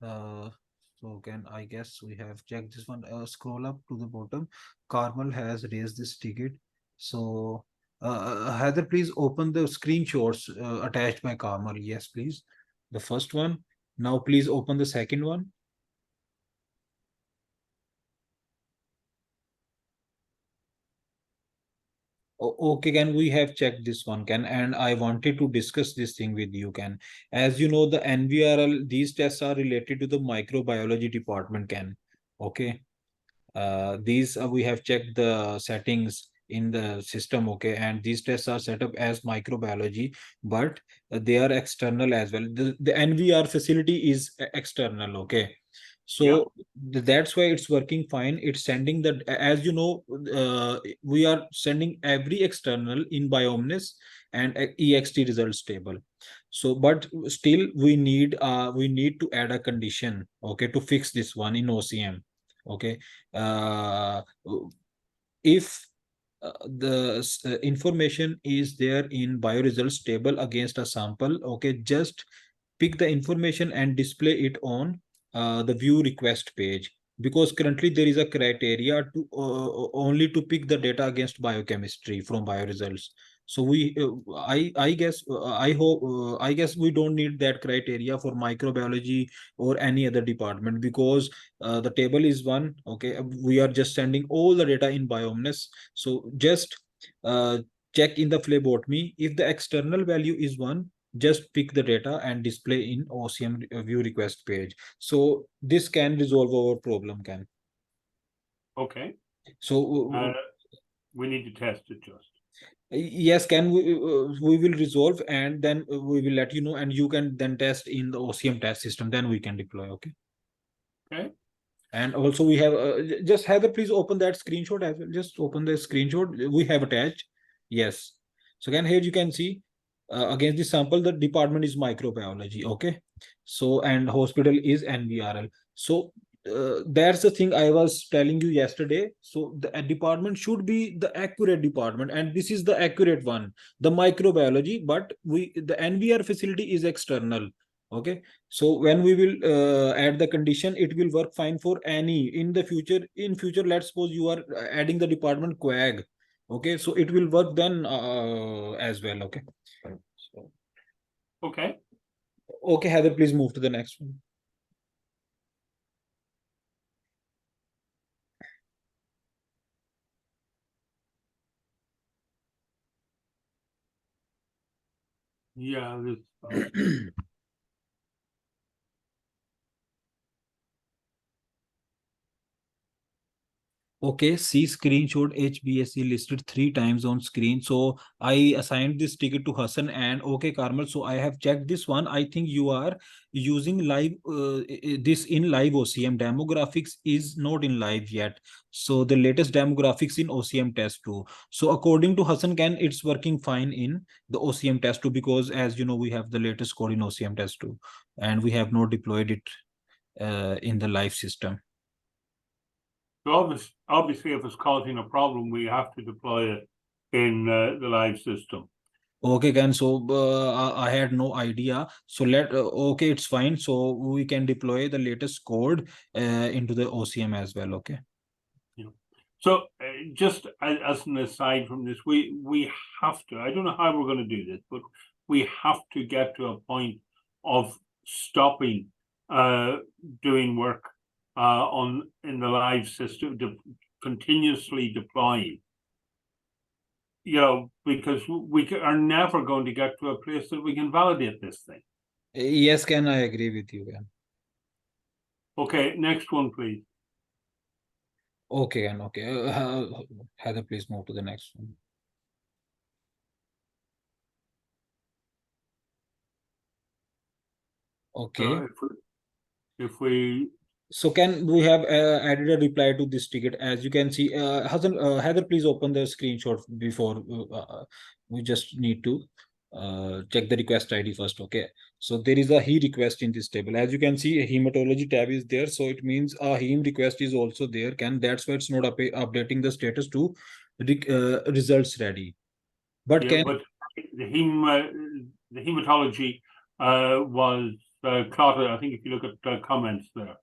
So can I guess we have checked this one. Scroll up to the bottom. Carmel has raised this ticket. So Heather, please open the screenshots attached by Carmel. Yes, please. The first one. Now please open the second one. Okay, can we have checked this one, can, and I wanted to discuss this thing with you, can. As you know, the NVRL, these tests are related to the microbiology department, can. Okay. These we have checked the settings in the system. Okay, and these tests are set up as microbiology, but they are external as well. The NVR facility is external. Okay, so that's why it's working fine. It's sending the, as you know, we are sending every external in Biomnis and ext results table. So but still we need to add a condition, okay, to fix this one in OCM. Okay, uh, if the information is there in bioresults table against a sample, okay, just pick the information and display it on the view request page, because currently there is a criteria to only to pick the data against biochemistry from bioresults. So we I guess I hope I guess we don't need that criteria for microbiology or any other department, because the table is one. Okay, we are just sending all the data in Biomnis. So just uh, check in the phlebotomy, if the external value is one, just pick the data and display in OCM view request page. So this can resolve our problem, can. Okay. So we need to test it just. Yes, can we will resolve, and then we will let you know, and you can then test in the OCM test system, then we can deploy. Okay. Okay. And also we have just Heather, please open that screenshot as well. Just open the screenshot we have attached. Yes. So again, here you can see against the sample, the department is microbiology. Okay. So and hospital is NVRL. So that's the thing I was telling you yesterday. So the department should be the accurate department, and this is the accurate one, the microbiology. But the NVR facility is external. Okay, so when we will add the condition, it will work fine for any in the future. In future, let's suppose you are adding the department quag. Okay, so it will work then as well. Okay. So, okay. Okay, Heather, please move to the next one. Yeah, this Okay, see screenshot HBSC listed 3 times on screen. So I assigned this ticket to Hassan, and okay, Carmel. So I have checked this one. I think you are using live this in live OCM. Demographics is not in live yet. So the latest demographics in OCM test 2. So according to Hassan, can it's working fine in the OCM test 2, because as you know, we have the latest code in OCM test 2, and we have not deployed it in the live system. so obviously, if it's causing a problem, we have to deploy it in the live system. Okay, Ken. So I had no idea. So okay, it's fine. So we can deploy the latest code into the OCM as well. Okay. Yeah. So just as an aside from this, we have to. I don't know how we're going to do this, but we have to get to a point of stopping doing work in the live system, continuously deploying. You know, because we are never going to get to a place that we can validate this thing. Yes, Ken, I agree with you, Ken. Okay, next one, please. Okay, Ken, okay. Heather, please move to the next one. Okay. If we So can we have added a reply to this ticket? As you can see, Heather, please open the screenshot before we just need to check the request ID first. Okay. So there is a HE request in this table. As you can see, a hematology tab is there. So it means a heme request is also there. That's why it's not updating the status to results ready. But yeah, but the hematology was clotted. I think if you look at comments there.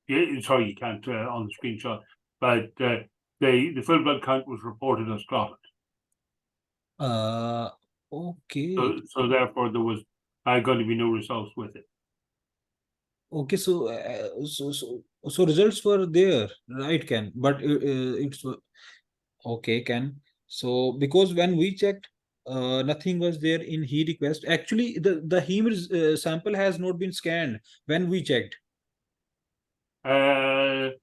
Yeah, sorry, you can't on the screenshot, but the full blood count was reported as clotted. Okay. So therefore there was going to be no results with it. Okay, so results were there, right, Ken? But it's okay, Ken. So because when we checked, nothing was there in HE request. Actually, the heme sample has not been scanned when we checked. I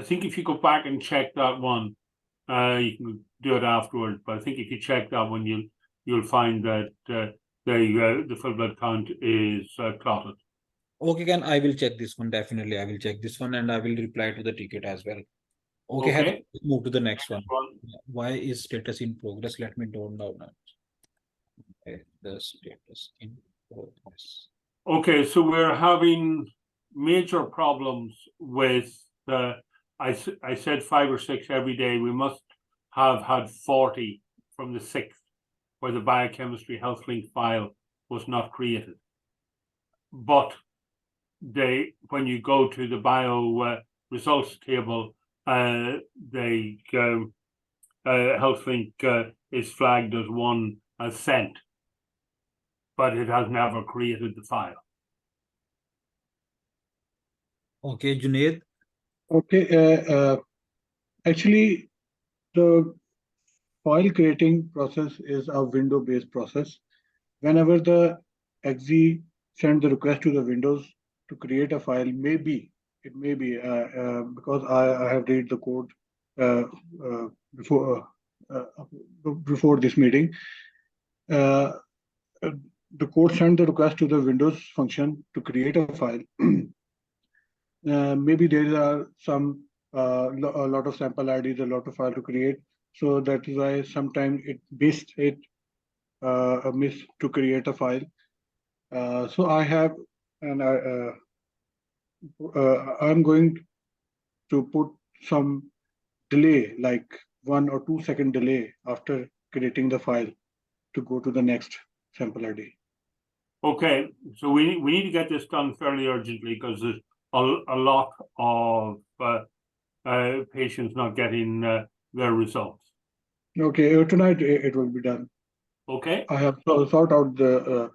think if you go back and check that one, you can do it afterwards. But I think if you check that one, you'll find that the full blood count is clotted. Okay, Ken, I will check this one. Definitely, I will check this one and I will reply to the ticket as well. Okay, Heather, Okay. move to the next one. Why is status in progress? Let me down now. Okay, the status in progress. Okay, so we're having major problems with I said 5 or 6 every day. We must have had 40 from the 6th, where the biochemistry health link file was not created. But when you go to the bio results table, the health link is flagged as one as sent, but it has never created the file. Okay, Junaid. Okay, actually, the file creating process is a window-based process. Whenever the exe send the request to the Windows to create a file, it may be because I have read the code uh, before this meeting. The code send the request to the Windows function to create a file. Maybe there are some a lot of sample IDs, a lot of file to create. So that is why sometimes it missed a miss to create a file. So I have, and I'm going to put some delay, like 1 or 2 second delay after creating the file to go to the next sample ID. Okay, so we need to get this done fairly urgently because there's a lot of patients not getting their results. Okay, tonight it will be done. Okay. I have sort out the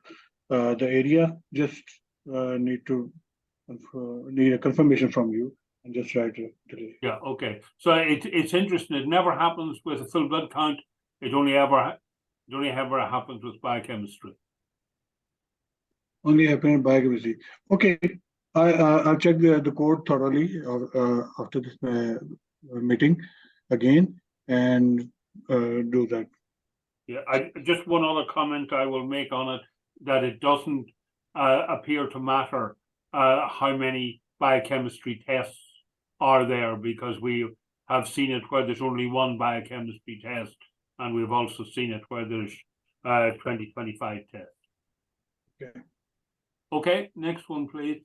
area. Just need a confirmation from you and just write a delay. Yeah. Okay. So it's interesting. It never happens with a full blood count. It only ever happens with biochemistry. Only happen in biochemistry. Okay, I'll check the code thoroughly after this meeting again and do that. Yeah. Just one other comment I will make on it, that it doesn't appear to matter how many biochemistry tests are there, because we have seen it where there's only one biochemistry test, and we've also seen it where there's 25 tests. Okay. Okay, next one, please.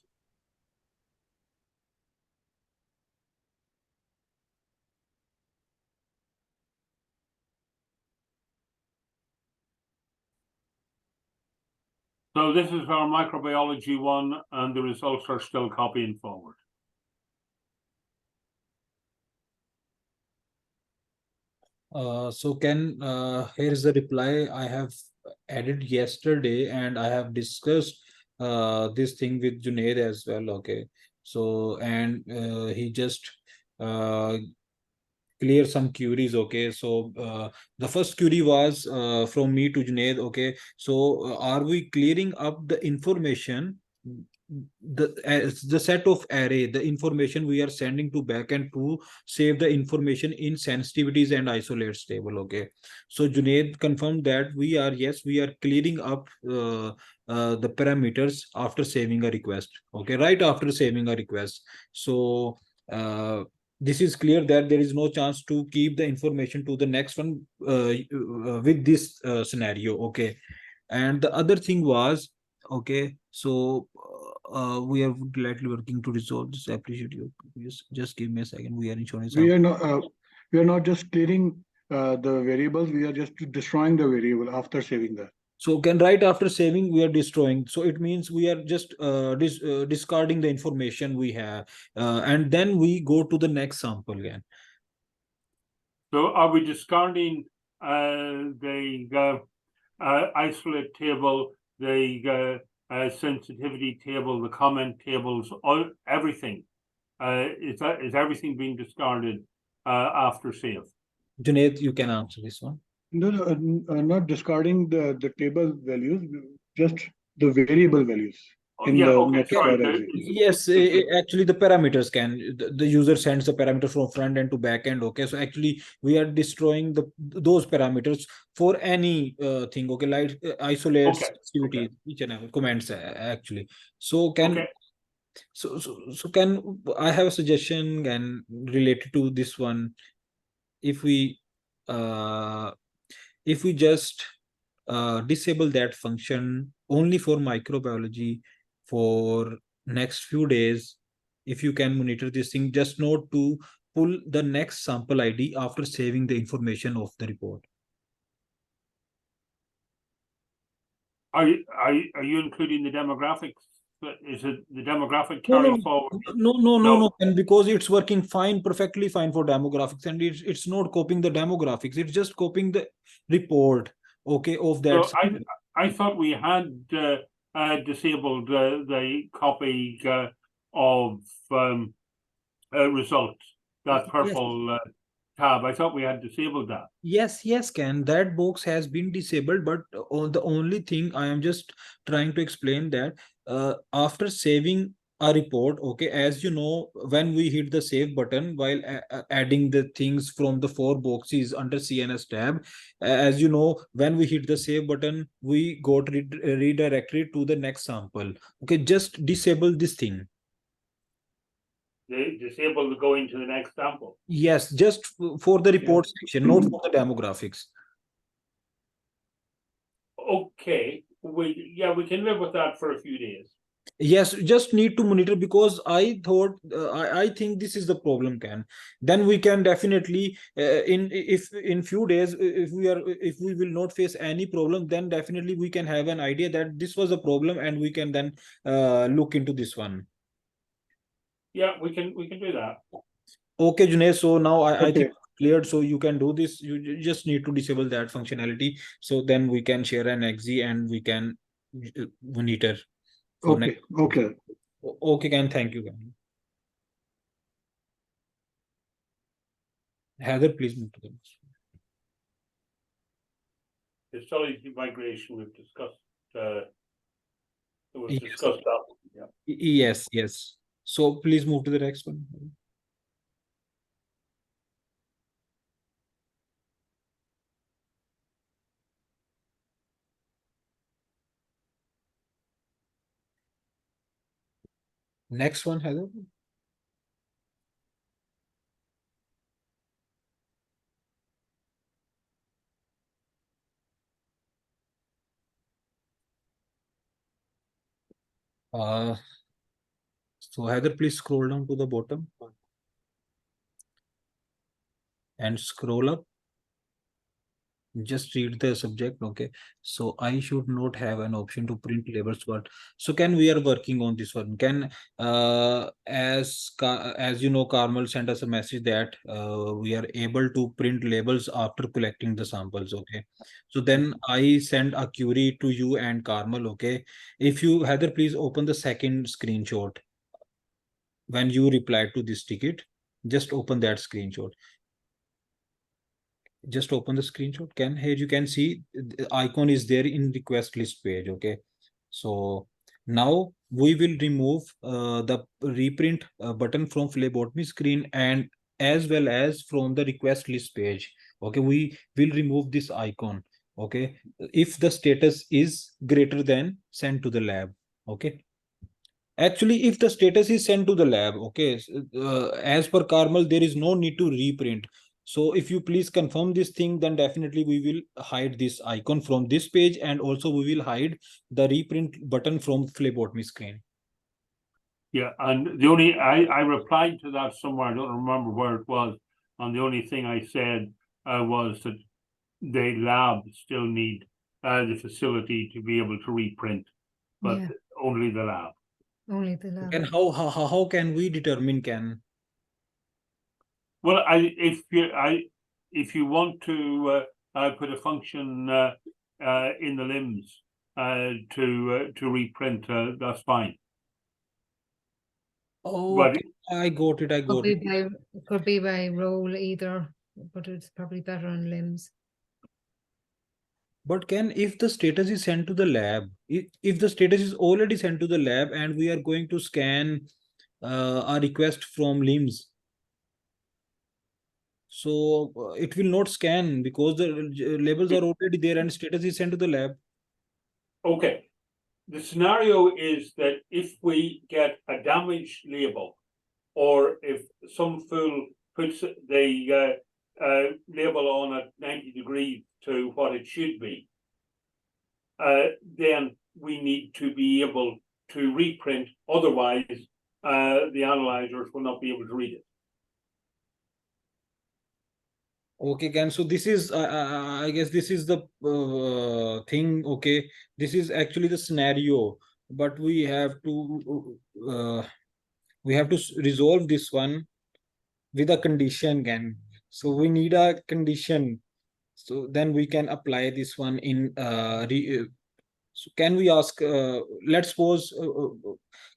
So this is our microbiology one, and the results are still copying forward. So Ken, here's the reply I have added yesterday, and I have discussed this thing with Junaid as well. Okay, so and he just uh, clear some queries. Okay, so the first query was from me to Junaid. Okay, so are we clearing up the information, the set of array, the information we are sending to backend to save the information in sensitivities and isolates table? Okay, so Junaid confirmed that we are, yes, we are clearing up the parameters after saving a request. Okay, right after saving a request. So this is clear that there is no chance to keep the information to the next one with this scenario. Okay, and the other thing was, okay, so we are gladly working to resolve this. I appreciate you. Just give me a second. We are ensuring some. We are not just clearing the variables. We are just destroying the variable after saving that. So can right after saving, we are destroying. So it means we are just discarding the information we have, and then we go to the next sample again. So are we discarding the isolate table, the sensitivity table, the comment tables, all everything? Is everything being discarded after save? Junaid, you can answer this one. No, not discarding the table values, just the variable values. Oh, yeah, okay, sorry. Yes, actually the parameters can, the user sends the parameter from front end to back end. Okay, so actually we are destroying those parameters for any thing. Okay, like isolates, activity, each and every comments actually. So can so can I have a suggestion and related to this one? If we uh just disable that function only for microbiology for next few days, if you can monitor this thing, just note to pull the next sample ID after saving the information of the report. Are you including the demographics? Is it the demographic carry forward? No, and because it's working fine, perfectly fine for demographics, and it's not copying the demographics, it's just copying the report, okay, of that. So I thought we had disabled the copy of results, that purple tab. I thought we had disabled that. Yes, Ken, that box has been disabled, but the only thing I am just trying to explain that after saving a report, okay, as you know, when we hit the save button while adding the things from the 4 boxes under CNS tab, as you know, when we hit the save button, we got redirected to the next sample. Okay, just disable this thing. They disable the going to the next sample. Yes, just for the report section, not for the demographics. Okay, we can live with that for a few days. Yes, just need to monitor, because I thought I think this is the problem. Can then we can definitely if in few days, if we will not face any problem, then definitely we can have an idea that this was a problem, and we can then look into this one. Yeah, we can do that. Okay, Junaid, so now I think cleared, so you can do this. You just need to disable that functionality, so then we can share an exe and we can monitor. Okay. Okay, Ken, thank you, Ken. Heather, please move to the next one. Histology migration we've discussed. It was discussed that. Yeah. Yes. So please move to the next one. Next one, Heather. So Heather, please scroll down to the bottom and scroll up. Just read the subject. Okay, so I should not have an option to print labels, but so can we are working on this one. Can as you know, Carmel sent us a message that we are able to print labels after collecting the samples. Okay, so then I send a query to you and Carmel. Okay, if you Heather, please open the second screenshot when you replied to this ticket. Just open that screenshot. Just open the screenshot. Can here you can see the icon is there in request list page. Okay, so now we will remove the reprint button from phlebotomy screen and as well as from the request list page. Okay, we will remove this icon. Okay, if the status is greater than send to the lab. Okay, actually, if the status is sent to the lab, okay, as per Carmel, there is no need to reprint. So if you please confirm this thing, then definitely we will hide this icon from this page, and also we will hide the reprint button from phlebotomy screen. Yeah, and the only I replied to that somewhere, I don't remember where it was, and the only thing I said was that the lab still need the facility to be able to reprint, but Yeah. only the lab. Only the lab. And how can we determine can? Well, if you want to put a function in the limbs to reprint, that's fine. Oh, But okay. I got it. I got it. Could be by role either, but it's probably better on limbs. But can if the status is sent to the lab, if the status is already sent to the lab and we are going to scan a request from limbs, so it will not scan because the labels are already there and status is sent to the lab. okay, the scenario is that if we get a damaged label, or if some fool puts the label on at 90 degrees to what it should be, then we need to be able to reprint. Otherwise, the analyzers will not be able to read it. Okay, Ken. So this is, I guess, this is the thing. Okay, this is actually the scenario, but we have to resolve this one with a condition, Ken. So we need a condition. So then we can apply this one in so can we ask? Let's suppose.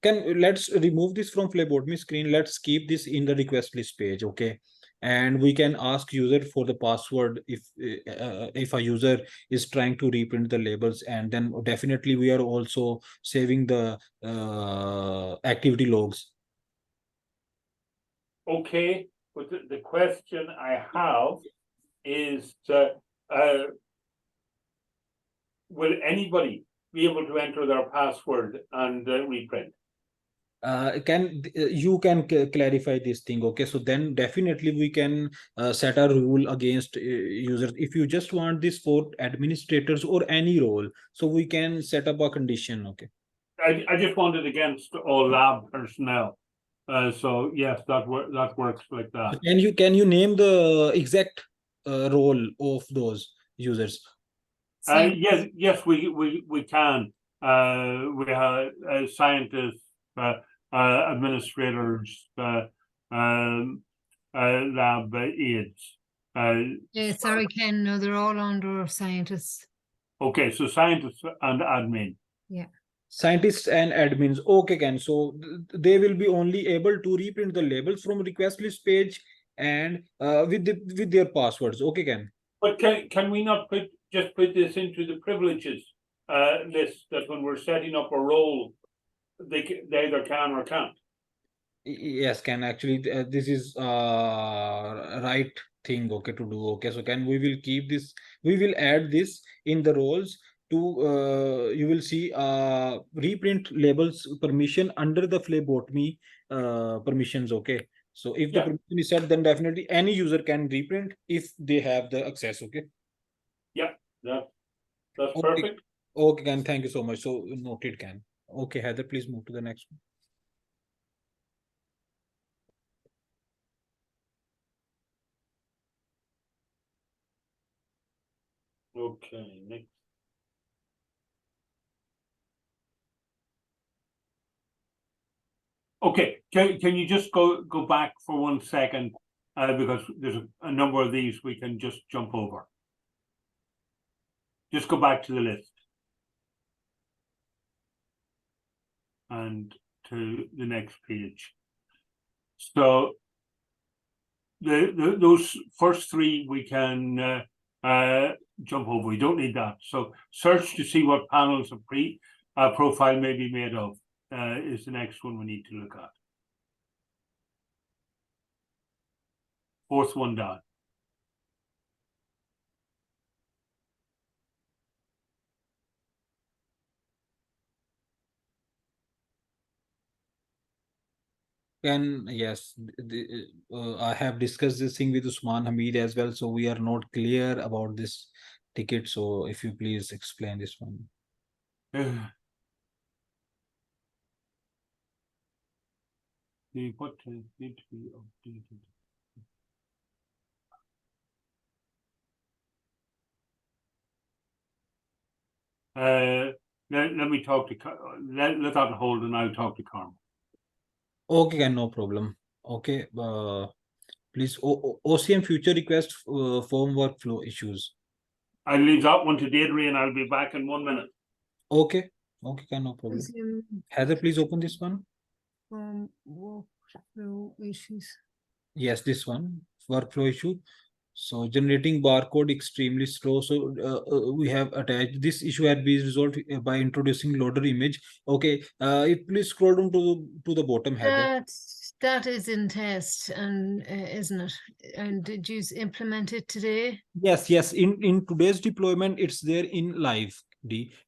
Let's remove this from phlebotomy screen. Let's keep this in the request list page. Okay, and we can ask user for the password if a user is trying to reprint the labels, and then definitely we are also saving the activity logs. Okay, but the question I have is, will anybody be able to enter their password and reprint? You can clarify this thing. Okay, so then definitely we can set a rule against users. If you just want this for administrators or any role, so we can set up a condition. Okay, I just want it against all lab personnel. So yes, that works like that. can you name the exact role of those users? Yes, we can. We have scientists, administrators, lab aides. Yeah, sorry, Ken. No, they're all under scientists. Okay, so scientists and admin. Yeah. Scientists and admins. Okay, Ken. So they will be only able to reprint the labels from request list page and with their passwords. Okay, Ken. But can we not just put this into the privileges list, that when we're setting up a role, they either can or can't? Yes, Ken. Actually, this is right thing. Okay, to do. Okay, so Ken, we will keep this. We will add this in the roles to you will see reprint labels permission under the phlebotomy permissions. Okay, so if the Yeah. permission is set, then definitely any user can reprint if they have the access. Okay. Yeah, that's Okay. perfect. Okay, Ken. Thank you so much. So noted, Ken. Okay, Heather, please move to the next one. Okay, next. Okay, can you just go back for 1 second? Because there's a number of these we can just jump over. Just go back to the list. And to the next page. So those first three we can jump over. We don't need that. So search to see what panels of profile may be made of is the next one we need to look at. Fourth one down. Yes, I have discussed this thing with Usman Hamid as well, so we are not clear about this ticket. So if you please explain this one. What need to be updated? Let me talk to let that hold, and I'll talk to Carmen. Okay, no problem. Okay, please, OCM future request form workflow issues. I'll leave that one to Deirdre, and I'll be back in 1 minute. Okay, no problem. Heather, please open this one. Workflow issues. Yes, this one, workflow issue. So generating barcode extremely slow. So we have attached this issue had been resolved by introducing loader image. Okay, please scroll down to the bottom, Heather. That is in test, and isn't it? And did you implement it today? Yes. In today's deployment, it's there in live.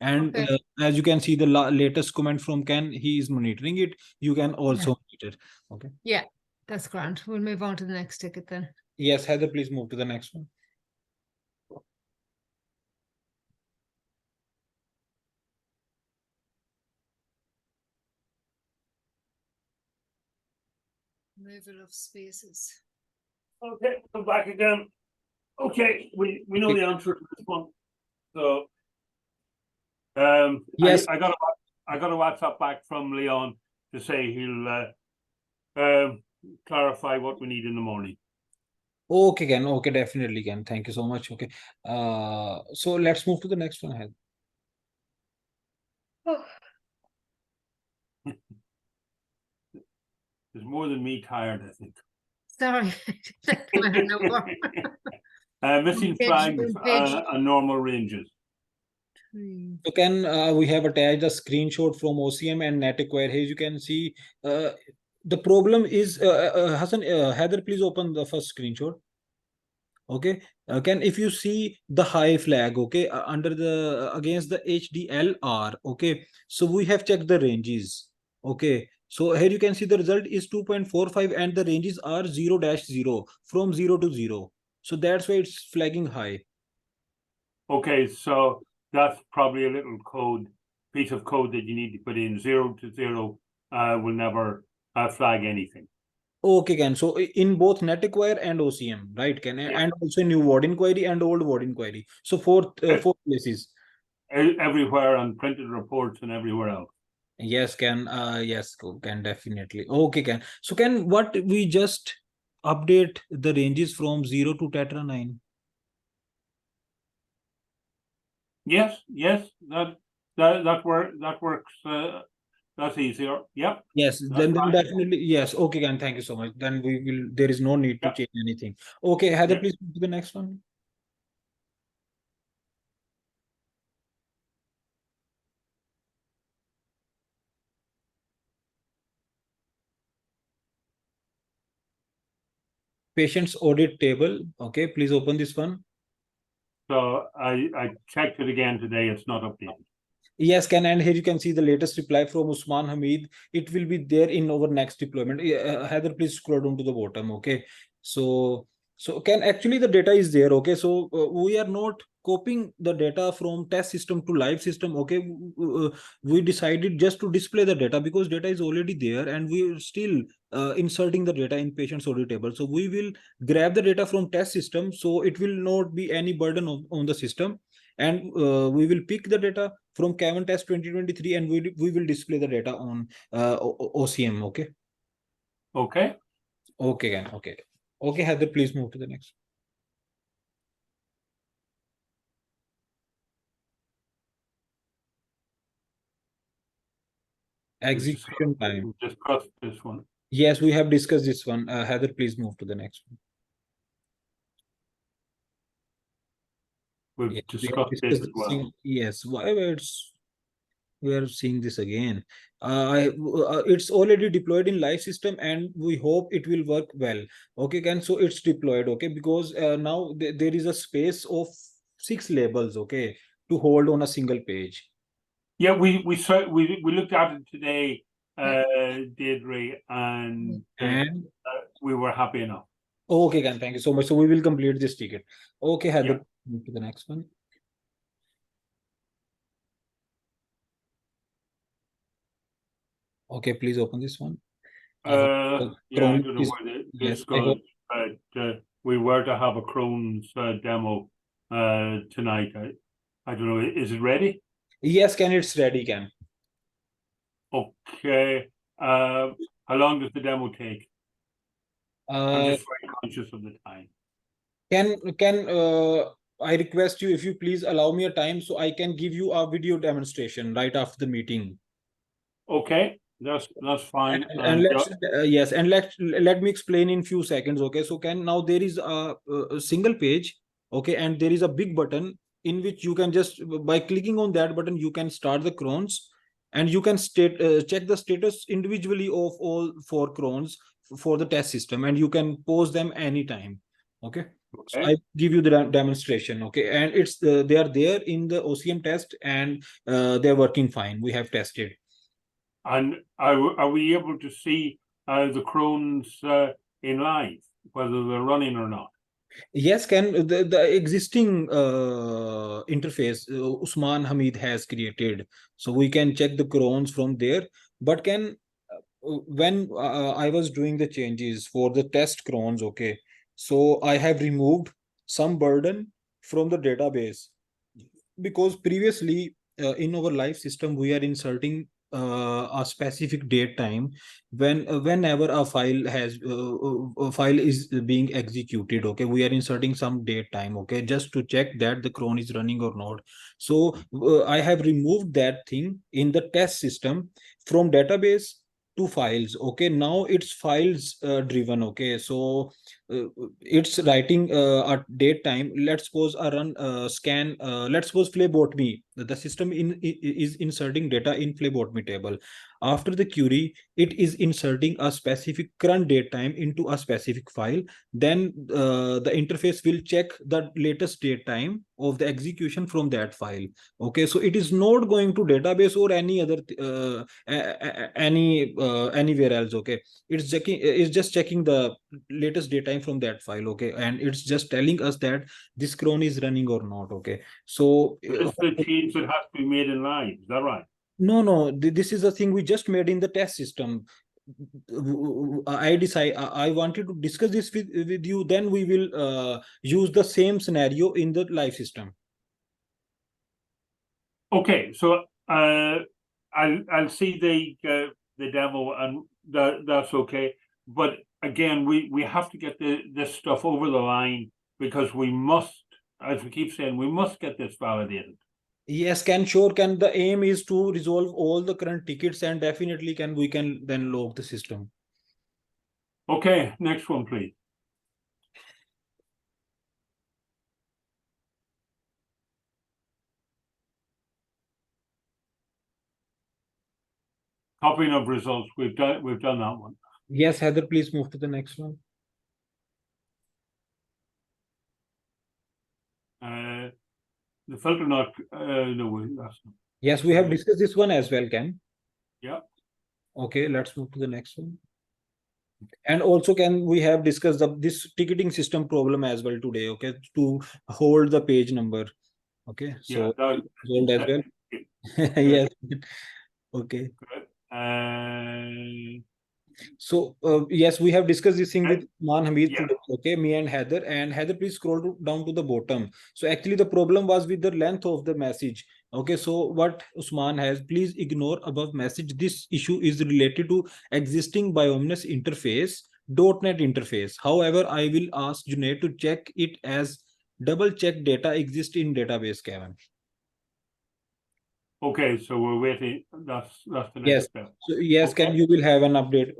And Okay. as you can see, the latest comment from Ken, he is monitoring it. You can also monitor. Okay. Yeah, that's grand. We'll move on to the next ticket then. Yes, Heather, please move to the next one. Removal of spaces. Okay, come back again. Okay, we know Okay. the answer to this one. So Yes. I got a WhatsApp back from Leon to say he'll clarify what we need in the morning. Okay, Ken. Okay, definitely, Ken. Thank you so much. Okay. So let's move to the next one, Heather. There's more than me tired, I think. Sorry. Missing flags and normal ranges. So Ken, we have attached a screenshot from OCM and NetAcquire. Here you can see the problem is Hassan, Heather, please open the first screenshot. Okay, Ken, if you see the high flag, okay, under the against the HDLR, okay, so we have checked the ranges. Okay, so here you can see the result is 2.45 and the ranges are 0-0 from 0 to 0. So that's why it's flagging high. Okay, so that's probably a little piece of code that you need to put in. 0 to 0 will never flag anything. Okay, Ken. So in both NetAcquire and OCM, right, Ken? Yeah. And also new word inquiry and old word inquiry. So four places. Everywhere on printed reports and everywhere else. Yes, Ken. Yes, Ken, definitely. Okay, Ken. So Ken, what we just update the ranges from 0 to Tetra 9? Yes, that works. That's easier. Yep. Yes, then definitely yes. Okay, Ken. Thank you so much. Then we will. There is no need to change anything. Okay, Heather, please move to the next one. Patient's audit table. Okay, please open this one. So I checked it again today. It's not updated. Yes, Ken, and here you can see the latest reply from Usman Hamid. It will be there in our next deployment. Heather, please scroll down to the bottom. Okay, so Ken, actually the data is there. Okay, so we are not copying the data from test system to live system. Okay, we decided just to display the data because data is already there, and we are still inserting the data in patient's audit table. So we will grab the data from test system, so it will not be any burden on the system. and we will pick the data from Kevin test 2023 and we will display the data on OCM. Okay. Okay. Okay, Ken. Okay. Okay, Heather, please move to the next. Execution time. We discussed this one. Yes, we have discussed this one. Heather, please move to the next one. We've Yes, we have discussed this discussed as this well. thing. Yes, why we are seeing this again. It's already deployed in live system and we hope it will work well. Okay, Ken, so it's deployed. Okay, because now there is a space of 6 labels, okay, to hold on a single page. Yeah, we looked at it today, Deirdre, and we were happy enough. Okay, Ken, thank you so much. So we will complete this ticket. Okay, Heather, move to the next one. Okay, please open this one. Yeah, I don't know where this goes, but we were to have a Crohn's demo tonight. I don't know. Is it ready? Yes, Ken, it's ready, Ken. Okay. How long does the demo take? I'm just very conscious of the time. Can I request you, if you please allow me a time so I can give you a video demonstration right after the meeting. Okay, that's fine. And let's yes, and let me explain in few seconds. Okay, so now there is a single page. Okay, and there is a big button in which you can just by clicking on that button you can start the crons, and you can check the status individually of all 4 crons for the test system, and you can pause them anytime. Okay. So I give you the demonstration. Okay, and it's they are there in the OCM test, and they're working fine. We have tested. And are we able to see the Crohn's in live, whether they're running or not? Yes, Ken, the existing interface Usman Hamid has created, so we can check the crons from there. But when I was doing the changes for the test crons, okay, so I have removed some burden from the database, because previously in our live system we are inserting a specific date time whenever a file is being executed. Okay, we are inserting some date time, okay, just to check that the cron is running or not. So I have removed that thing in the test system from database to files. Okay, now it's files driven. Okay, so it's writing a date time. Let's suppose a run scan. Let's suppose phlebotomy. The system is inserting data in phlebotomy table. After the query, it is inserting a specific current date time into a specific file. Then the interface will check the latest date time of the execution from that file. Okay, so it is not going to database or any other anywhere else. Okay, it's just checking the latest date time from that file. Okay, and it's just telling us that this cron is running or not. Okay, so it's the change that has to be made in live. Is that right? No, this is a thing we just made in the test system. I wanted to discuss this with you, then we will use the same scenario in the live system. Okay, so I'll see the demo, and that's okay. But again, we have to get this stuff over the line, because we must, as we keep saying, we must get this validated. Yes, the aim is to resolve all the current tickets, and definitely we can then log the system. Okay, next one, please. Copying of results. We've done that one. Yes, Heather, please move to the next one. The filter not no, that's not. Yes, we have discussed this one as well, Ken. Yeah. Okay, let's move to the next one. And also, we have discussed this ticketing system problem as well today. Okay, to hold the page number. Okay, so hold as well. Yes. Okay. Good. So yes, we have discussed this thing with Man Hamid Yeah. today. Okay, me and Heather, please scroll down to the bottom. So actually, the problem was with the length of the message. Okay, so what Usman has, please ignore above message. This issue is related to existing Biomnus interface, .NET interface. However, I will ask Junaid to check it as double check data exists in database, Kevin. Okay, so we're waiting. That's the Yes. next step. So yes, Okay. Ken, you will have an update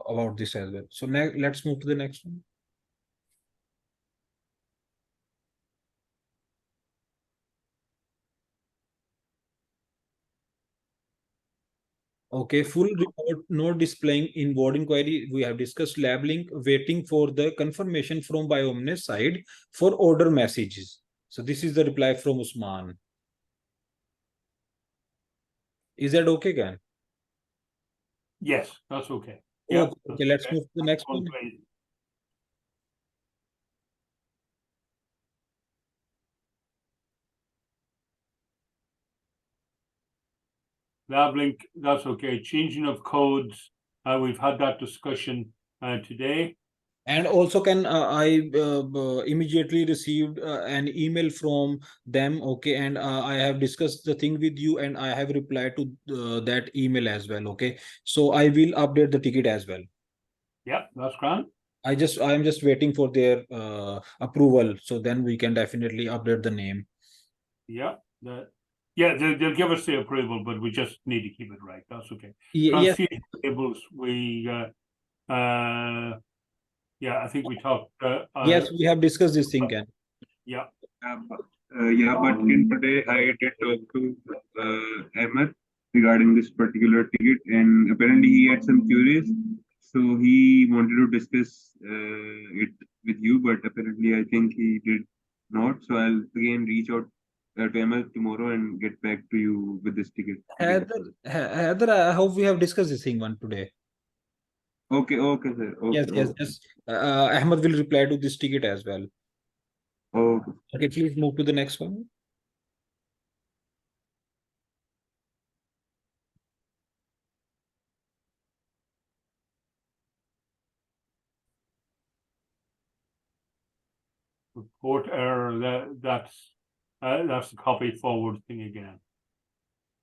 about this as well. So now let's move to the next one. Okay, full report, no displaying inward inquiry. We have discussed labeling, waiting for the confirmation from Biomnes side for order messages. So this is the reply from Usman. Is that okay, Ken? Yes, that's okay. Okay, Yep, okay, let's move to the next one. please. Lab link, that's okay. Changing of codes, we've had that discussion today. And also, can I immediately received an email from them. Okay, and I have discussed the thing with you, and I have replied to that email as well. Okay, so I will update the ticket as well. Yep, that's grand. I am just waiting for their approval, so then we can definitely update the name. Yeah, they'll give us the approval, but we just need to keep it right. That's okay. Yes, Transfusion tables, we yeah, I think we talked. yes, we have discussed this thing, Ken. Yeah. But in today I did talk to Ahmed regarding this particular ticket, and apparently he had some queries, so he wanted to discuss it with you, but apparently I think he did not. So I'll again reach out to Ahmed tomorrow and get back to you with this ticket. Heather, I hope we have discussed this thing one today. Okay, okay, sir. Okay, Yes. Ahmed will reply to this ticket as well. okay. Okay, please move to the next one. Report error. That's the copy forward thing again.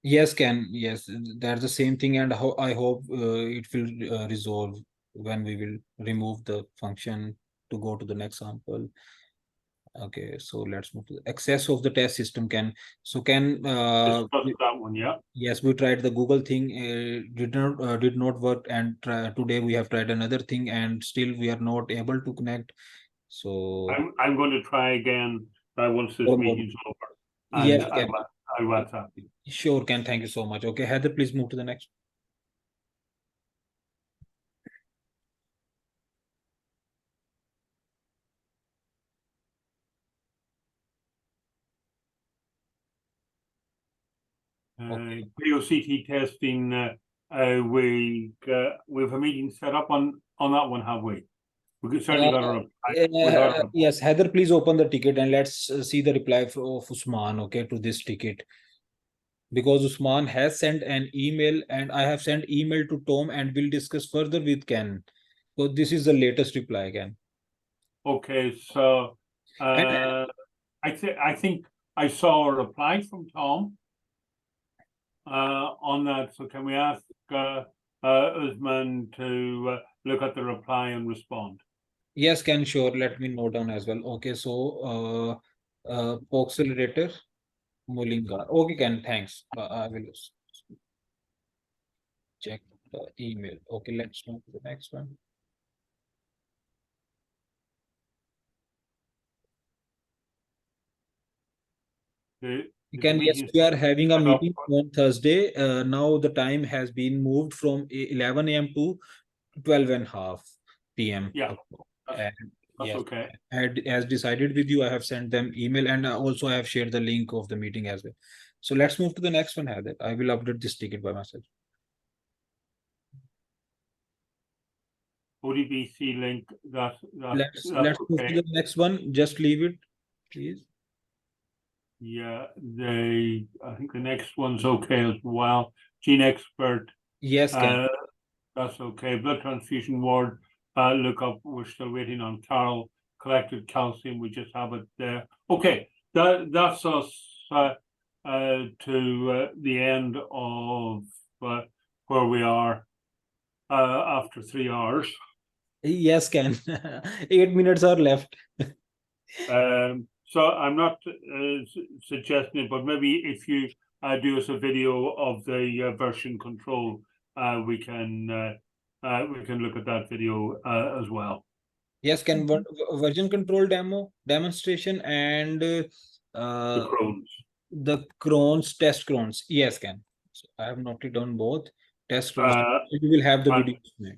Yes, Ken. Yes, that's the same thing, and I hope it will resolve when we will remove the function to go to the next sample. Okay, so let's move to the access of the test system. Can Discuss that one, yeah. yes, we tried the Google thing, did not work, and today we have tried another thing, and still we are not able to connect. So I'm going to try again once this Oh, meeting's over. yes, And Ken. I WhatsApp you. Sure, Ken. Thank you so much. Okay, Heather, please move to the next. POCT testing. We have a meeting set up on that one, have we? We certainly got a reply. Yes, Heather, please open the ticket and let's see the reply of Usman, okay, to this ticket. Because Usman has sent an email and I have sent email to Tom and we'll discuss further with Ken. So this is the latest reply, Ken. Okay, so I think I saw a reply from Tom on that. So can we ask Usman to look at the reply and respond? Yes, Ken, sure. Let me note down as well. Okay, so accelerator Mulinga. Okay, Ken, thanks. I will check the email. Okay, let's move to the next one. Yes, we are having a meeting on Thursday. Now the time has been moved from 11 a.m. to 12:30 p.m. Yeah, and that's yes, okay. as decided with you, I have sent them email and also I have shared the link of the meeting as well. So let's move to the next one, Heather. I will update this ticket by myself. ODBC link. That's Let's okay. move to the next one. Just leave it, please. Yeah, I think the next one's okay as well. Gene expert. Yes, Ken. That's okay. Blood transfusion ward, look up, we're still waiting on Carol. Collected calcium, we just have it there. Okay, that's us to the end of where we are after 3 hours. Yes, Ken. 8 minutes are left. So I'm not suggesting it, but maybe if you do us a video of the version control, we can look at that video as well. Yes, Ken. Version control demonstration and The Crohn's. the Crohn's test Crohn's. Yes, Ken. So I have noted down both test Crohn's. You will have the and- videos.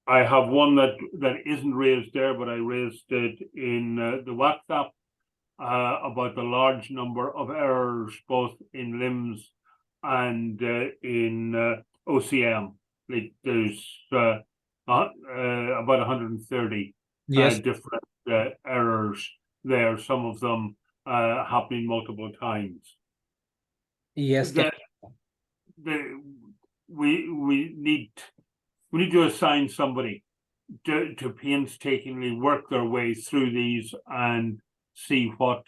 I have one that isn't raised there, but I raised it in the WhatsApp about the large number of errors both in LIMS and in OCM. Like there's about 130 Yes. different errors there. Some of them happening multiple times. Yes, Ken. We need to assign somebody to painstakingly work their way through these and see what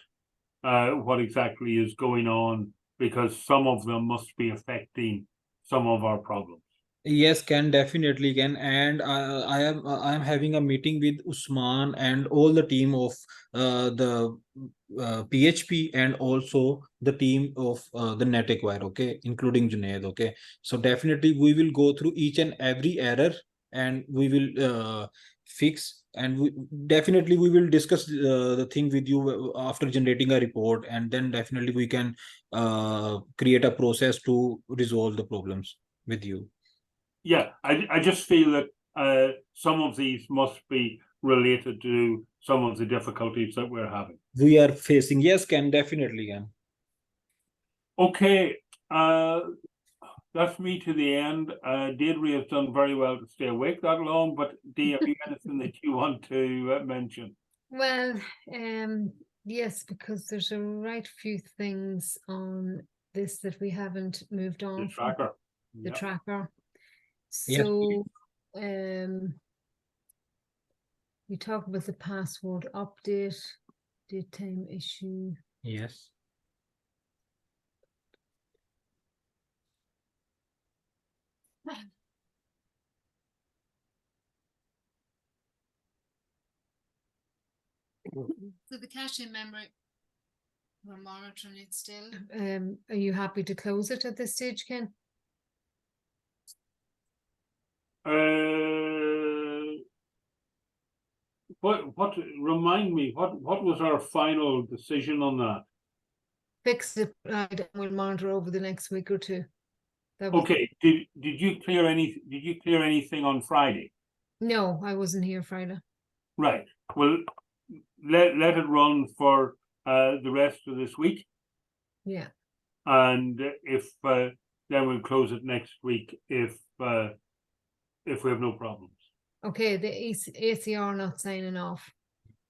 exactly is going on, because some of them must be affecting some of our problems. Yes, Ken, definitely can. And I am having a meeting with Usman and all the team of the PHP and also the team of the NetAcquire, okay, including Junaid, okay. So definitely we will go through each and every error and we will fix, and definitely we will discuss the thing with you after generating a report, and then definitely we can create a process to resolve the problems with you. Yeah, I just feel that some of these must be related to some of the difficulties that we're having. We are facing. Yes, Ken, definitely can. Okay, that's me to the end. Deirdre has done very well to stay awake that long, but Dee, have you anything that you want to mention? Well, yes, because there's a right few things on this that we haven't moved on The from, tracker. the Yeah. tracker. Yes, So, we talk about the password update, date time issue. Yes. So the cache in memory, we're monitoring it still. Are you happy to close it at this stage, Ken? What remind me, what was our final decision on that? Fix it, right, and we'll monitor over the next week or two. That was, Okay, did you clear anything on Friday? no, I wasn't here Friday. Right, well, let it run for the rest of this week, Yeah, and if then we'll close it next week if we have no problems. okay, the ACR not signing off.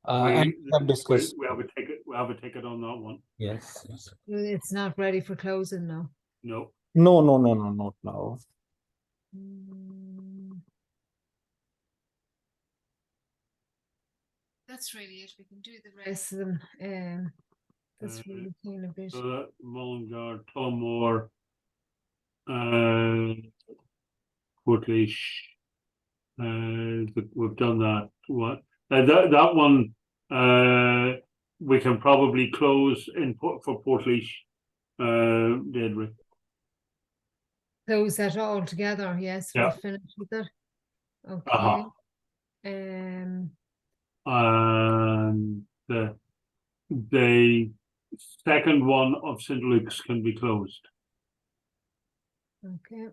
And we have discussed. We have a ticket on that one. Yes. Yes. It's not ready for closing now. No. No, not now. That's really it. We can do the rest. Rest of them, that's really kind of it. So that Mullingar, Tullamore, Portlaoise, we've done that. What that one we can probably close in for Portlaoise, Deirdre. Close that all together, yes, we'll Yeah. finish with it. Okay. Uh-huh. And the second one of St. Luke's can be closed. Okay,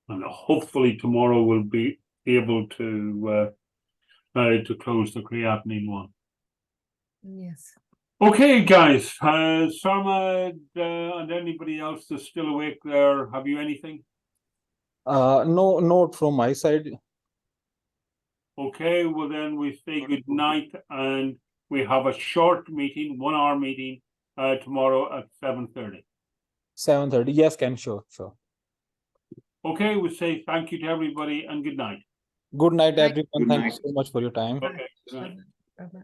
And hopefully tomorrow we'll be able to close the creatinine one. yes. Okay, guys, Sarma and anybody else that's still awake there, have you anything? No, not from my side. Okay, well then we say good night, and we have a short meeting, 1 hour meeting, tomorrow at 7:30. 7:30. Yes, Ken, sure. Okay, we say thank you to everybody and good night. Good night, Night. everyone. Good Thank you night. so much for your time. Okay, good night. Bye-bye.